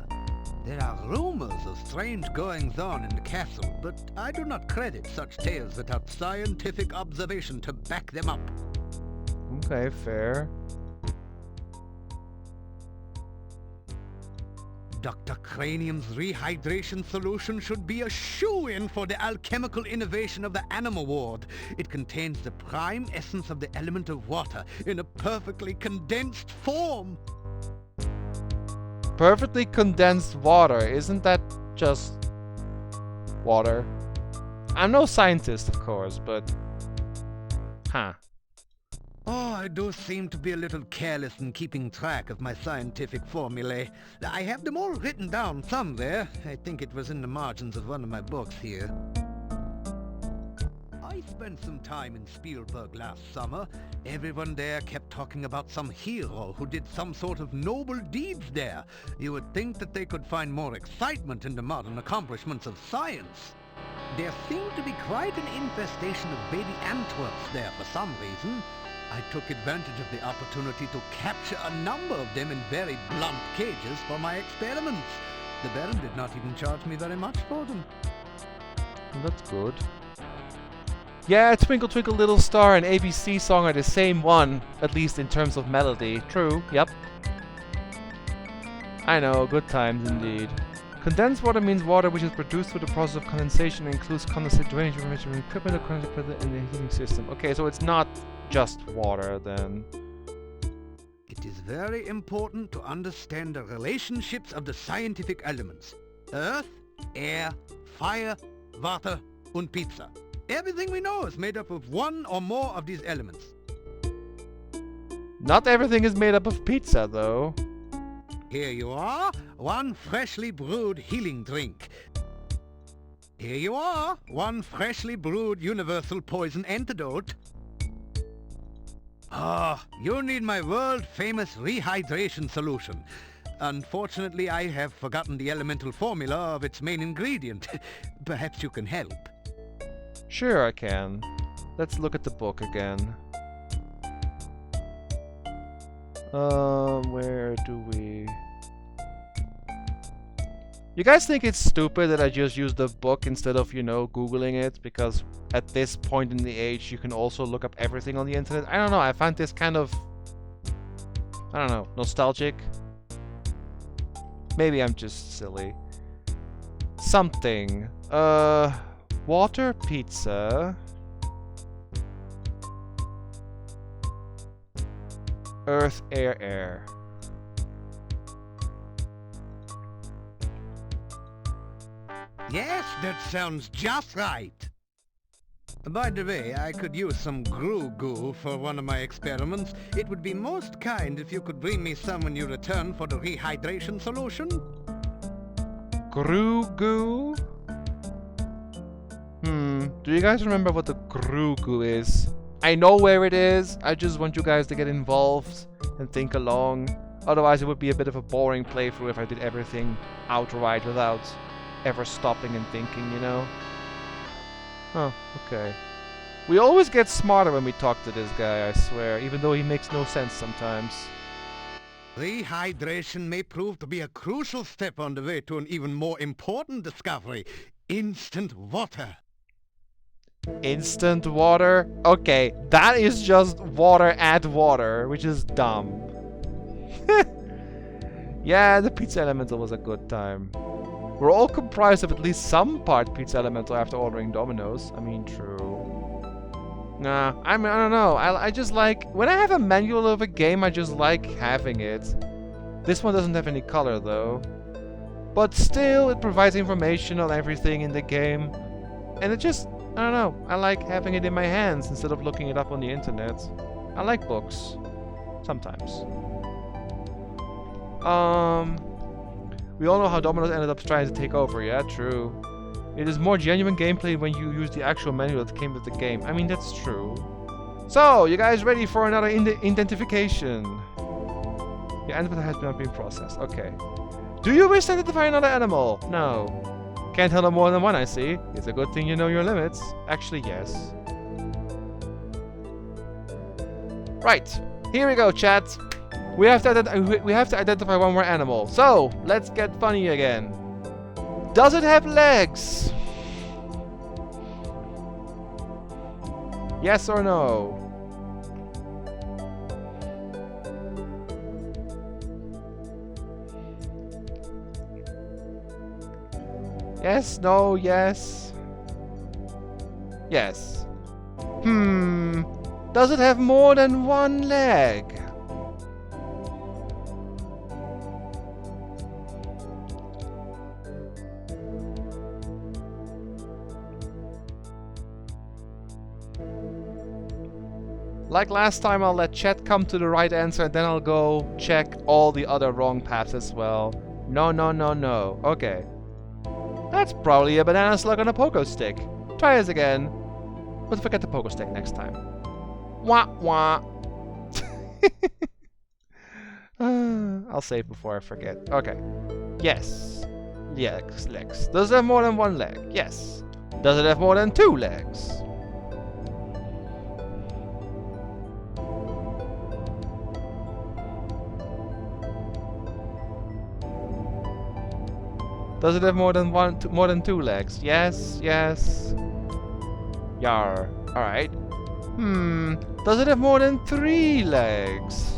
There are rumors of strange goings-on in the castle, but I do not credit such tales without scientific observation to back them up. Okay, fair. Dr. Cranium's rehydration solution should be a shoo-in for the alchemical innovation of the Animal Ward. It contains the prime essence of the element of water in a perfectly condensed form. Perfectly condensed water, isn't that just water? I'm no scientist, of course, but... Huh. Oh, I do seem to be a little careless in keeping track of my scientific formulae. I have them all written down somewhere. I think it was in the margins of one of my books here. I spent some time in Spielberg last summer. Everyone there kept talking about some hero who did some sort of noble deeds there. You would think that they could find more excitement in the modern accomplishments of science. There seemed to be quite an infestation of baby Antwerps there for some reason. I took advantage of the opportunity to capture a number of them in very blunt cages for my experiments. The Baron did not even charge me very much for them. That's good. Yeah, Twinkle Twinkle Little Star and ABC Song are the same one, at least in terms of melody. True, yep. I know, good times indeed. Condensed water means water which is produced through the process of condensation and includes condensate drainage information from equipment or condensate in the heating system. Okay, so it's not just water then. It is very important to understand the relationships of the scientific elements. Earth, air, fire, water, and pizza. Everything we know is made up of one or more of these elements. Not everything is made up of pizza, though. Here you are, one freshly brewed healing drink. Here you are, one freshly brewed universal poison antidote. Ah, you need my world-famous rehydration solution. Unfortunately, I have forgotten the elemental formula of its main ingredient. Perhaps you can help. Sure, I can. Let's look at the book again. Where do we... You guys think it's stupid that I just use the book instead of, you know, Googling it? Because at this point in the age, you can also look up everything on the internet. I don't know, I find this kind of... I don't know, nostalgic? Maybe I'm just silly. Something. Water, pizza... Earth, air, air. Yes, that sounds just right. By the way, I could use some Groo Goo for one of my experiments. It would be most kind if you could bring me some when you return for the rehydration solution. Groo Goo? Do you guys remember what the Groo Goo is? I know where it is. I just want you guys to get involved and think along. Otherwise, it would be a bit of a boring playthrough if I did everything outright without ever stopping and thinking, you know? Oh, okay. We always get smarter when we talk to this guy, I swear, even though he makes no sense sometimes. Rehydration may prove to be a crucial step on the way to an even more important discovery: instant water. Instant water? Okay, that is just water add water, which is dumb. Yeah, the Pizza Elemental was a good time. We're all comprised of at least some part Pizza Elemental after ordering Domino's. I mean, true. Nah, I don't know. I just like... When I have a manual of a game, I just like having it. This one doesn't have any color, though. But still, it provides information on everything in the game. And it just... I don't know. I like having it in my hands instead of looking it up on the internet. I like books. Sometimes. We all know how Domino's ended up trying to take over. Yeah, true. It is more genuine gameplay when you use the actual manual that came with the game. I mean, that's true. So, you guys ready for another identification? Your animal has not been processed. Okay. Do you wish to identify another animal? No. Can't handle more than one, I see. It's a good thing you know your limits. Actually, yes. Right. Here we go, chat. We have to identify one more animal. So, let's get funny again. Does it have legs? Yes or no? Yes, no, yes. Yes. Does it have more than one leg? Like last time, I'll let chat come to the right answer and then I'll go check all the other wrong paths as well. No, no, no, no. Okay. That's probably a banana slug on a pogo stick. Try this again. But forget the pogo stick next time. Wah, wah. I'll save before I forget. Okay. Yes. Legs. Does it have more than one leg? Yes. Does it have more than two legs? Does it have more than two legs? Yes, yes. Yar. Alright. Does it have more than 3 legs?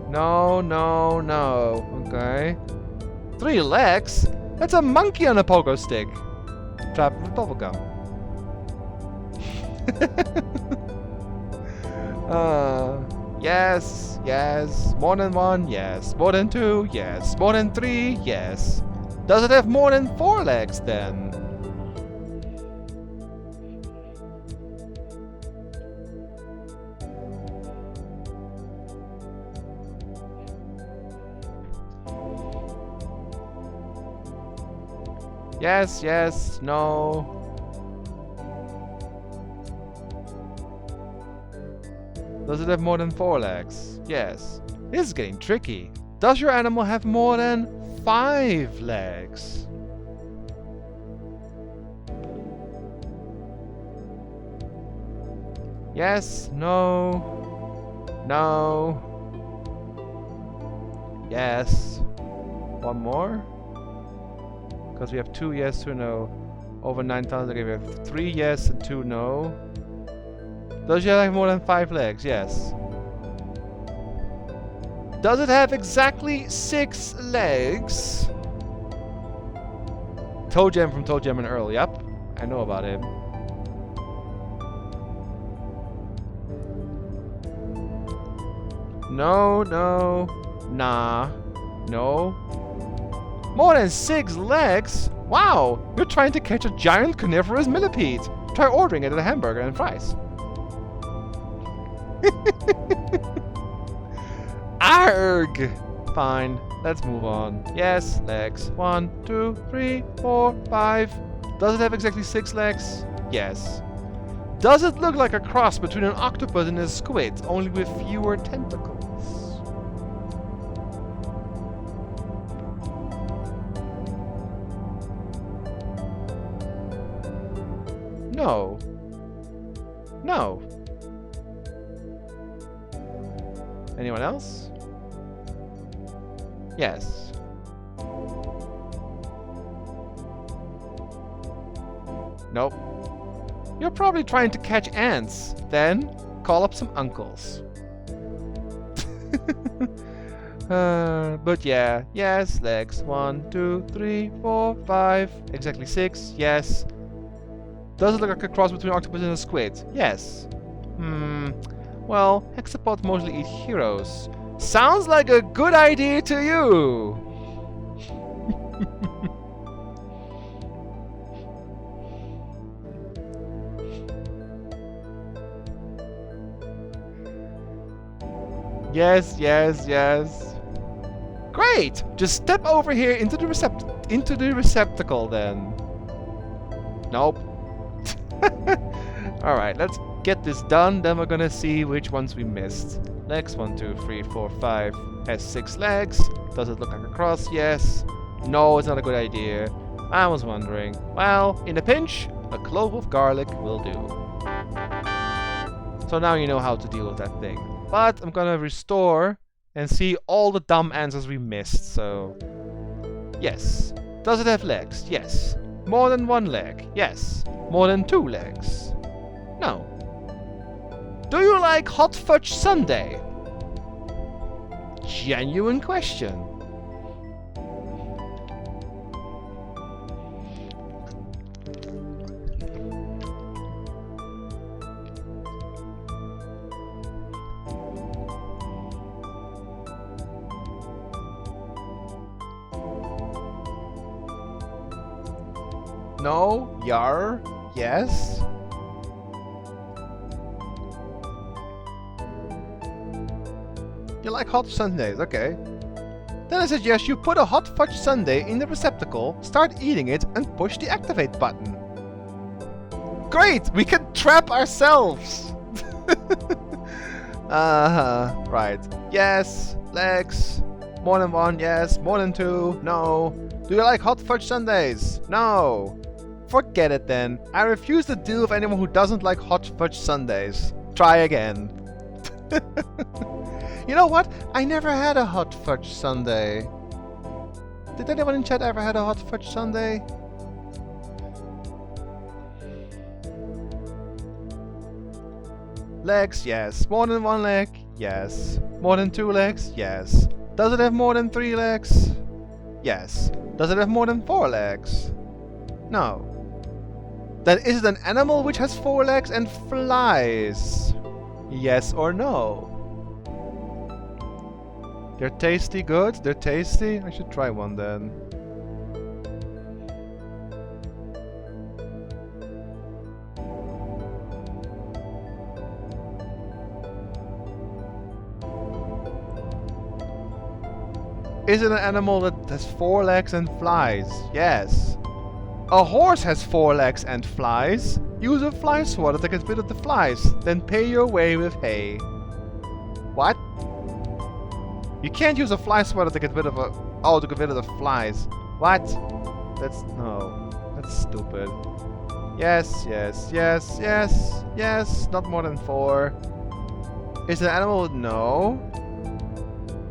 No, no, no. Okay. 3 legs? That's a monkey on a pogo stick. Trapped with bubblegum. Yes, yes. More than 1, yes. More than 2, yes. More than 3, yes. Does it have more than 4 legs then? Yes, yes, no. Does it have more than 4 legs? Yes. This is getting tricky. Does your animal have more than 5 legs? Yes, no, no, yes. One more? Because we have 2 yes, 2 no. Over 9,000, okay, we have 3 yes and 2 no. Does it have more than 5 legs? Yes. Does it have exactly 6 legs? Toe Jam from Toe Jam and Earl. Yep, I know about him. No, no, nah, no. More than 6 legs? Wow, you're trying to catch a giant carnivorous millipede. Try ordering it at a hamburger and fries. Arg! Fine, let's move on. Yes, legs. 1, 2, 3, 4, 5. Does it have exactly 6 legs? Yes. Does it look like a cross between an octopus and a squid, only with fewer tentacles? No. No. Anyone else? Yes. Nope. You're probably trying to catch ants. Then, call up some uncles. But yeah. Yes, legs. 1, 2, 3, 4, 5. Exactly 6. Yes. Does it look like a cross between an octopus and a squid? Yes. Well, hexapods mostly eat heroes. Sounds like a good idea to you! Yes, yes, yes. Great! Just step over here into the receptacle then. Nope. Alright, let's get this done, then we're gonna see which ones we missed. Legs 1, 2, 3, 4, 5. Has 6 legs. Does it look like a cross? Yes. No, it's not a good idea. I was wondering. Well, in a pinch, a clove of garlic will do. So now you know how to deal with that thing. But I'm gonna restore and see all the dumb answers we missed, so... Yes. Does it have legs? Yes. More than 1 leg? Yes. More than 2 legs? No. Do you like hot fudge sundae? Genuine question. No? Yar? Yes? You like hot sundaes, okay. Then I suggest you put a hot fudge sundae in the receptacle, start eating it, and push the activate button. Great! We can trap ourselves! Right. Yes. Legs. More than 1, yes. More than 2, no. Do you like hot fudge sundaes? No. Forget it then. I refuse to deal with anyone who doesn't like hot fudge sundaes. Try again. You know what? I never had a hot fudge sundae. Did anyone in chat ever had a hot fudge sundae? Legs, yes. More than 1 leg? Yes. More than 2 legs? Yes. Does it have more than 3 legs? Yes. Does it have more than 4 legs? No. Then is it an animal which has 4 legs and flies? Yes or no? They're tasty good? They're tasty? I should try one then. Is it an animal that has 4 legs and flies? Yes. A horse has 4 legs and flies. Use a fly swatter to get rid of the flies. Then pay your way with hay. What? You can't use a fly swatter to get rid of to get rid of the flies. What? That's stupid. Yes, yes, yes, yes, yes. Not more than 4. Is it an animal? No.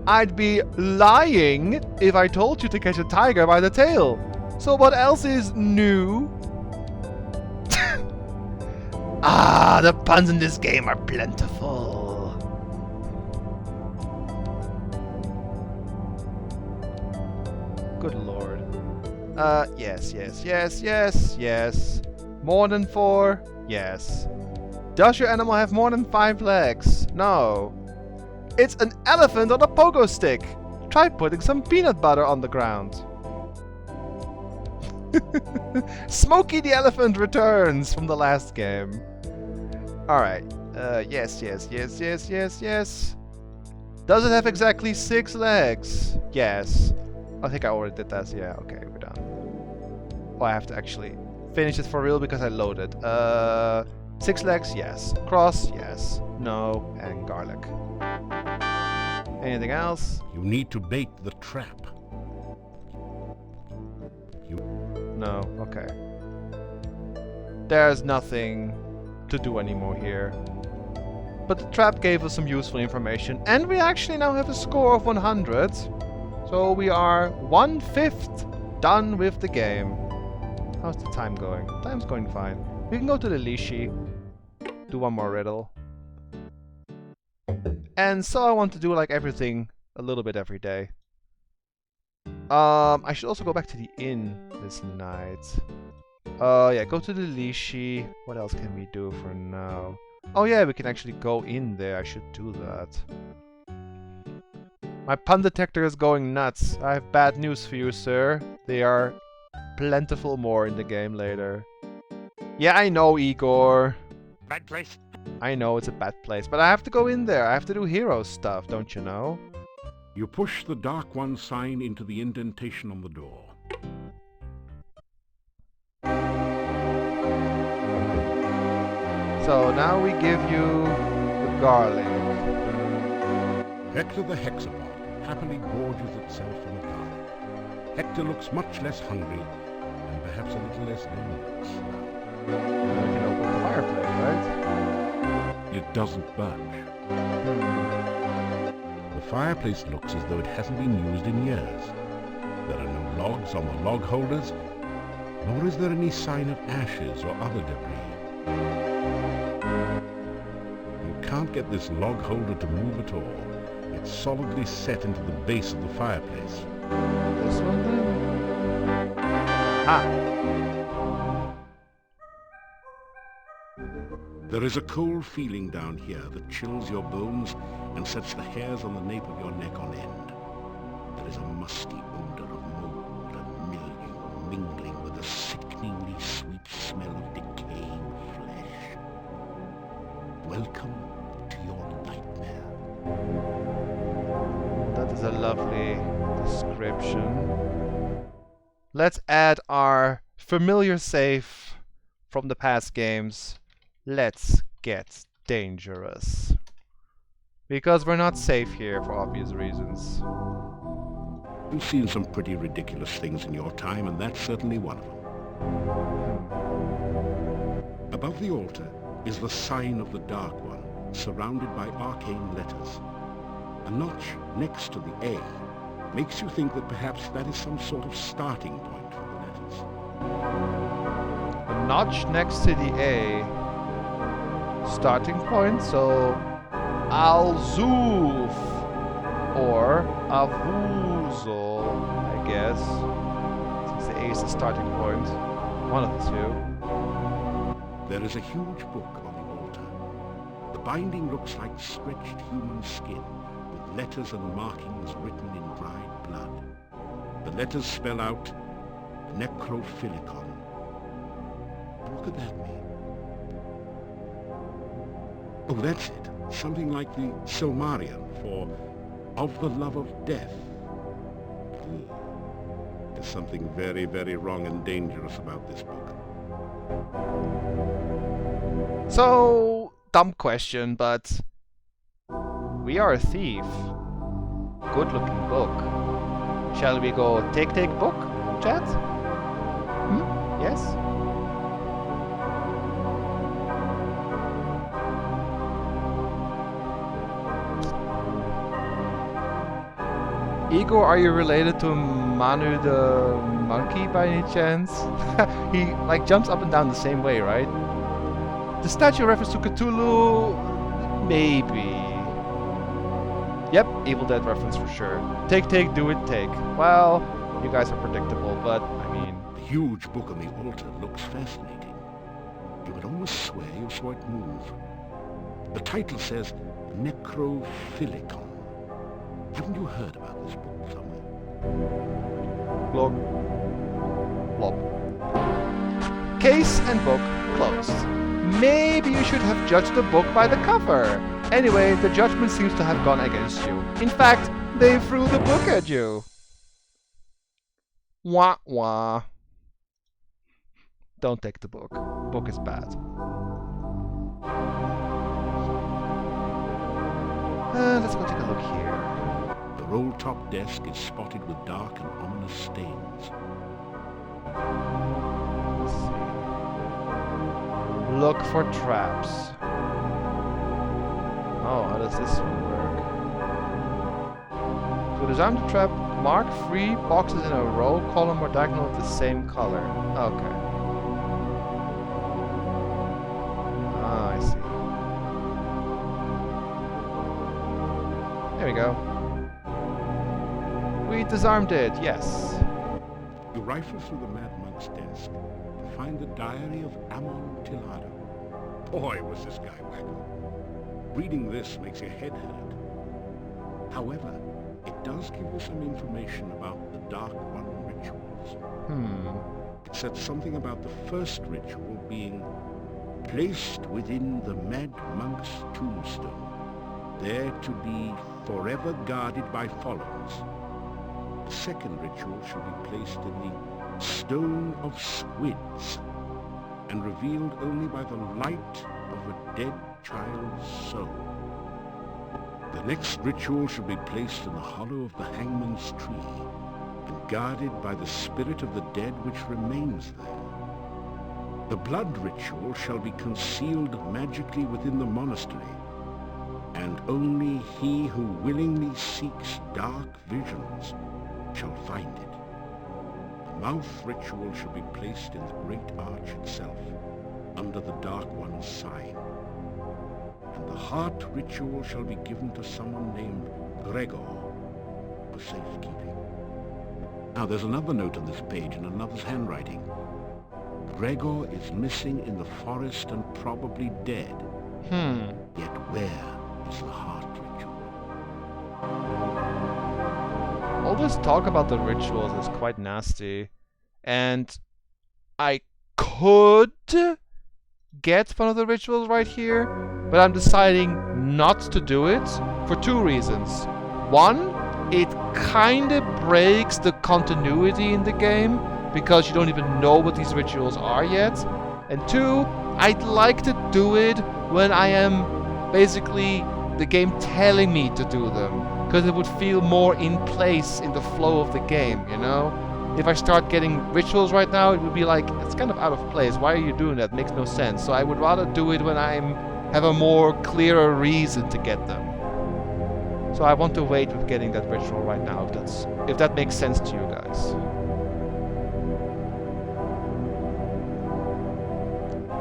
I'd be lying if I told you to catch a tiger by the tail. So what else is new? Ah, the puns in this game are plentiful. Good lord. Yes, yes, yes, yes, yes. More than 4? Yes. Does your animal have more than 5 legs? No. It's an elephant on a pogo stick. Try putting some peanut butter on the ground. Smokey the elephant returns from the last game. Alright. Yes, yes, yes, yes, yes, yes. Does it have exactly 6 legs? Yes. I think I already did that. Yeah, okay, we're done. Oh, I have to actually finish it for real because I loaded. 6 legs, yes. Cross, yes. No, and garlic. Anything else? You need to bait the trap. No, okay. There's nothing to do anymore here. But the trap gave us some useful information, and we actually now have a score of 100. So we are 1/5 done with the game. How's the time going? Time's going fine. We can go to the Lishi, do one more riddle. And so I want to do like everything a little bit every day. I should also go back to the inn this night. Yeah, go to the Lishi. What else can we do for now? Oh yeah, we can actually go in there. I should do that. My pun detector is going nuts. I have bad news for you, sir. They are plentiful more in the game later. Yeah, I know, Igor. Bad place. I know it's a bad place, but I have to go in there. I have to do hero stuff, don't you know? You push the Dark One sign into the indentation on the door. So now we give you the garlic. Hector the Hexapod happily gorges itself on the garlic. Hector looks much less hungry and perhaps a little less dangerous now. We can open the fireplace, right? It doesn't budge. The fireplace looks as though it hasn't been used in years. There are no logs on the log holders, nor is there any sign of ashes or other debris. You can't get this log holder to move at all. It's solidly set into the base of the fireplace. This one then? Ah! There is a cold feeling down here that chills your bones and sets the hairs on the nape of your neck on end. There is a musty odor of mold and mildew mingling with a sickeningly sweet smell of decaying flesh. Welcome to your nightmare. That is a lovely description. Let's add our familiar save from the past games. Let's get dangerous. Because we're not safe here for obvious reasons. You've seen some pretty ridiculous things in your time, and that's certainly one of them. Above the altar is the sign of the Dark One, surrounded by arcane letters. A notch next to the A makes you think that perhaps that is some sort of starting point for the letters. A notch next to the A. Starting point, so Al-Zuf or Avuzel, I guess. Since the A is the starting point. One of the two. There is a huge book on the altar. The binding looks like stretched human skin, with letters and markings written in dried blood. The letters spell out Necrophilicon. What could that mean? Oh, that's it. Something like the Silmarillion for of the love of death. There's something very, very wrong and dangerous about this book. So, dumb question, but we are a thief. Good looking book. Shall we go take book, chat? Yes? Igor, are you related to Manu the monkey by any chance? He like jumps up and down the same way, right? The statue reference to Cthulhu? Maybe. Yep, Evil Dead reference for sure. Take, do it, take. Well, you guys are predictable, but I mean... The huge book on the altar looks fascinating. You would almost swear you saw it move. The title says Necrophilicon. Haven't you heard about this book somewhere? Blog. Blob. Case and book closed. Maybe you should have judged the book by the cover. Anyway, the judgment seems to have gone against you. In fact, they threw the book at you. Wah wah. Don't take the book. Book is bad. Let's go take a look here. The roll-top desk is spotted with dark and ominous stains. Let's see. Look for traps. Oh, how does this one work? To disarm the trap, mark 3 boxes in a row, column or diagonal of the same color. Okay. Ah, I see. There we go. We disarmed it, yes. You rifle through the Mad Monk's desk to find the diary of Amon Tillado. Boy, was this guy wacko. Reading this makes your head hurt. However, it does give you some information about the Dark One rituals. It said something about the first ritual being placed within the Mad Monk's tombstone, there to be forever guarded by followers. The second ritual should be placed in the Stone of Squids, and revealed only by the light of a dead child's soul. The next ritual should be placed in the hollow of the Hangman's Tree, and guarded by the spirit of the dead which remains there. The blood ritual shall be concealed magically within the monastery, and only he who willingly seeks dark visions shall find it. The mouth ritual shall be placed in the great arch itself, under the Dark One's sign. And the heart ritual shall be given to someone named Gregor for safekeeping. Now there's another note on this page in another's handwriting. Gregor is missing in the forest and probably dead. Yet where is the heart ritual? All this talk about the rituals is quite nasty, and I could get one of the rituals right here, but I'm deciding not to do it for 2 reasons. One, it kinda breaks the continuity in the game, because you don't even know what these rituals are yet. And 2, I'd like to do it when I am basically the game telling me to do them, because it would feel more in place in the flow of the game, you know? If I start getting rituals right now, it would be like, it's kind of out of place. Why are you doing that? It makes no sense. So I would rather do it when I have a more clearer reason to get them. So I want to wait with getting that ritual right now, if that makes sense to you guys.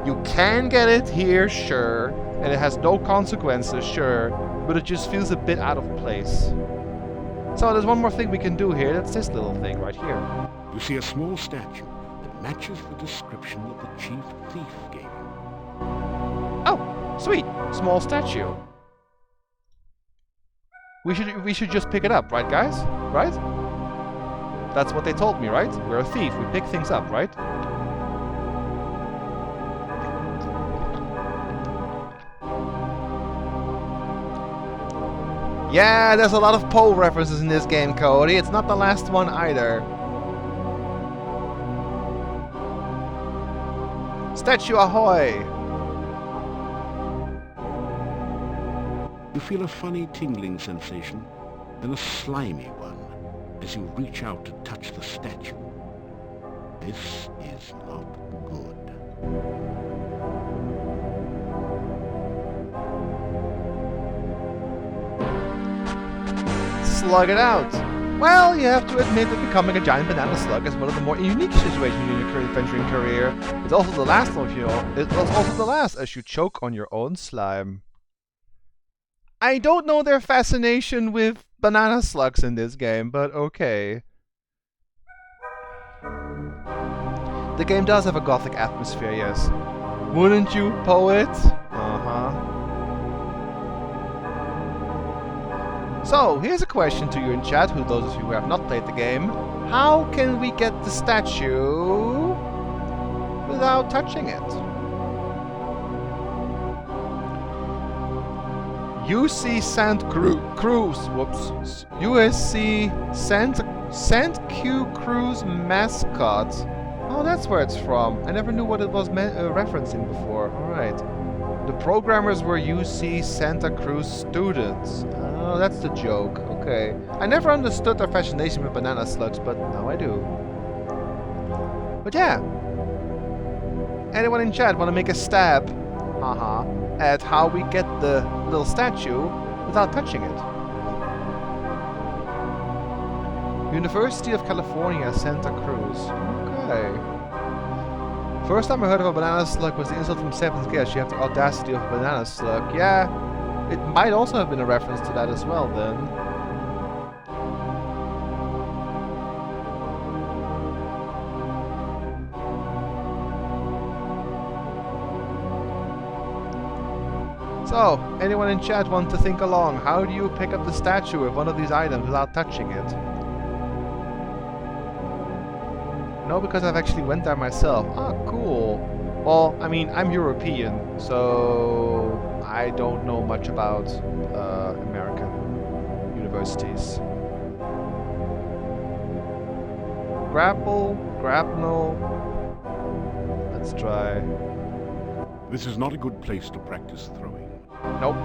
You can get it here, sure, and it has no consequences, sure, but it just feels a bit out of place. So there's one more thing we can do here, that's this little thing right here. You see a small statue that matches the description that the chief thief gave you. Oh, sweet, small statue. We should just pick it up, right guys? Right? That's what they told me, right? We're a thief, we pick things up, right? Yeah, there's a lot of Poe references in this game, Cody. It's not the last one either. Statue ahoy! You feel a funny tingling sensation, then a slimy one, as you reach out to touch the statue. This is not good. Slug it out. Well, you have to admit that becoming a giant banana slug is one of the more unique situations in your adventuring career. It's also the last one, you know. It's also the last, as you choke on your own slime. I don't know their fascination with banana slugs in this game, but okay. The game does have a gothic atmosphere, yes. Wouldn't you, poet? Uh-huh. So, here's a question to you in chat, who those of you who have not played the game. How can we get the statue without touching it? UC Santa Cruz. Whoops. USC Santa Cruz mascot. Oh, that's where it's from. I never knew what it was referencing before. Alright. The programmers were UC Santa Cruz students. Oh, that's the joke. Okay. I never understood their fascination with banana slugs, but now I do. But yeah. Anyone in chat want to make a stab? Haha. At how we get the little statue without touching it? University of California, Santa Cruz. Okay. First time I heard of a banana slug was the insult from Seventh Guest. You have the audacity of a banana slug. Yeah, it might also have been a reference to that as well then. So, anyone in chat want to think along? How do you pick up the statue of one of these items without touching it? No, because I've actually went there myself. Ah, cool. Well, I mean, I'm European, so I don't know much about American universities. Grapple, grapnel. Let's try. This is not a good place to practice throwing. Nope.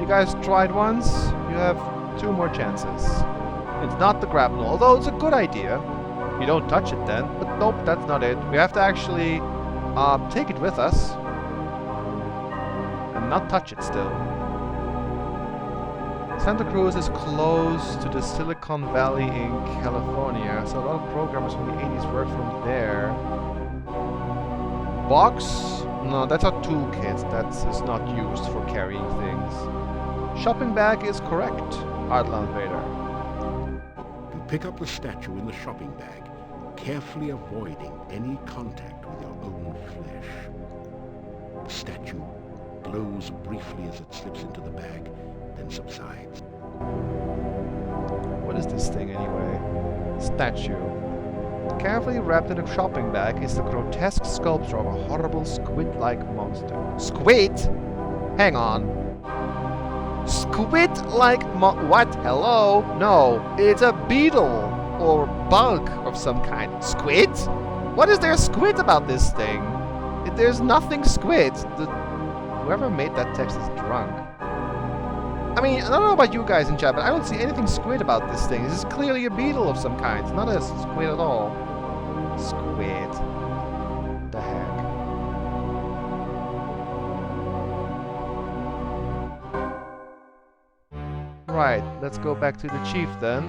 You guys tried once, you have 2 more chances. It's not the grapnel, although it's a good idea. You don't touch it then, but nope, that's not it. We have to actually take it with us and not touch it still. Santa Cruz is close to the Silicon Valley in California, so a lot of programmers from the 80s work from there. Box? No, that's a toolkit. That is not used for carrying things. Shopping bag is correct, Artland Vader. You pick up the statue in the shopping bag, carefully avoiding any contact with your own flesh. The statue glows briefly as it slips into the bag, then subsides. What is this thing anyway? Statue. Carefully wrapped in a shopping bag is the grotesque sculpture of a horrible squid-like monster. Squid? Hang on. Squid-like what? Hello? No, it's a beetle or bug of some kind. Squid? What is there squid about this thing? There's nothing squid. Whoever made that text is drunk. I mean, I don't know about you guys in chat, but I don't see anything squid about this thing. This is clearly a beetle of some kind. It's not a squid at all. Squid. What the heck? Right, let's go back to the chief then.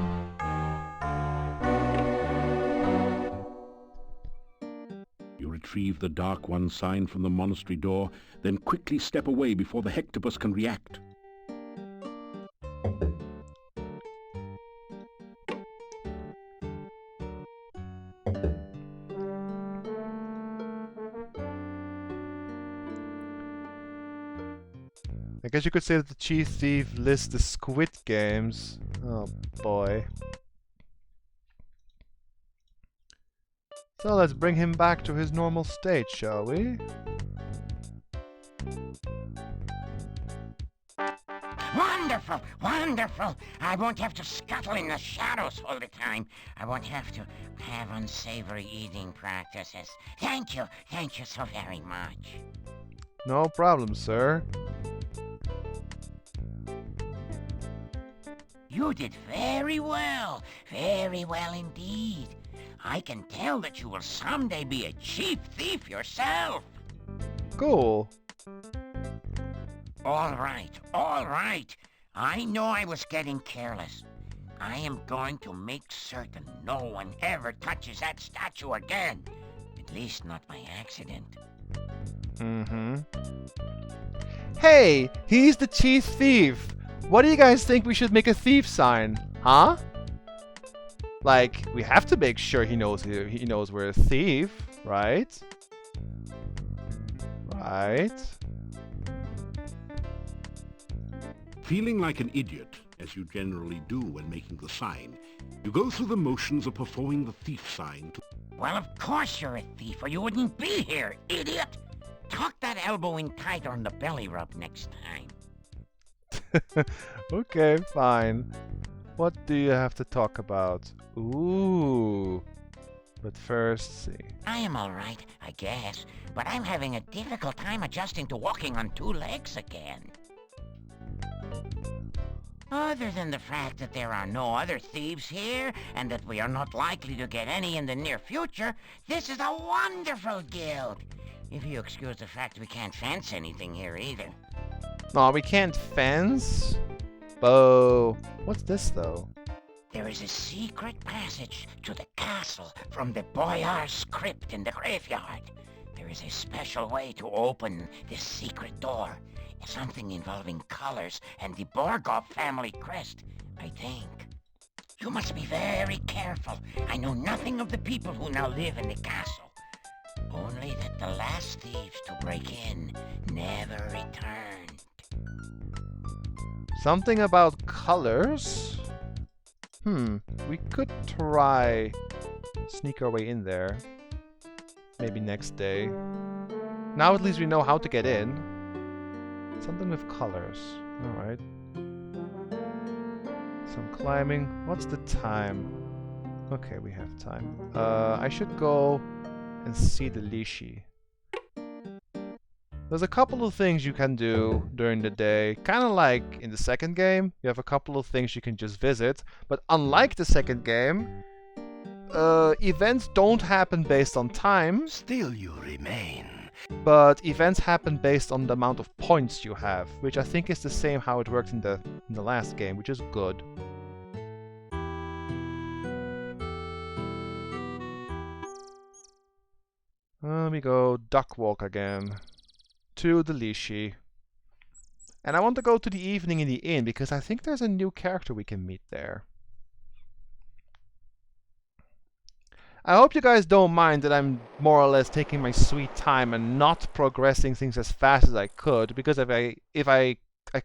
You retrieve the Dark One sign from the monastery door, then quickly step away before the Hectopus can react. I guess you could say that the chief thief lists the Squid Games. Oh boy. So let's bring him back to his normal state, shall we? Wonderful! Wonderful! I won't have to scuttle in the shadows all the time. I won't have to have unsavory eating practices. Thank you so very much. No problem, sir. You did very well indeed. I can tell that you will someday be a chief thief yourself. Cool. All right. I know I was getting careless. I am going to make certain no one ever touches that statue again. At least not by accident. Mm-hmm. Hey, he's the chief thief. What do you guys think we should make a thief sign? Huh? Like, we have to make sure he knows we're a thief, right? Right? Feeling like an idiot, as you generally do when making the sign, you go through the motions of performing the thief sign to... Well, of course you're a thief, or you wouldn't be here, idiot! Tuck that elbow in tighter on the belly rub next time. Okay, fine. What do you have to talk about? Ooh. But first, see. I am all right, I guess, but I'm having a difficult time adjusting to walking on two legs again. Other than the fact that there are no other thieves here, and that we are not likely to get any in the near future, this is a wonderful guild. If you excuse the fact we can't fence anything here either. No, we can't fence? Oh, what's this though? There is a secret passage to the castle from the Boyar's crypt in the graveyard. There is a special way to open this secret door. Something involving colors and the Borgov family crest, I think. You must be very careful. I know nothing of the people who now live in the castle. Only that the last thieves to break in never returned. Something about colors? We could try sneak our way in there. Maybe next day. Now at least we know how to get in. Something with colors. Alright. Some climbing. What's the time? Okay, we have time. I should go and see the Lishi. There's a couple of things you can do during the day. Kind of like in the second game. You have a couple of things you can just visit. But unlike the second game, events don't happen based on time. Still you remain. But events happen based on the amount of points you have, which I think is the same how it worked in the last game, which is good. We go duck walk again to the Lishi. And I want to go to the evening in the inn because I think there's a new character we can meet there. I hope you guys don't mind that I'm more or less taking my sweet time and not progressing things as fast as I could, because if I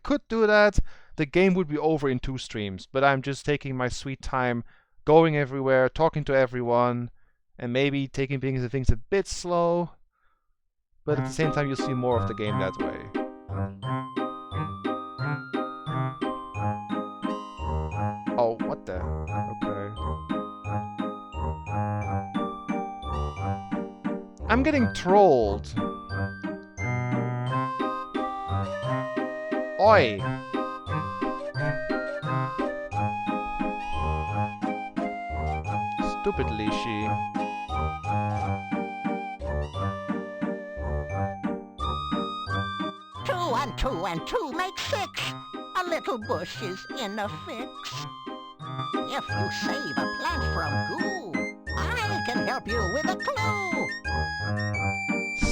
could do that, the game would be over in 2 streams. But I'm just taking my sweet time, going everywhere, talking to everyone, and maybe taking things a bit slow. But at the same time, you'll see more of the game that way. Oh, what the? Okay. I'm getting trolled. Oi! Stupid Lishi. 2 and 2 and 2 make 6. A little bush is in a fix. If you save a plant from goo, I can help you with a clue.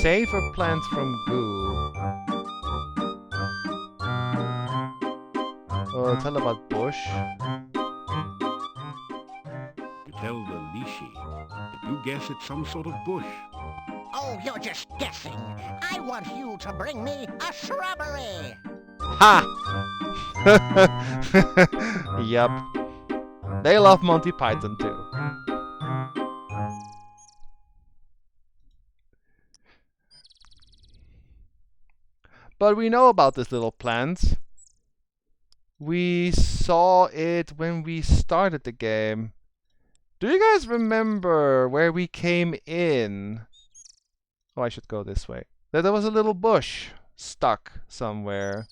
Save a plant from goo. Oh, tell about bush. You tell the Lishi, but you guess it's some sort of bush. Oh, you're just guessing. I want you to bring me a shrubbery. Ha! Yup. They love Monty Python too. But we know about this little plant. We saw it when we started the game. Do you guys remember where we came in? Oh, I should go this way. There was a little bush stuck somewhere.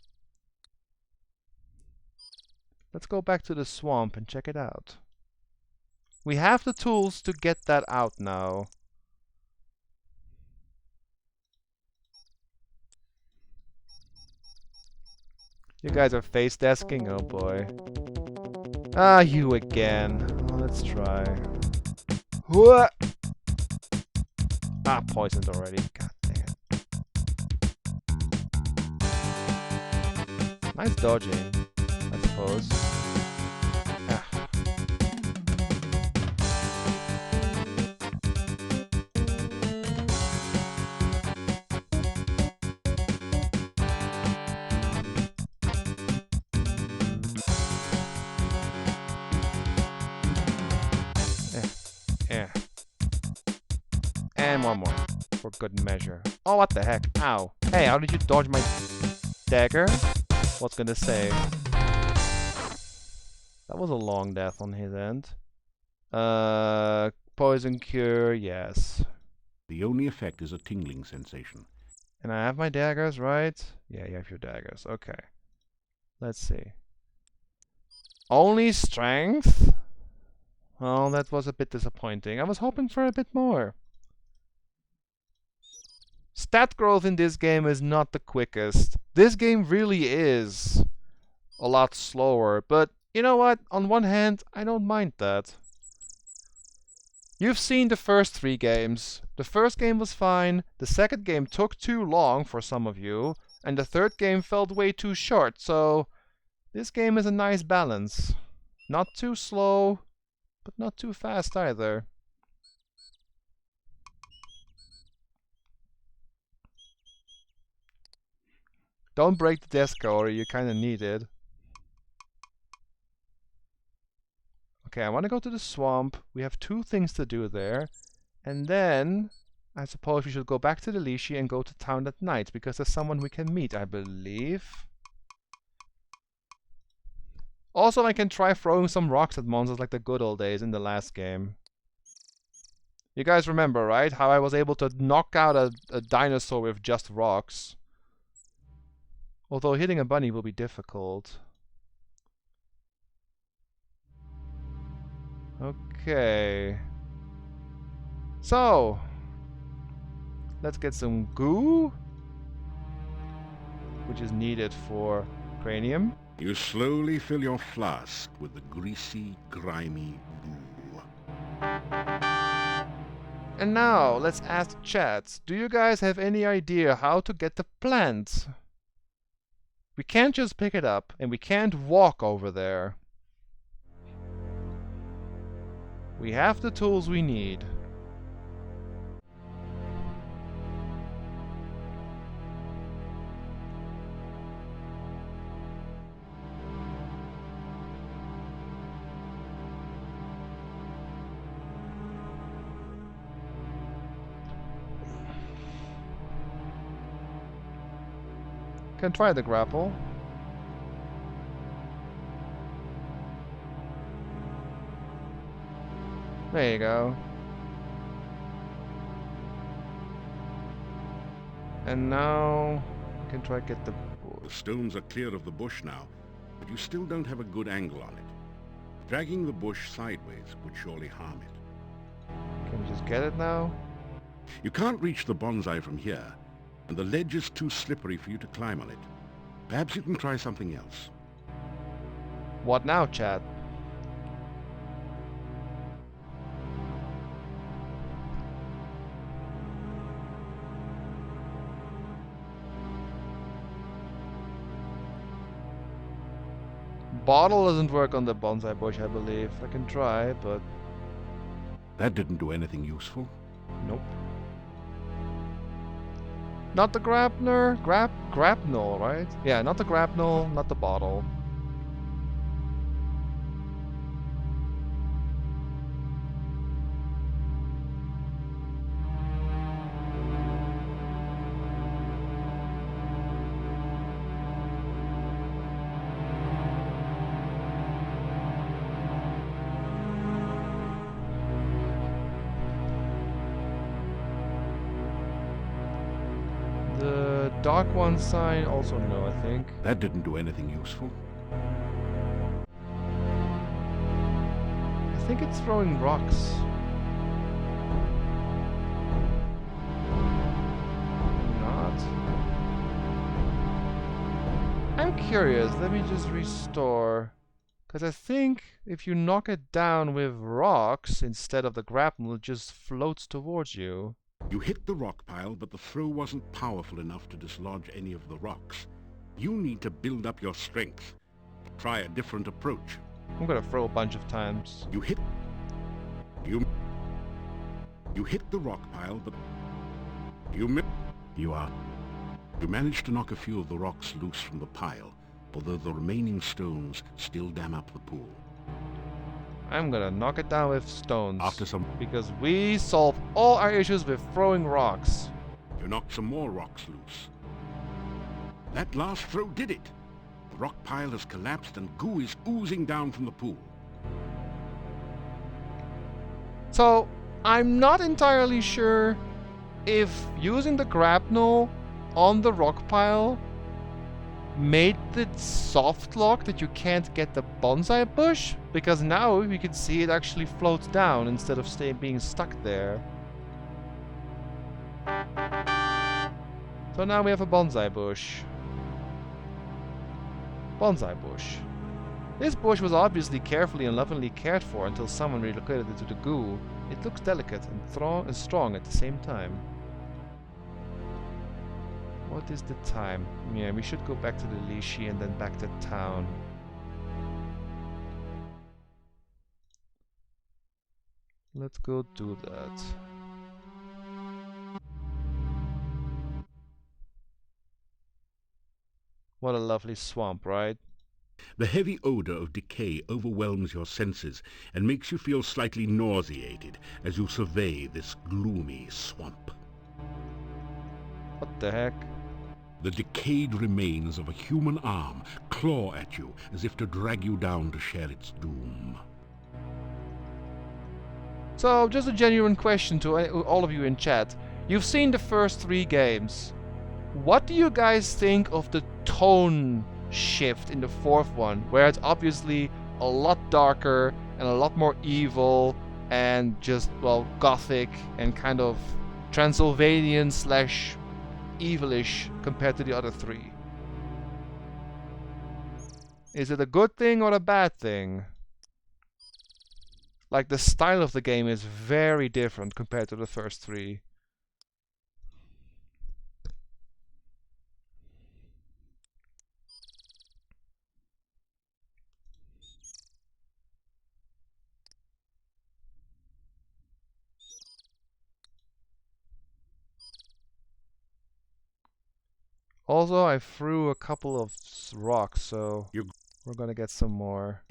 Let's go back to the swamp and check it out. We have the tools to get that out now. You guys are face desking? Oh boy. Ah, you again. Let's try. What? Ah, poisoned already. God dang it. Nice dodging, I suppose. Ah. And one more, for good measure. Oh, what the heck? Ow. Hey, how did you dodge my dagger? What's gonna say? That was a long death on his end. Poison cure, yes. The only effect is a tingling sensation. And I have my daggers, right? Yeah, you have your daggers. Okay. Let's see. Only strength? Well, that was a bit disappointing. I was hoping for a bit more. Stat growth in this game is not the quickest. This game really is a lot slower, but you know what? On one hand, I don't mind that. You've seen the first 3 games. The first game was fine, the second game took too long for some of you, and the third game felt way too short, so this game is a nice balance. Not too slow, but not too fast either. Don't break the desk, or you kinda need it. Okay, I want to go to the swamp. We have 2 things to do there. And then, I suppose we should go back to the Lishi and go to town at night, because there's someone we can meet, I believe. Also, I can try throwing some rocks at monsters like the good old days in the last game. You guys remember, right? How I was able to knock out a dinosaur with just rocks. Although hitting a bunny will be difficult. Okay. So, let's get some goo, which is needed for cranium. You slowly fill your flask with the greasy, grimy goo. And now, let's ask chat. Do you guys have any idea how to get the plant? We can't just pick it up, and we can't walk over there. We have the tools we need. Can try the grapple. There you go. And now we can try to get the bush. The stones are clear of the bush now, but you still don't have a good angle on it. Dragging the bush sideways would surely harm it. Can we just get it now? You can't reach the bonsai from here, and the ledge is too slippery for you to climb on it. Perhaps you can try something else. What now, chat? Bottle doesn't work on the bonsai bush, I believe. I can try, but... That didn't do anything useful. Nope. Not the grapnel, grapnel, right? Yeah, not the grapnel, not the bottle. Dark one sign, also no, I think. That didn't do anything useful. I think it's throwing rocks. Not. I'm curious, let me just restore. Because I think if you knock it down with rocks instead of the grapnel, it just floats towards you. You hit the rock pile, but the throw wasn't powerful enough to dislodge any of the rocks. You need to build up your strength. Try a different approach. I'm gonna throw a bunch of times. You hit the rock pile, but you managed to knock a few of the rocks loose from the pile, although the remaining stones still dam up the pool. I'm gonna knock it down with stones. After some... Because we solve all our issues with throwing rocks. You knocked some more rocks loose. That last throw did it. rock pile has collapsed and goo is oozing down from the pool. So, I'm not entirely sure if using the grapnel on the rock pile made the soft lock that you can't get the bonsai bush, because now we can see it actually floats down instead of being stuck there. So now we have a bonsai bush. Bonsai bush. This bush was obviously carefully and lovingly cared for until someone relocated it to the goo. It looks delicate and strong at the same time. What is the time? Yeah, we should go back to the Lishi and then back to town. Let's go do that. What a lovely swamp, right? The heavy odor of decay overwhelms your senses and makes you feel slightly nauseated as you survey this gloomy swamp. What the heck? The decayed remains of a human arm claw at you as if to drag you down to share its doom. So, just a genuine question to all of you in chat. You've seen the first 3 games. What do you guys think of the tone shift in the 4th one, where it's obviously a lot darker and a lot more evil and just, well, gothic and kind of Transylvanian / evilish compared to the other 3? Is it a good thing or a bad thing? Like, the style of the game is very different compared to the first 3. Also, I threw a couple of rocks, so we're gonna get some more.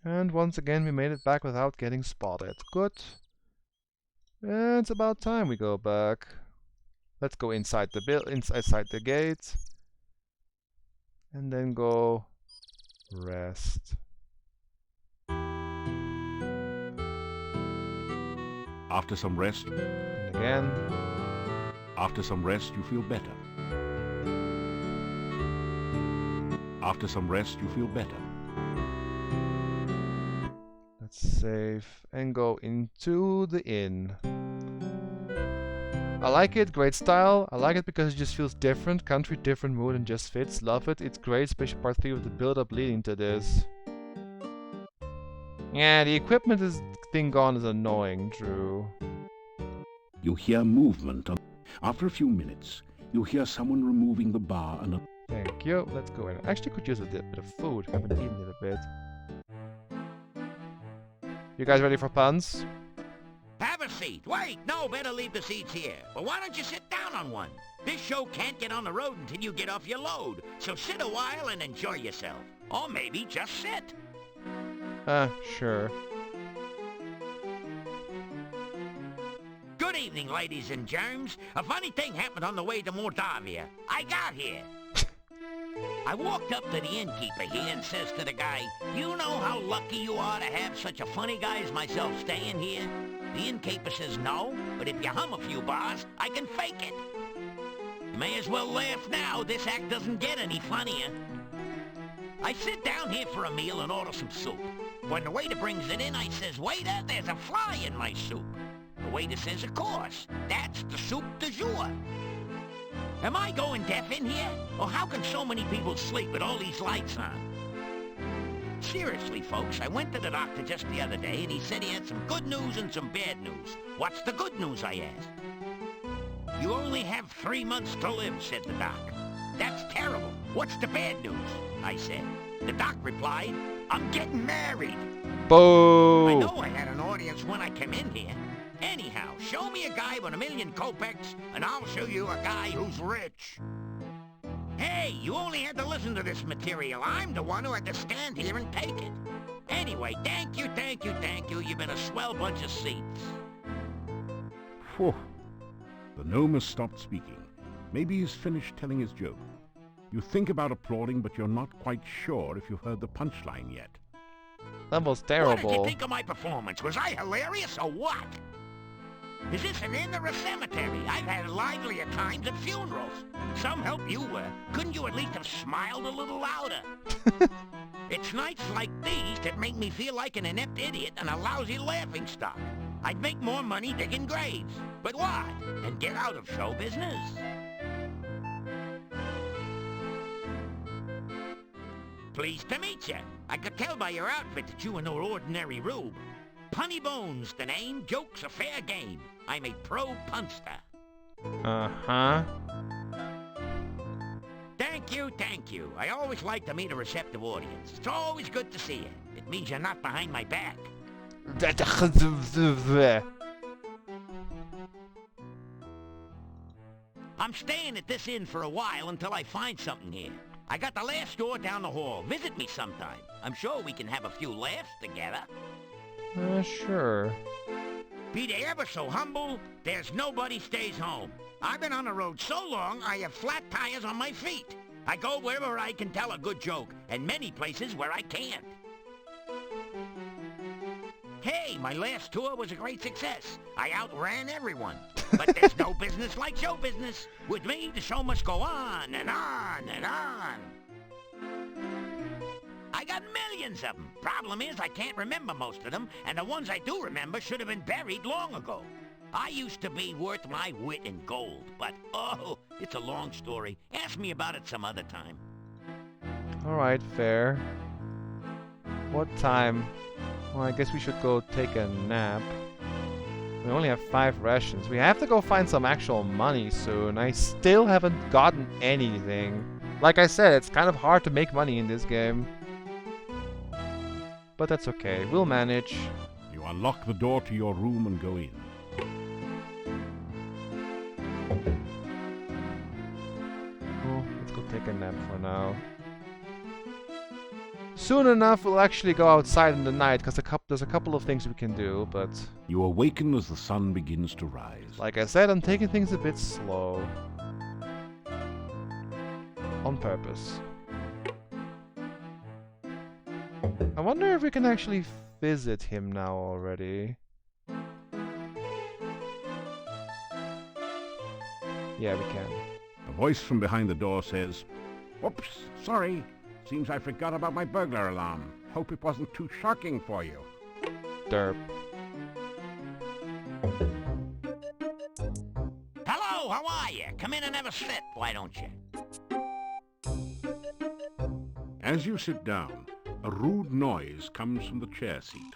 And once again, we made it back without getting spotted. Good. And it's about time we go back. Let's go inside the inside the gate, and then go rest. After some rest, And again. after some rest, you feel better. After some rest, you feel better. Let's save and go into the inn. I like it, great style. I like it because it just feels different. Country, different mood, and just fits. Love it. It's great, especially part 3 with the build-up leading to this. Yeah, the equipment thing gone is annoying, Drew. You hear movement. After a few minutes, you hear someone removing the bar and Thank you. Let's go in. Actually, could use a bit of food. Haven't eaten it a bit. You guys ready for puns? Have a seat. Wait, no, better leave the seats here. Well, why don't you sit down on one? This show can't get on the road until you get off your load. So sit a while and enjoy yourself. Or maybe just sit. Sure. Good evening, ladies and germs. A funny thing happened on the way to Mordavia. I got here. I walked up to the innkeeper here and says to the guy, "You know how lucky you are to have such a funny guy as myself staying here?" The innkeeper says, "No, but if you hum a few bars, I can fake it." You may as well laugh now. This act doesn't get any funnier. I sit down here for a meal and order some soup. When the waiter brings it in, I says, "Waiter, there's a fly in my soup." The waiter says, "Of course, that's the soup du jour." Am I going deaf in here? Or how can so many people sleep with all these lights on? Seriously, folks, I went to the doctor just the other day and he said he had some good news and some bad news. What's the good news, I asked. "You only have 3 months to live," said the doc. "That's terrible. What's the bad news?" I said. The doc replied, "I'm getting married." Boo! I know I had an audience when I came in here. Anyhow, show me a guy with 1,000,000 kopecks, and I'll show you a guy who's rich. Hey, you only had to listen to this material. I'm the one who had to stand here and take it. Anyway, thank you, thank you, thank you. You've been a swell bunch of seats. Phew. The gnome has stopped speaking. Maybe he's finished telling his joke. You think about applauding, but you're not quite sure if you've heard the punchline yet. That was What terrible. did you think of my performance? Was I hilarious or what? Is this an inn or a cemetery? I've had livelier times at funerals. Some help you were. Couldn't you at least have smiled a little louder? It's nights like these that make me feel like an inept idiot and a lousy laughingstock. I'd make more money digging graves. But what? And get out of show business? Pleased to meet you. I could tell by your outfit that you were no ordinary rube. Punny Bones, the name. Joke's a fair game. I'm a pro punster. Uh-huh. Thank you, thank you. I always like to meet a receptive audience. It's always good to see you. It means you're not behind my back. I'm staying at this inn for a while until I find something here. I got the last store down the hall. Visit me sometime. I'm sure we can have a few laughs together. Sure. Be they ever so humble, there's nobody stays home. I've been on the road so long, I have flat tires on my feet. I go wherever I can tell a good joke, and many places where I can't. Hey, my last tour was a great success. I outran everyone. But there's no business like show business. With me, the show must go on and on and on. I got millions of them. Problem is, I can't remember most of them, and the ones I do remember should have been buried long ago. I used to be worth my wit in gold, but oh, it's a long story. Ask me about it some other time. Alright, fair. What time? Well, I guess we should go take a nap. We only have 5 rations. We have to go find some actual money soon. I still haven't gotten anything. Like I said, it's kind of hard to make money in this game. But that's okay. We'll manage. You unlock the door to your room and go in. Oh, let's go take a nap for now. Soon enough, we'll actually go outside in the night, because there's a couple of things we can do, but... You awaken as the sun begins to rise. Like I said, I'm taking things a bit slow. On purpose. I wonder if we can actually visit him now already. Yeah, we can. A voice from behind the door says, "Whoops, sorry. Seems I forgot about my burglar alarm. Hope it wasn't too shocking for you." Derp. Hello, how are you? Come in and have a sit, why don't you? As you sit down, a rude noise comes from the chair seat.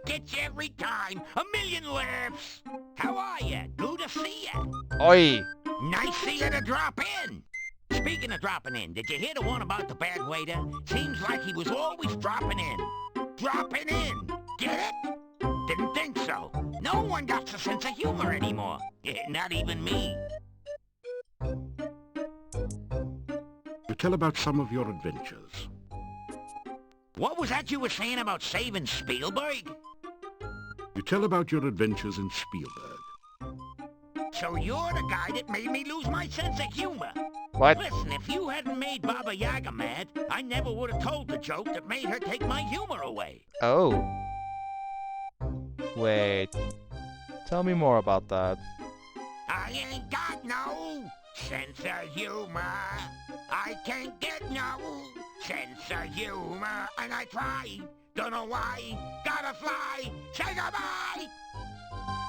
Gets you every time. A million laughs. How are you? Good to see you. Oi! Nice see you to drop in. Speaking of dropping in, did you hear the one about the bad waiter? Seems like he was always dropping in. Dropping in. Get it? Didn't think so. No one got a sense of humor anymore. Not even me. You tell about some of your adventures. What was that you were saying about saving Spielberg? You tell about your adventures in Spielberg. So you're the guy that made me lose my sense of humor. What? Listen, if you hadn't made Baba Yaga mad, I never would have told the joke that made her take my humor away. Oh. Wait. Tell me more about that. I ain't got no sense of humor. I can't get no sense of humor. And I try, don't know why, gotta fly, say goodbye.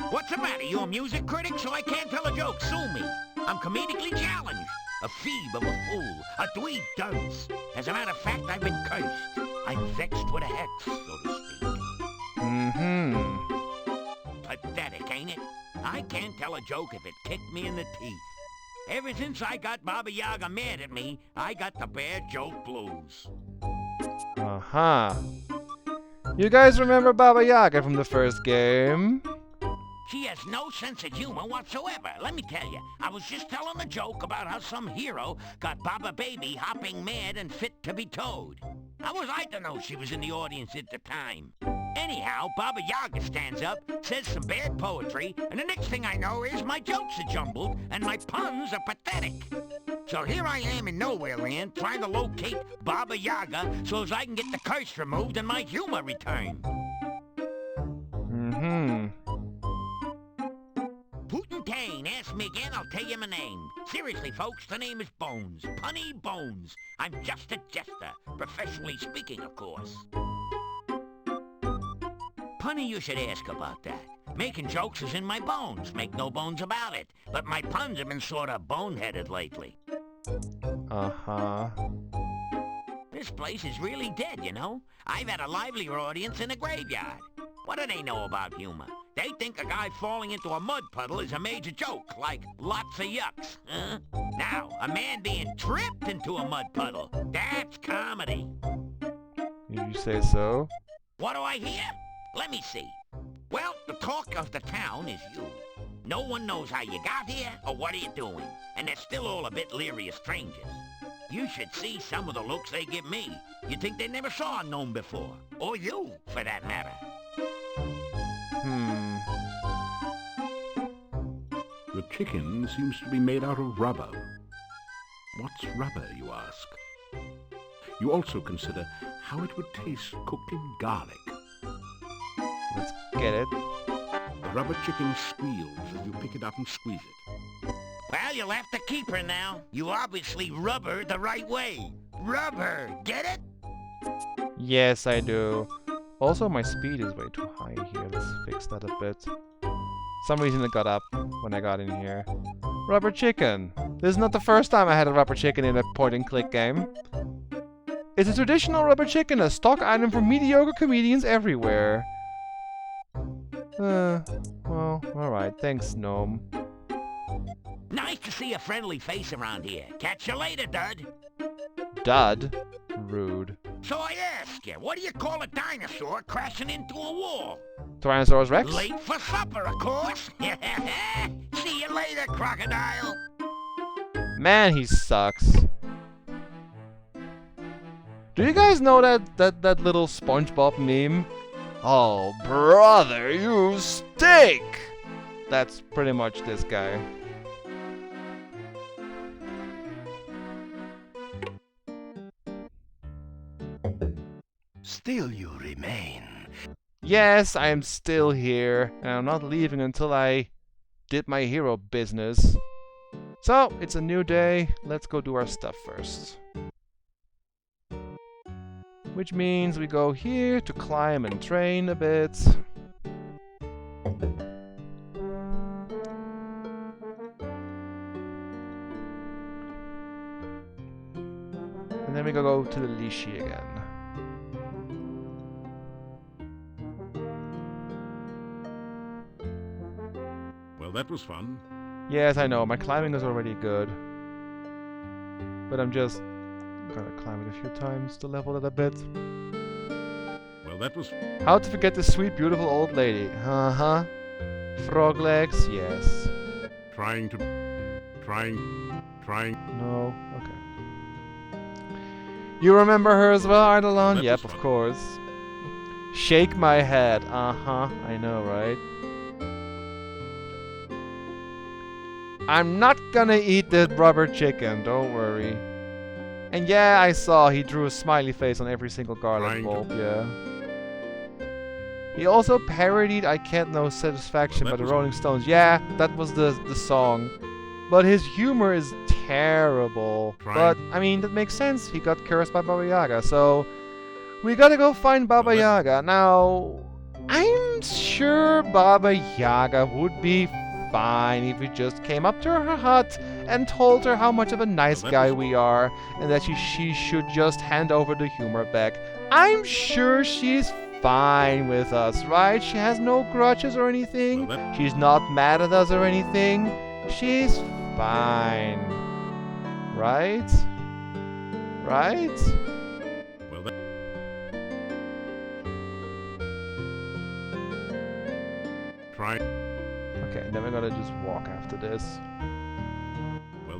What's the matter, you a music critic, so I can't tell a joke? Sue me. I'm comedically challenged. A phoebe of a fool, a dweeb dunce. As a matter of fact, I've been cursed. I'm vexed with a hex, so to speak. Pathetic, ain't it? I can't tell a joke if it kicked me in the teeth. Ever since I got Baba Yaga mad at me, I got the bad joke blues. Uh-huh. You guys remember Baba Yaga from the first game? She has no sense of humor whatsoever. Let me tell you, I was just telling a joke about how some hero got Baba Baby hopping mad and fit to be towed. How was I to know she was in the audience at the time? Anyhow, Baba Yaga stands up, says some bad poetry, and the next thing I know is my jokes are jumbled and my puns are pathetic. So here I am in Nowhere Land trying to locate Baba Yaga so as I can get the curse removed and my humor returned. Pootin' ask me again, I'll tell you my name. Seriously, folks, the name is Bones. Punny Bones. I'm just a jester, professionally speaking, of course. Punny, you should ask about that. Making jokes is in my bones, make no bones about it. But my puns have been sort of boneheaded lately. Uh-huh. This place is really dead, you know? I've had a livelier audience in a graveyard. What do they know about humor? They think a guy falling into a mud puddle is a major joke, like lots of yucks, huh? Now, a man being tripped into a mud puddle, that's comedy. If you say so. What do I hear? Let me see. Well, the talk of the town is you. No one knows how you got here or what are you doing, and they're still all a bit leery of strangers. You should see some of the looks they give me. You'd think they never saw a gnome before, or you, for that matter. The chicken seems to be made out of rubber. What's rubber, you ask? You also consider how it would taste cooked in garlic. Let's get it. The rubber chicken squeals as you pick it up and squeeze it. Well, you'll have to keep her now. You obviously rubber the right way. Rubber, get it? Yes, I do. Also, my speed is way too high here. Let's fix that a bit. Some reason it got up when I got in here. Rubber chicken. This is not the first time I had a rubber chicken in a point-and-click game. It's a traditional rubber chicken, a stock item for mediocre comedians everywhere. Well, alright. Thanks, gnome. Nice to see a friendly face around here. Catch you later, Dud. Dud? Rude. So I ask you, what do you call a dinosaur crashing into a wall? Tyrannosaurus Rex? Late for supper, of course. See you later, crocodile. Man, he sucks. Do you guys know that little SpongeBob meme? Oh, brother, you stink! That's pretty much this guy. Still you remain. Yes, I am still here, and I'm not leaving until I did my hero business. So, it's a new day, let's go do our stuff first. Which means we go here to climb and train a bit. And then we go to the Lishi again. Well, that was fun. Yes, I know, my climbing is already good. But I'm just gonna climb it a few times to level it a bit. Well, that was... How to forget this sweet, beautiful old lady? Uh-huh. Frog legs, yes. Trying... No, okay. You remember her as well, Eidolon? That Yep, was of fun. course. Shake my head. Uh-huh, I know, right? I'm not gonna eat this rubber chicken, don't worry. And yeah, I saw he drew a smiley face on every single garlic Trying to- bulb, yeah. He also parodied I Can't Know Satisfaction Well, by that the was- Rolling Stones. Yeah, that was the song. But his humor is terrible. Trying- But, I mean, that makes sense. He got cursed by Baba Yaga, so... We gotta go find Baba Well, that- Yaga. Now, I'm sure Baba Yaga would be fine if we just came up to her hut and told her how much of a nice Well, that guy was- we are and that she should just hand over the humor back. I'm sure she's fine with us, right? She has no grudges or anything. Well, that- She's not mad at us or anything. She's fine. Right? Right? Well, that... Okay, then we're gonna just walk after this. Well,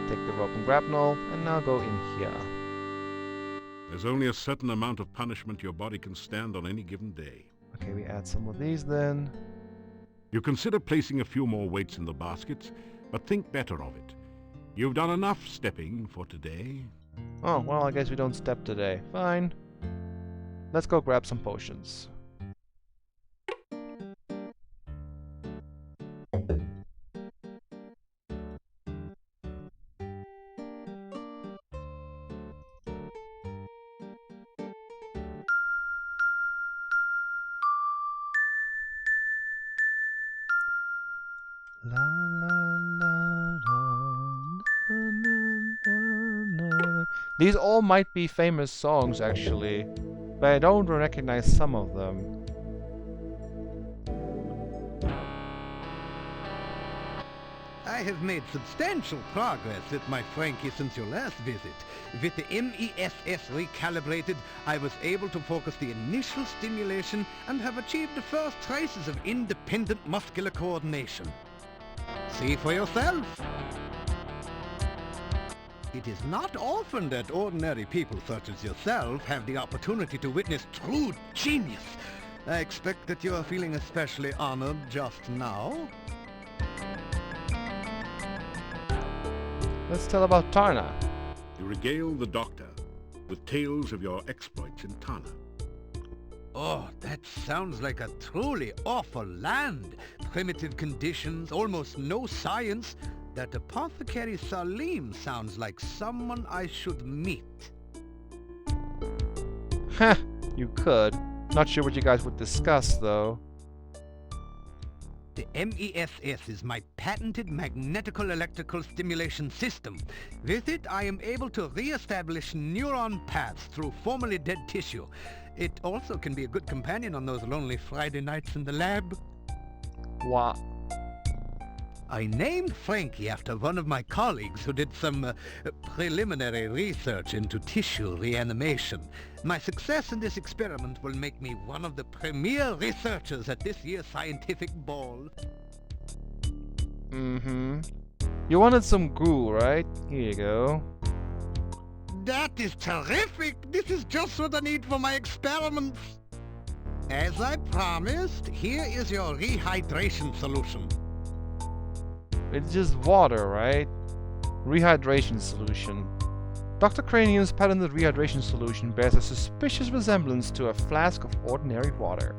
Take the rope and grapnel, and now go in here. there's only a certain amount of punishment your body can stand on any given day. Okay, we add some of these then. You consider placing a few more weights in the baskets, but think better of it. You've done enough stepping for today. Oh, well, I guess we don't step today. Fine. Let's go grab some potions. La la la la na, na, na. These all might be famous songs actually, but I don't recognize some of them. I have made substantial progress with my Frankie since your last visit. With the MESS recalibrated, I was able to focus the initial stimulation and have achieved the first traces of independent muscular coordination. See for yourself. It is not often that ordinary people such as yourself have the opportunity to witness true genius. I expect that you are feeling especially honored just now. Let's tell about Tarna. You regale the doctor with tales of your exploits in Tana. Oh, that sounds like a truly awful land. Primitive conditions, almost no science. That apothecary Salim sounds like someone I should meet. Heh, you could. Not sure what you guys would discuss, though. The MESS is my patented magnetical electrical stimulation system. With it, I am able to re-establish neuron paths through formerly dead tissue. It also can be a good companion on those lonely Friday nights in the lab. What? I named Frankie after one of my colleagues who did some preliminary research into tissue reanimation. My success in this experiment will make me one of the premier researchers at this year's scientific ball. Mm-hmm. You wanted some goo, right? Here you go. That is terrific! This is just what I need for my experiments! As I promised, here is your rehydration solution. It's just water, right? Rehydration solution. Dr. Cranium's patented rehydration solution bears a suspicious resemblance to a flask of ordinary water.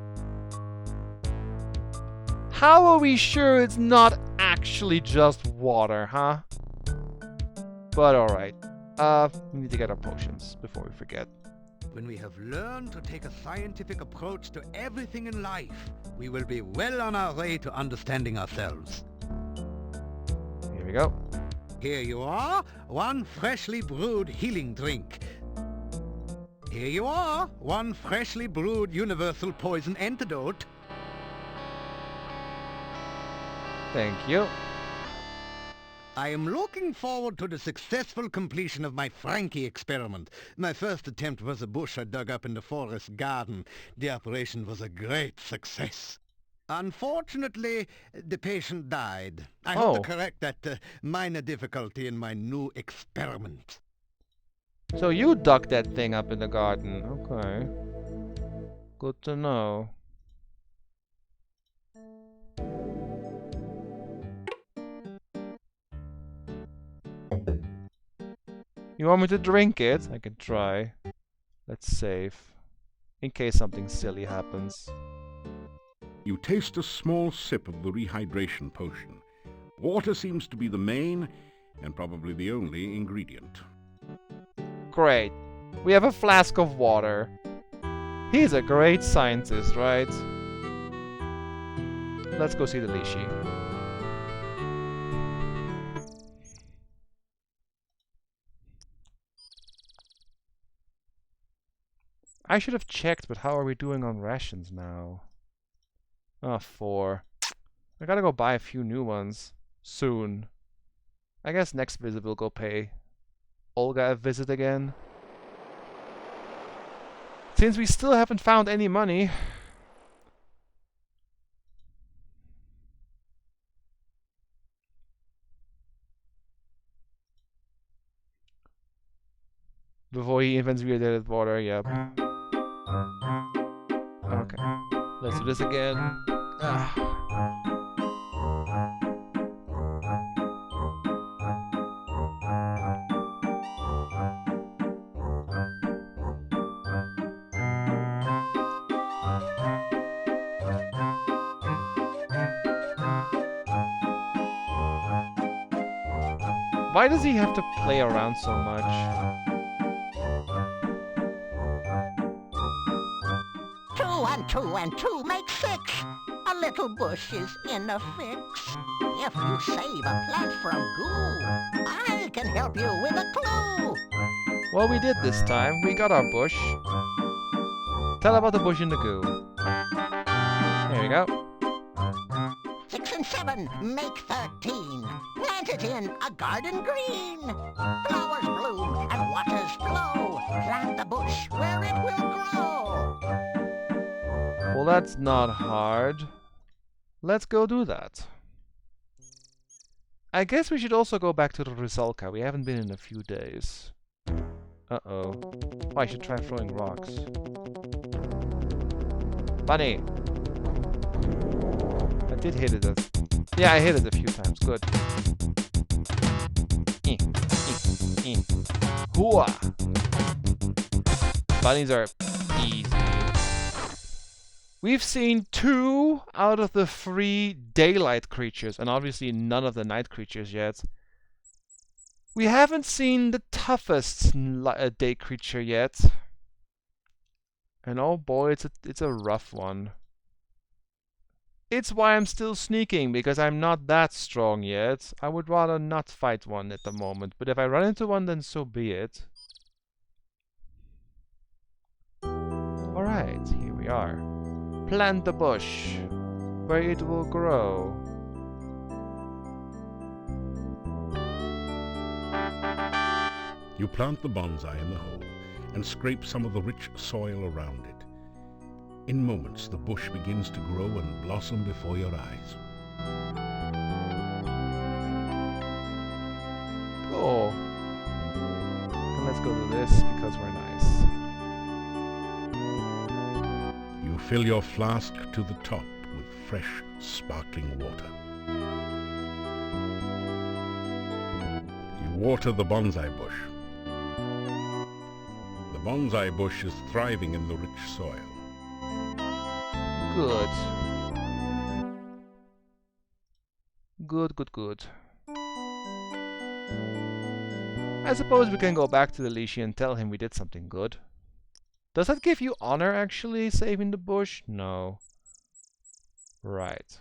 How are we sure it's not actually just water, huh? But alright. We need to get our potions before we forget. When we have learned to take a scientific approach to everything in life, we will be well on our way to understanding ourselves. Here we go. Here you are, one freshly brewed healing drink. Here you are, one freshly brewed universal poison antidote. Thank you. I am looking forward to the successful completion of my Frankie experiment. My first attempt was a bush I dug up in the forest garden. The operation was a great success. Unfortunately, the patient died. I hope to correct that minor difficulty in my new experiment. So you dug that thing up in the garden. Okay. Good to know. You want me to drink it? I can try. Let's save. In case something silly happens. You taste a small sip of the rehydration potion. Water seems to be the main and probably the only ingredient. Great. We have a flask of water. He's a great scientist, right? Let's go see the Lishi. I should have checked, but how are we doing on rations now? Oh, 4. I gotta go buy a few new ones. Soon. I guess next visit we'll go pay Olga a visit again. Since we still haven't found any money, before he invents weird water, yep. Okay, let's do this again. Why does he have to play around so much? Two and two make 6. A little bush is in a fix. If you save a plant from goo, I can help you with a clue. Well, we did this time. We got our bush. Tell about the bush in the goo. There we go. 6 and 7 make 13. Plant it in a garden green. Flowers bloom and waters flow. Plant the bush where it will grow. Well, that's not hard. Let's go do that. I guess we should also go back to the Rusalka. We haven't been in a few days. Uh-oh. Oh, I should try throwing rocks. Bunny! I did hit it. Yeah, I hit it a few times. Good. Hooah! Bunnies are easy. We've seen 2 out of the 3 daylight creatures, and obviously none of the night creatures yet. We haven't seen the toughest day creature yet. And oh boy, it's a rough one. It's why I'm still sneaking, because I'm not that strong yet. I would rather not fight one at the moment, but if I run into one, then so be it. Alright, here we are. Plant the bush, where it will grow. You plant the bonsai in the hole and scrape some of the rich soil around it. In moments, the bush begins to grow and blossom before your eyes. Cool. And let's go do this because we're nice. You fill your flask to the top with fresh, sparkling water. You water the bonsai bush. The bonsai bush is thriving in the rich soil. Good. Good. I suppose we can go back to the Lishi and tell him we did something good. Does that give you honor, actually, saving the bush? No. Right.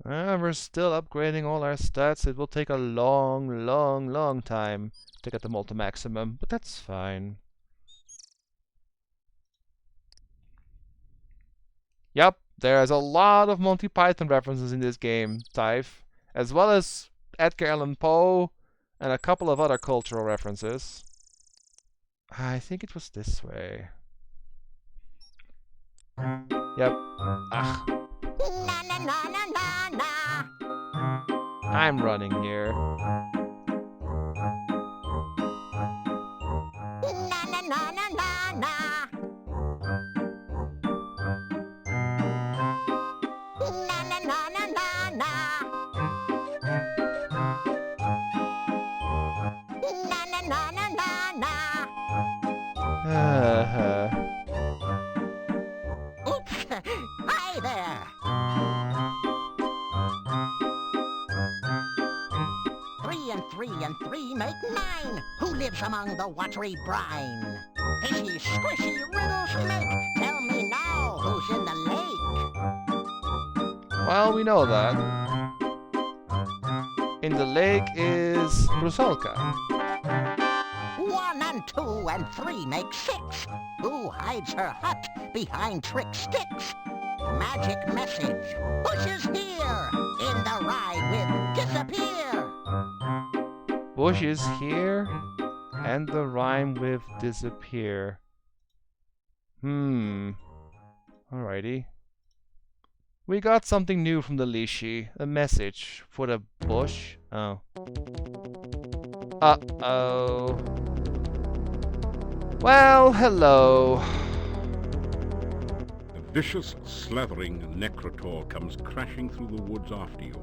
We're still upgrading all our stats. It will take a long time to get them all to maximum, but that's fine. Yep, there's a lot of Monty Python references in this game, Typh, as well as Edgar Allan Poe and a couple of other cultural references. I think it was this way. Yep. Ugh. I'm running here. Oops! Hi there! 3 and 3 make 9. Who lives among the watery brine? Fishy, squishy riddles make. Tell me now, who's in the lake? Well, we know that. In the lake is Rusalka. 1 and 2 and 3 make 6. Who hides her hut behind trick sticks? Magic message. Bush is here. In the ride with disappear. Bush is here, and the rhyme with disappear. Alrighty. We got something new from the Lishi. A message for the bush. Oh. Uh-oh. Well, hello. A vicious, slithering Necrotor comes crashing through the woods after you.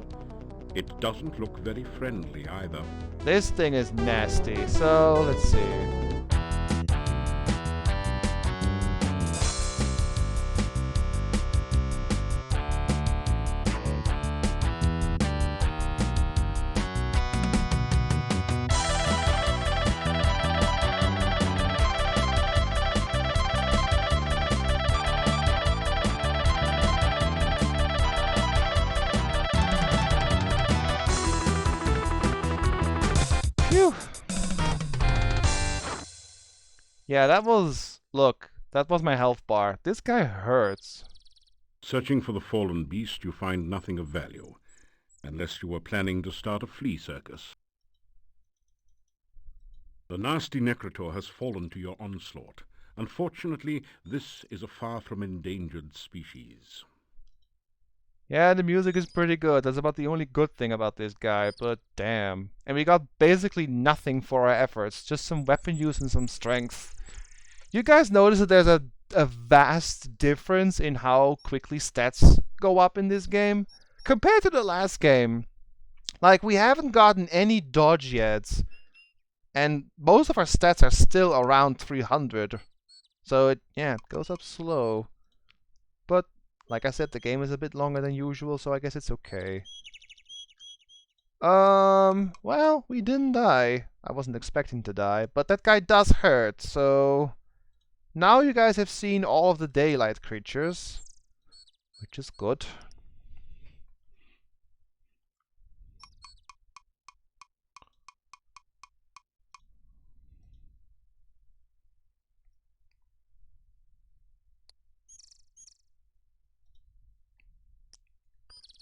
It doesn't look very friendly either. This thing is nasty, so let's see. Phew. Yeah, that was... Look, that was my health bar. This guy hurts. Searching for the fallen beast, you find nothing of value, unless you were planning to start a flea circus. The nasty Necrotor has fallen to your onslaught. Unfortunately, this is a far from endangered species. Yeah, the music is pretty good. That's about the only good thing about this guy, but damn. And we got basically nothing for our efforts, just some weapon use and some strength. You guys notice that there's a vast difference in how quickly stats go up in this game? Compared to the last game. Like, we haven't gotten any dodge yet, and most of our stats are still around 300. So, it goes up slow. But like I said, the game is a bit longer than usual, so I guess it's okay. Well, we didn't die. I wasn't expecting to die, but that guy does hurt, so... Now you guys have seen all of the daylight creatures, which is good.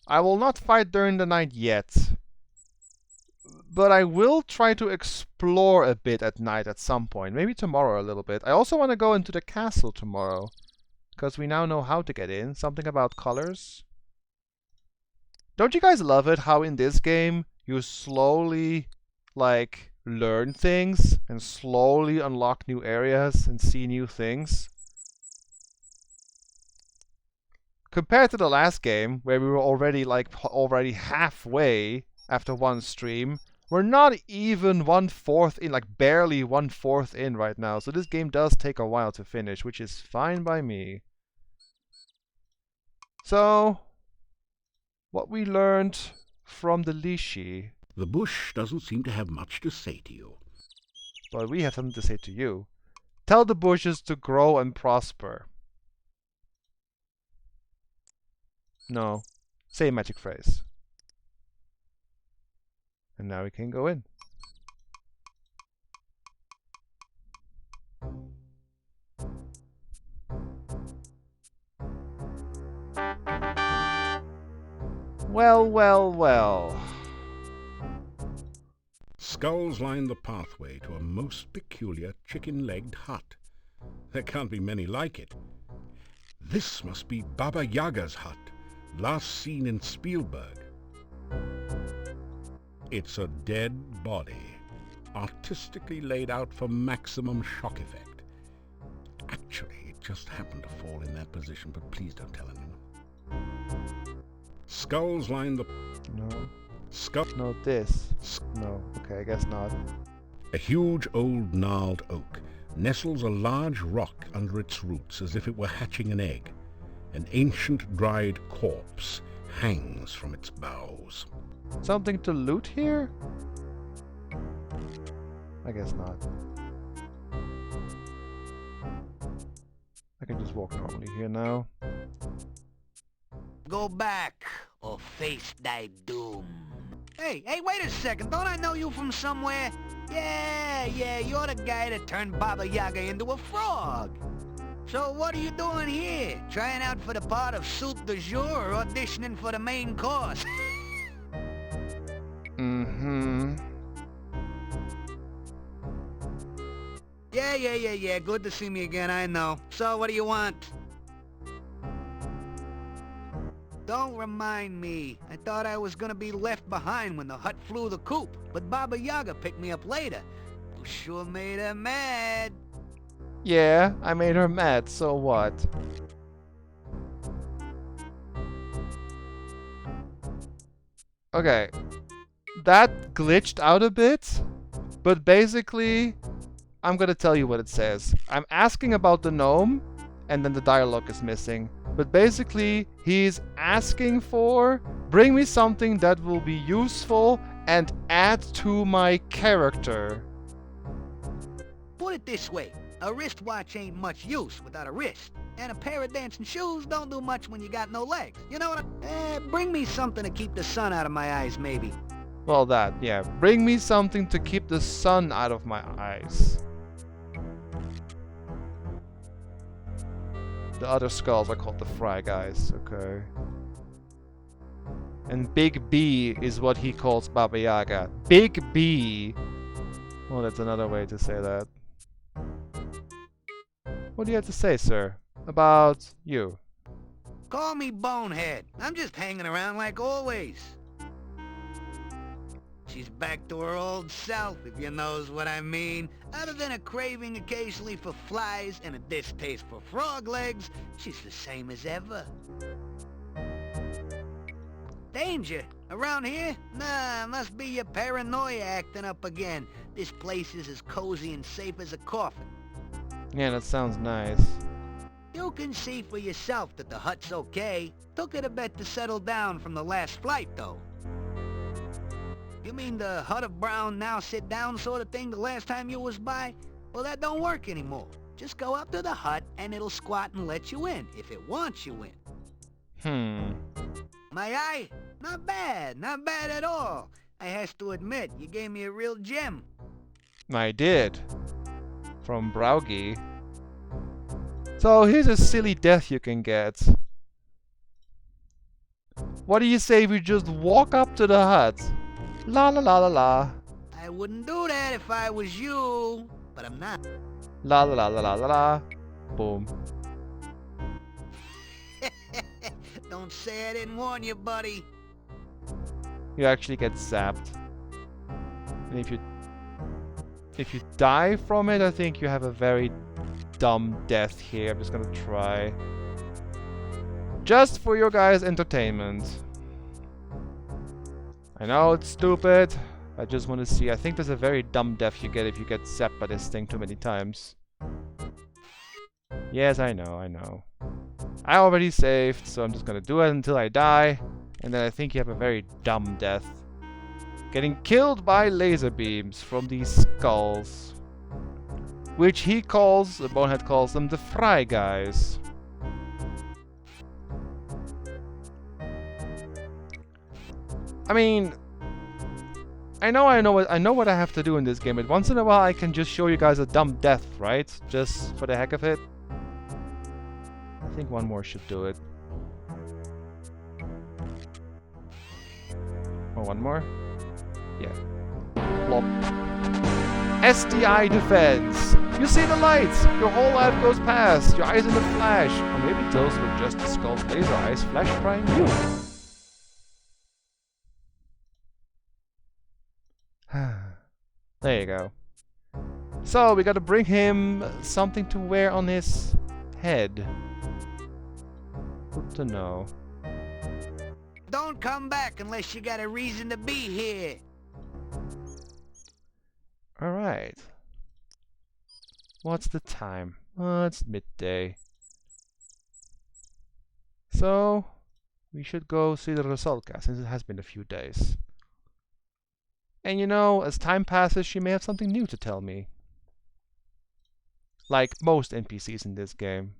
I will not fight during the night yet, but I will try to explore a bit at night at some point. Maybe tomorrow a little bit. I also want to go into the castle tomorrow, because we now know how to get in. Something about colors. Don't you guys love it how in this game you slowly, like, learn things and slowly unlock new areas and see new things? Compared to the last game, where we were already halfway after one stream, we're not even 1/4 in, like barely 1/4 in right now. So this game does take a while to finish, which is fine by me. So, what we learned from the Lishi. The bush doesn't seem to have much to say to you. But we have something to say to you. Tell the bushes to grow and prosper. No. Say a magic phrase. And now we can go in. Well, well, well. Skulls line the pathway to a most peculiar chicken-legged hut. There can't be many like it. This must be Baba Yaga's hut, last seen in Spielberg. It's a dead body, artistically laid out for maximum shock effect. Actually, it just happened to fall in that position, but please don't tell anyone. Skulls line the... No. Skull... No, this. No. Okay, I guess not. A huge old gnarled oak nestles a large rock under its roots as if it were hatching an egg. An ancient dried corpse hangs from its boughs. Something to loot here? I guess not. I can just walk normally here now. Go back or face thy doom. Hey, wait a second. Don't I know you from somewhere? Yeah, you're the guy that turned Baba Yaga into a frog. So what are you doing here? Trying out for the part of soup du jour or auditioning for the main course? Yeah. Good to see me again, I know. So, what do you want? Don't remind me. I thought I was gonna be left behind when the hut flew the coop, but Baba Yaga picked me up later. You sure made her mad. Yeah, I made her mad, so what? Okay. That glitched out a bit, but basically, I'm gonna tell you what it says. I'm asking about the gnome, and then the dialogue is missing. But basically, he's asking for, bring me something that will be useful and add to my character. Put it this way, a wristwatch ain't much use without a wrist. And a pair of dancing shoes don't do much when you got no legs. You know what bring me something to keep the sun out of my eyes, maybe. Well, that, yeah. Bring me something to keep the sun out of my eyes. The other skulls are called the Fry Guys, okay. And Big B is what he calls Baba Yaga. Big B! Well, that's another way to say that. What do you have to say, sir? About you? Call me Bonehead. I'm just hanging around like always. She's back to her old self, if you knows what I mean. Other than a craving occasionally for flies and a distaste for frog legs, she's the same as ever. Danger? Around here? Nah, must be your paranoia acting up again. This place is as cozy and safe as a coffin. Yeah, that sounds nice. You can see for yourself that the hut's okay. Took it a bit to settle down from the last flight, though. You mean the hut of brown now sit down sort of thing the last time you was by? Well, that don't work anymore. Just go up to the hut and it'll squat and let you in, if it wants you in. My eye? Not bad at all. I has to admit, you gave me a real gem. I did. From Braugi. So here's a silly death you can get. What do you say if we just walk up to the hut? La la la la la. I wouldn't do that if I was you, but I'm not. La la la la la la la. Boom. Don't say I didn't warn you, buddy. You actually get zapped. And if you die from it, I think you have a very dumb death here. I'm just gonna try. Just for your guys' entertainment. I know it's stupid. I just want to see. I think there's a very dumb death you get if you get zapped by this thing too many times. Yes, I know. I already saved, so I'm just gonna do it until I die. And then I think you have a very dumb death. Getting killed by laser beams from these skulls. Which he calls, the Bonehead calls them the Fry Guys. I mean, I know what I have to do in this game, but once in a while I can just show you guys a dumb death, right? Just for the heck of it. I think one more should do it. Or one more? Yeah. Plop. SDI defense! You see the lights! Your whole life goes past! Your eyes in a flash! Or maybe those were just the skull's laser eyes flash prying you. There you go. So, we gotta bring him something to wear on his head. Good to know. Don't come back unless you got a reason to be here. Alright. What's the time? Oh, it's midday. So, we should go see the Rusalka, since it has been a few days. And you know, as time passes, she may have something new to tell me. Like most NPCs in this game.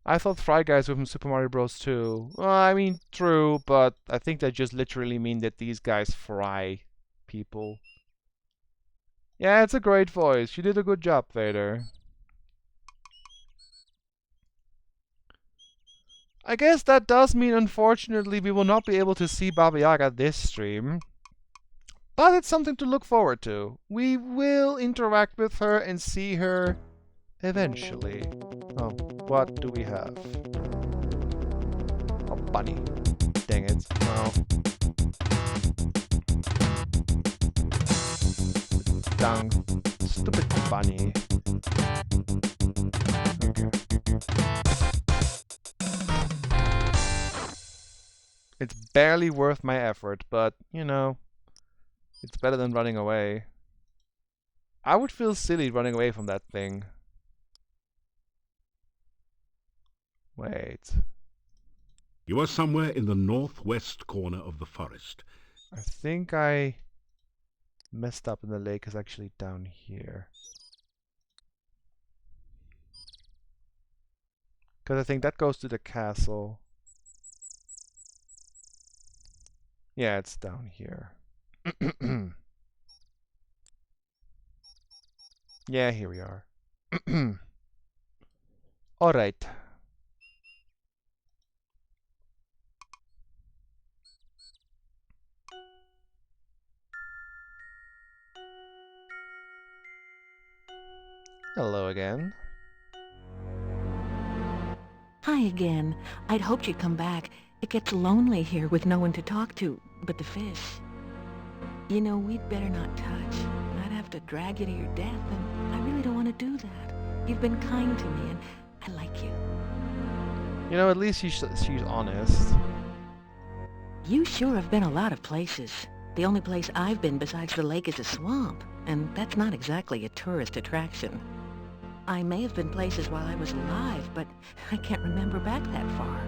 I thought Fry Guys were from Super Mario Bros. 2. Well, I mean, true, but I think they just literally mean that these guys fry people. Yeah, it's a great voice. You did a good job, Vader. I guess that does mean, unfortunately, we will not be able to see Baba Yaga this stream. But it's something to look forward to. We will interact with her and see her eventually. Oh, what do we have? A bunny. Dang it. No. Dang. Stupid bunny. Okay. It's barely worth my effort, but, you know, it's better than running away. I would feel silly running away from that thing. Wait. You are somewhere in the northwest corner of the forest. I think I messed up and the lake is actually down here. Because I think that goes to the castle. Yeah, it's down here. Yeah, here we are. Alright. Hello again. Hi again. I'd hoped you'd come back. It gets lonely here with no one to talk to but the fish. You know, we'd better not touch. I'd have to drag you to your death, and I really don't want to do that. You've been kind to me, and I like you. You know, at least she's honest. You sure have been a lot of places. The only place I've been besides the lake is a swamp, and that's not exactly a tourist attraction. I may have been places while I was alive, but I can't remember back that far.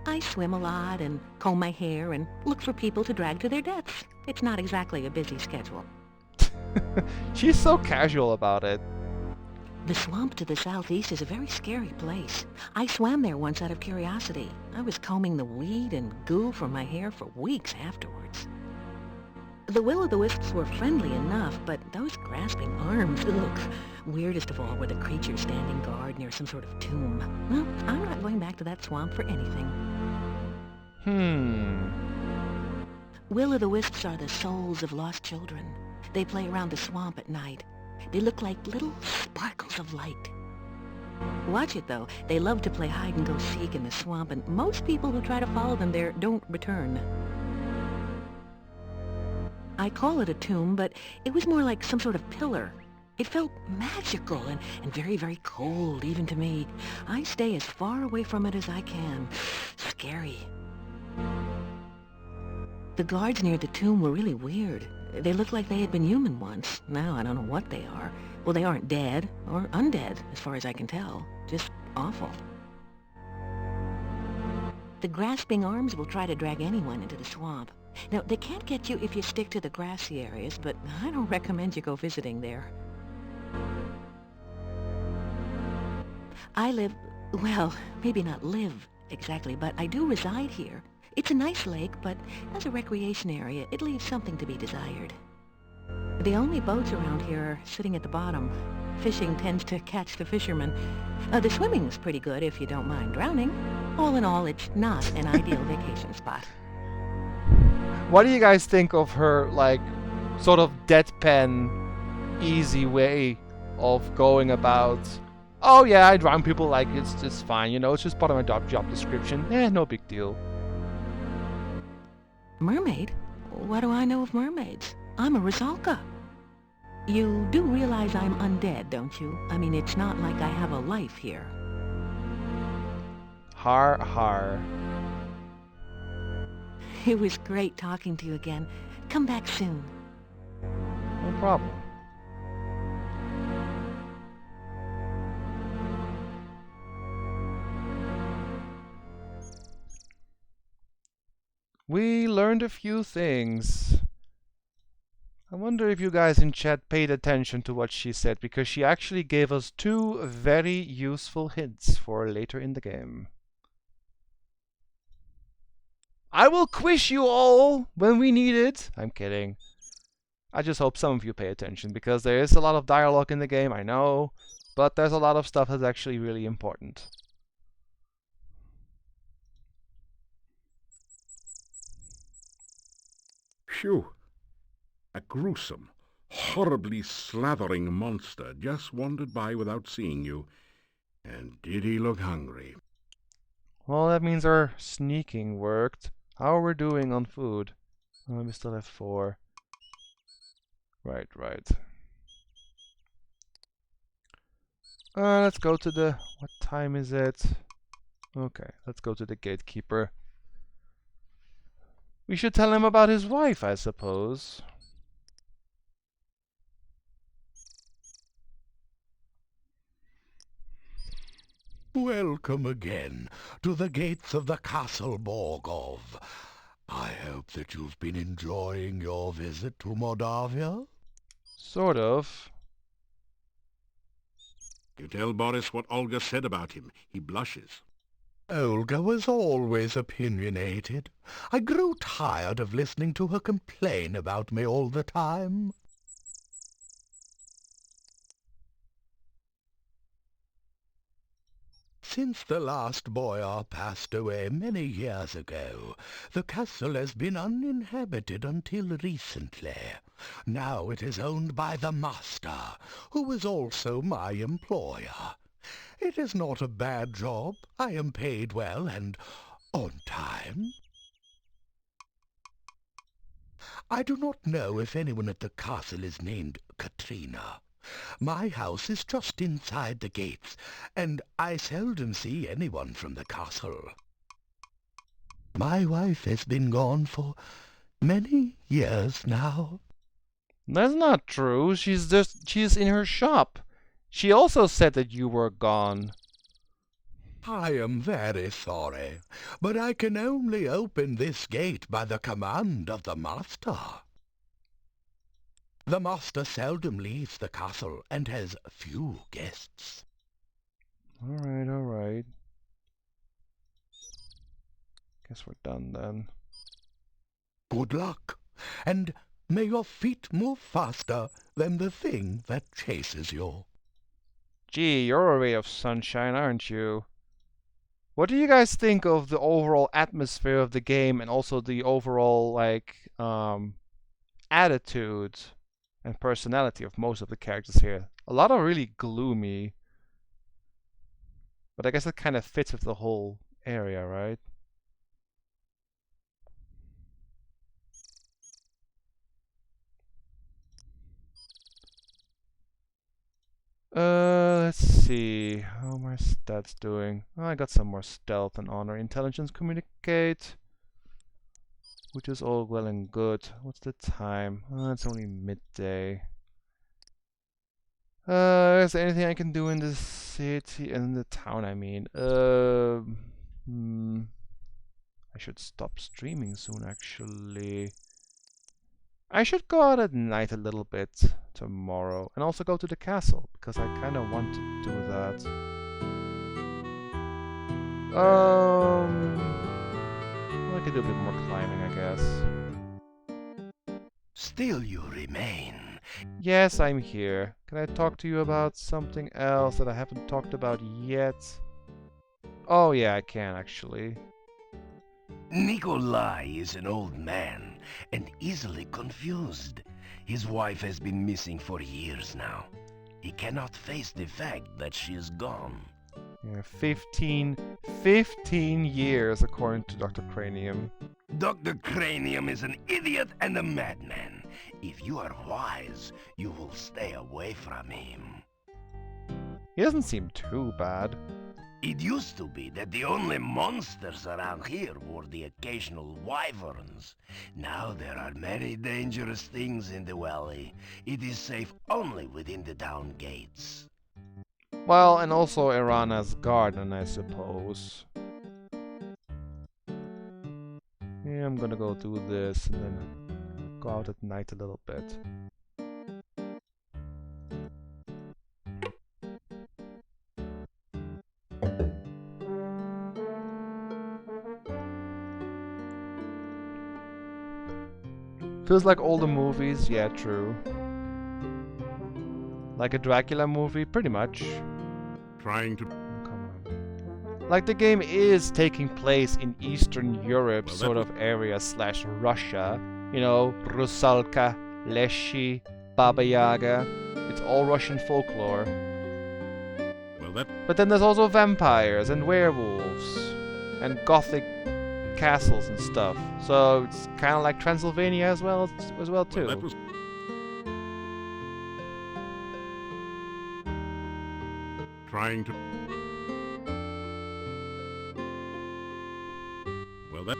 I swim a lot and comb my hair and look for people to drag to their deaths. It's not exactly a busy schedule. She's so casual about it. The swamp to the southeast is a very scary place. I swam there once out of curiosity. I was combing the weed and goo from my hair for weeks afterwards. The will-o'-the-wisps were friendly enough, but those grasping arms, ugh. Weirdest of all were the creatures standing guard near some sort of tomb. Well, I'm not going back to that swamp for anything. Will-o'-the-wisps are the souls of lost children. They play around the swamp at night. They look like little sparkles of light. Watch it, though. They love to play hide-and-go-seek in the swamp, and most people who try to follow them there don't return. I call it a tomb, but it was more like some sort of pillar. It felt magical and very, very cold, even to me. I stay as far away from it as I can. Scary. The guards near the tomb were really weird. They looked like they had been human once. Now I don't know what they are. Well, they aren't dead, or undead, as far as I can tell. Just awful. The grasping arms will try to drag anyone into the swamp. Now, they can't get you if you stick to the grassy areas, but I don't recommend you go visiting there. I live, well, maybe not live exactly, but I do reside here. It's a nice lake, but as a recreation area, it leaves something to be desired. The only boats around here are sitting at the bottom. Fishing tends to catch the fishermen. The swimming's pretty good if you don't mind drowning. All in all, it's not an ideal vacation spot. What do you guys think of her, like, sort of deadpan, easy way of going about, oh yeah, I drown people, like, it's fine, you know, it's just part of my job description. No big deal. Mermaid? What do I know of mermaids? I'm a Rusalka. You do realize I'm undead, don't you? I mean, it's not like I have a life here. Har har. It was great talking to you again. Come back soon. No problem. We learned a few things. I wonder if you guys in chat paid attention to what she said, because she actually gave us 2 very useful hints for later in the game. I will quiz you all when we need it. I'm kidding. I just hope some of you pay attention, because there is a lot of dialogue in the game, I know. But there's a lot of stuff that's actually really important. Phew. A gruesome, horribly slathering monster just wandered by without seeing you. And did he look hungry? Well, that means our sneaking worked. How are we doing on food? Oh, we still have 4. Right. Let's go to the... What time is it? Okay, let's go to the gatekeeper. We should tell him about his wife, I suppose. Welcome again to the gates of the Castle Borgov. I hope that you've been enjoying your visit to Moldavia. Sort of. You tell Boris what Olga said about him. He blushes. Olga was always opinionated. I grew tired of listening to her complain about me all the time. Since the last boyar passed away many years ago, the castle has been uninhabited until recently. Now it is owned by the master, who is also my employer. It is not a bad job. I am paid well and on time. I do not know if anyone at the castle is named Katrina. My house is just inside the gates, and I seldom see anyone from the castle. My wife has been gone for many years now. That's not true. She's in her shop. She also said that you were gone. I am very sorry, but I can only open this gate by the command of the master. The master seldom leaves the castle and has few guests. Alright. Guess we're done then. Good luck, and may your feet move faster than the thing that chases you. Gee, you're a ray of sunshine, aren't you? What do you guys think of the overall atmosphere of the game and also the overall, attitude and personality of most of the characters here? A lot are really gloomy. But I guess it kind of fits with the whole area, right? Let's see. How are my stats doing? Oh, I got some more stealth and honor. Intelligence, communicate. Which is all well and good. What's the time? Oh, it's only midday. Is there anything I can do in the city, in the town, I mean? I should stop streaming soon, actually. I should go out at night a little bit tomorrow, and also go to the castle, because I kind of want to do that. I could do a bit more climbing, I guess. Still you remain. Yes, I'm here. Can I talk to you about something else that I haven't talked about yet? Oh yeah, I can actually. Nikolai is an old man and easily confused. His wife has been missing for years now. He cannot face the fact that she is gone. Yeah, 15 years according to Dr. Cranium. Dr. Cranium is an idiot and a madman. If you are wise, you will stay away from him. He doesn't seem too bad. It used to be that the only monsters around here were the occasional wyverns. Now there are many dangerous things in the valley. It is safe only within the town gates. Well, and also Irana's garden, I suppose. Yeah, I'm gonna go do this and then go out at night a little bit. Feels like older movies, yeah, true. Like a Dracula movie, pretty much. Trying to... Come on. Like the game is taking place in Eastern Europe sort of area / Russia. You know, Rusalka, Leshy, Baba Yaga. It's all Russian folklore. But then there's also vampires and werewolves and gothic castles and stuff. So it's kind of like Transylvania as well too. That was... Trying to... Well, that...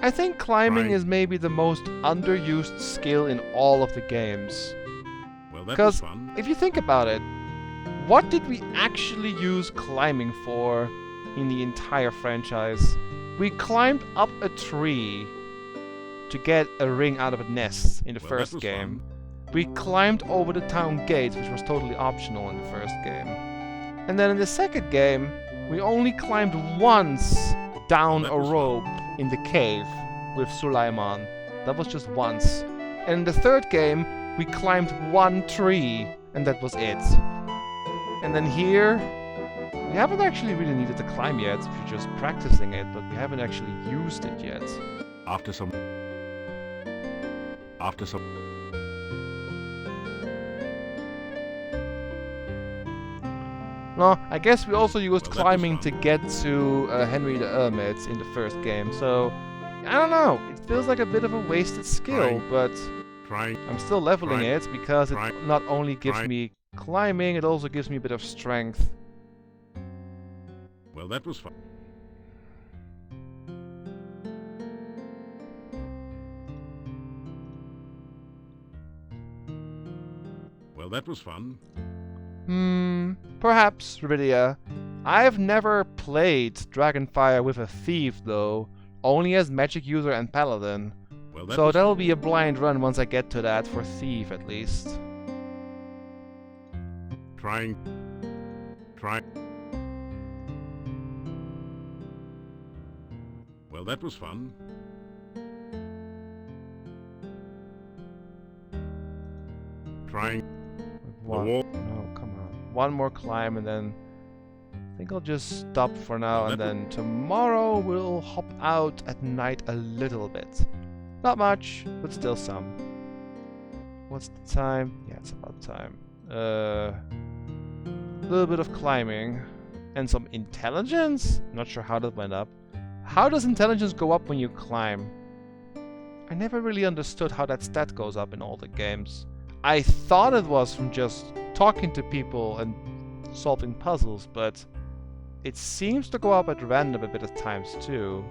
I think climbing is maybe the most underused skill in all of the games. Because if you think about it, what did we actually use climbing for in the entire franchise? We climbed up a tree to get a ring out of a nest in the first game. We climbed over the town gates, which was totally optional in the first game. And then in the second game, we only climbed once down a rope in the cave with Suleiman. That was just once. And in the third game, we climbed one tree, and that was it. And then here, we haven't actually really needed to climb yet. We're just practicing it, but we haven't actually used it yet. After some... No, I guess we also used climbing to get to Henry the Hermit in the first game, so... I don't know, it feels like a bit of a wasted skill, but... I'm still leveling it because it not only gives me climbing, it also gives me a bit of strength. Well, that was fun. Well, that was fun. Perhaps, Rydia. I've never played Dragonfire with a thief, though. Only as magic user and paladin. So that'll be a blind run once I get to that, for thief at least. Trying. Well, that was fun. Trying. No, come on. One more climb and then... I think I'll just stop for now, and then tomorrow we'll hop out at night a little bit. Not much, but still some. What's the time? Yeah, it's about time. A little bit of climbing. And some intelligence? Not sure how that went up. How does intelligence go up when you climb? I never really understood how that stat goes up in all the games. I thought it was from just talking to people and solving puzzles, but it seems to go up at random a bit of times too.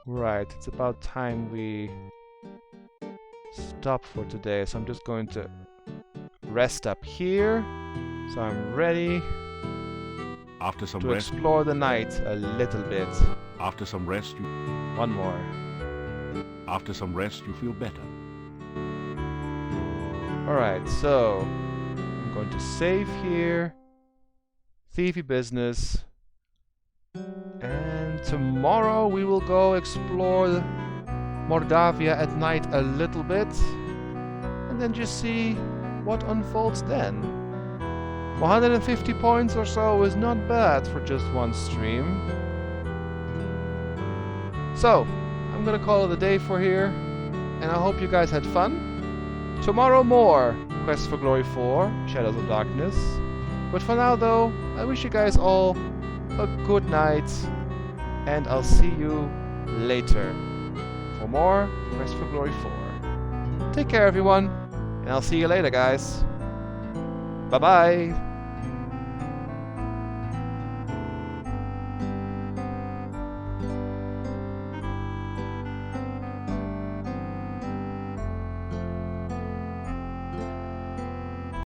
Right, it's about time we stop for today, so I'm just going to rest up here, so I'm ready After some to rest, explore the night a little bit. After some rest, One more. After some rest, you feel better. Alright, so I'm going to save here. Thiefy business. And tomorrow we will go explore Mordavia at night a little bit. And then just see what unfolds then. 150 points or so is not bad for just one stream. So, I'm gonna call it a day for here, and I hope you guys had fun. Tomorrow more Quest for Glory 4, Shadows of Darkness. But for now though, I wish you guys all a good night, and I'll see you later for more Quest for Glory 4. Take care everyone, and I'll see you later guys. Bye bye!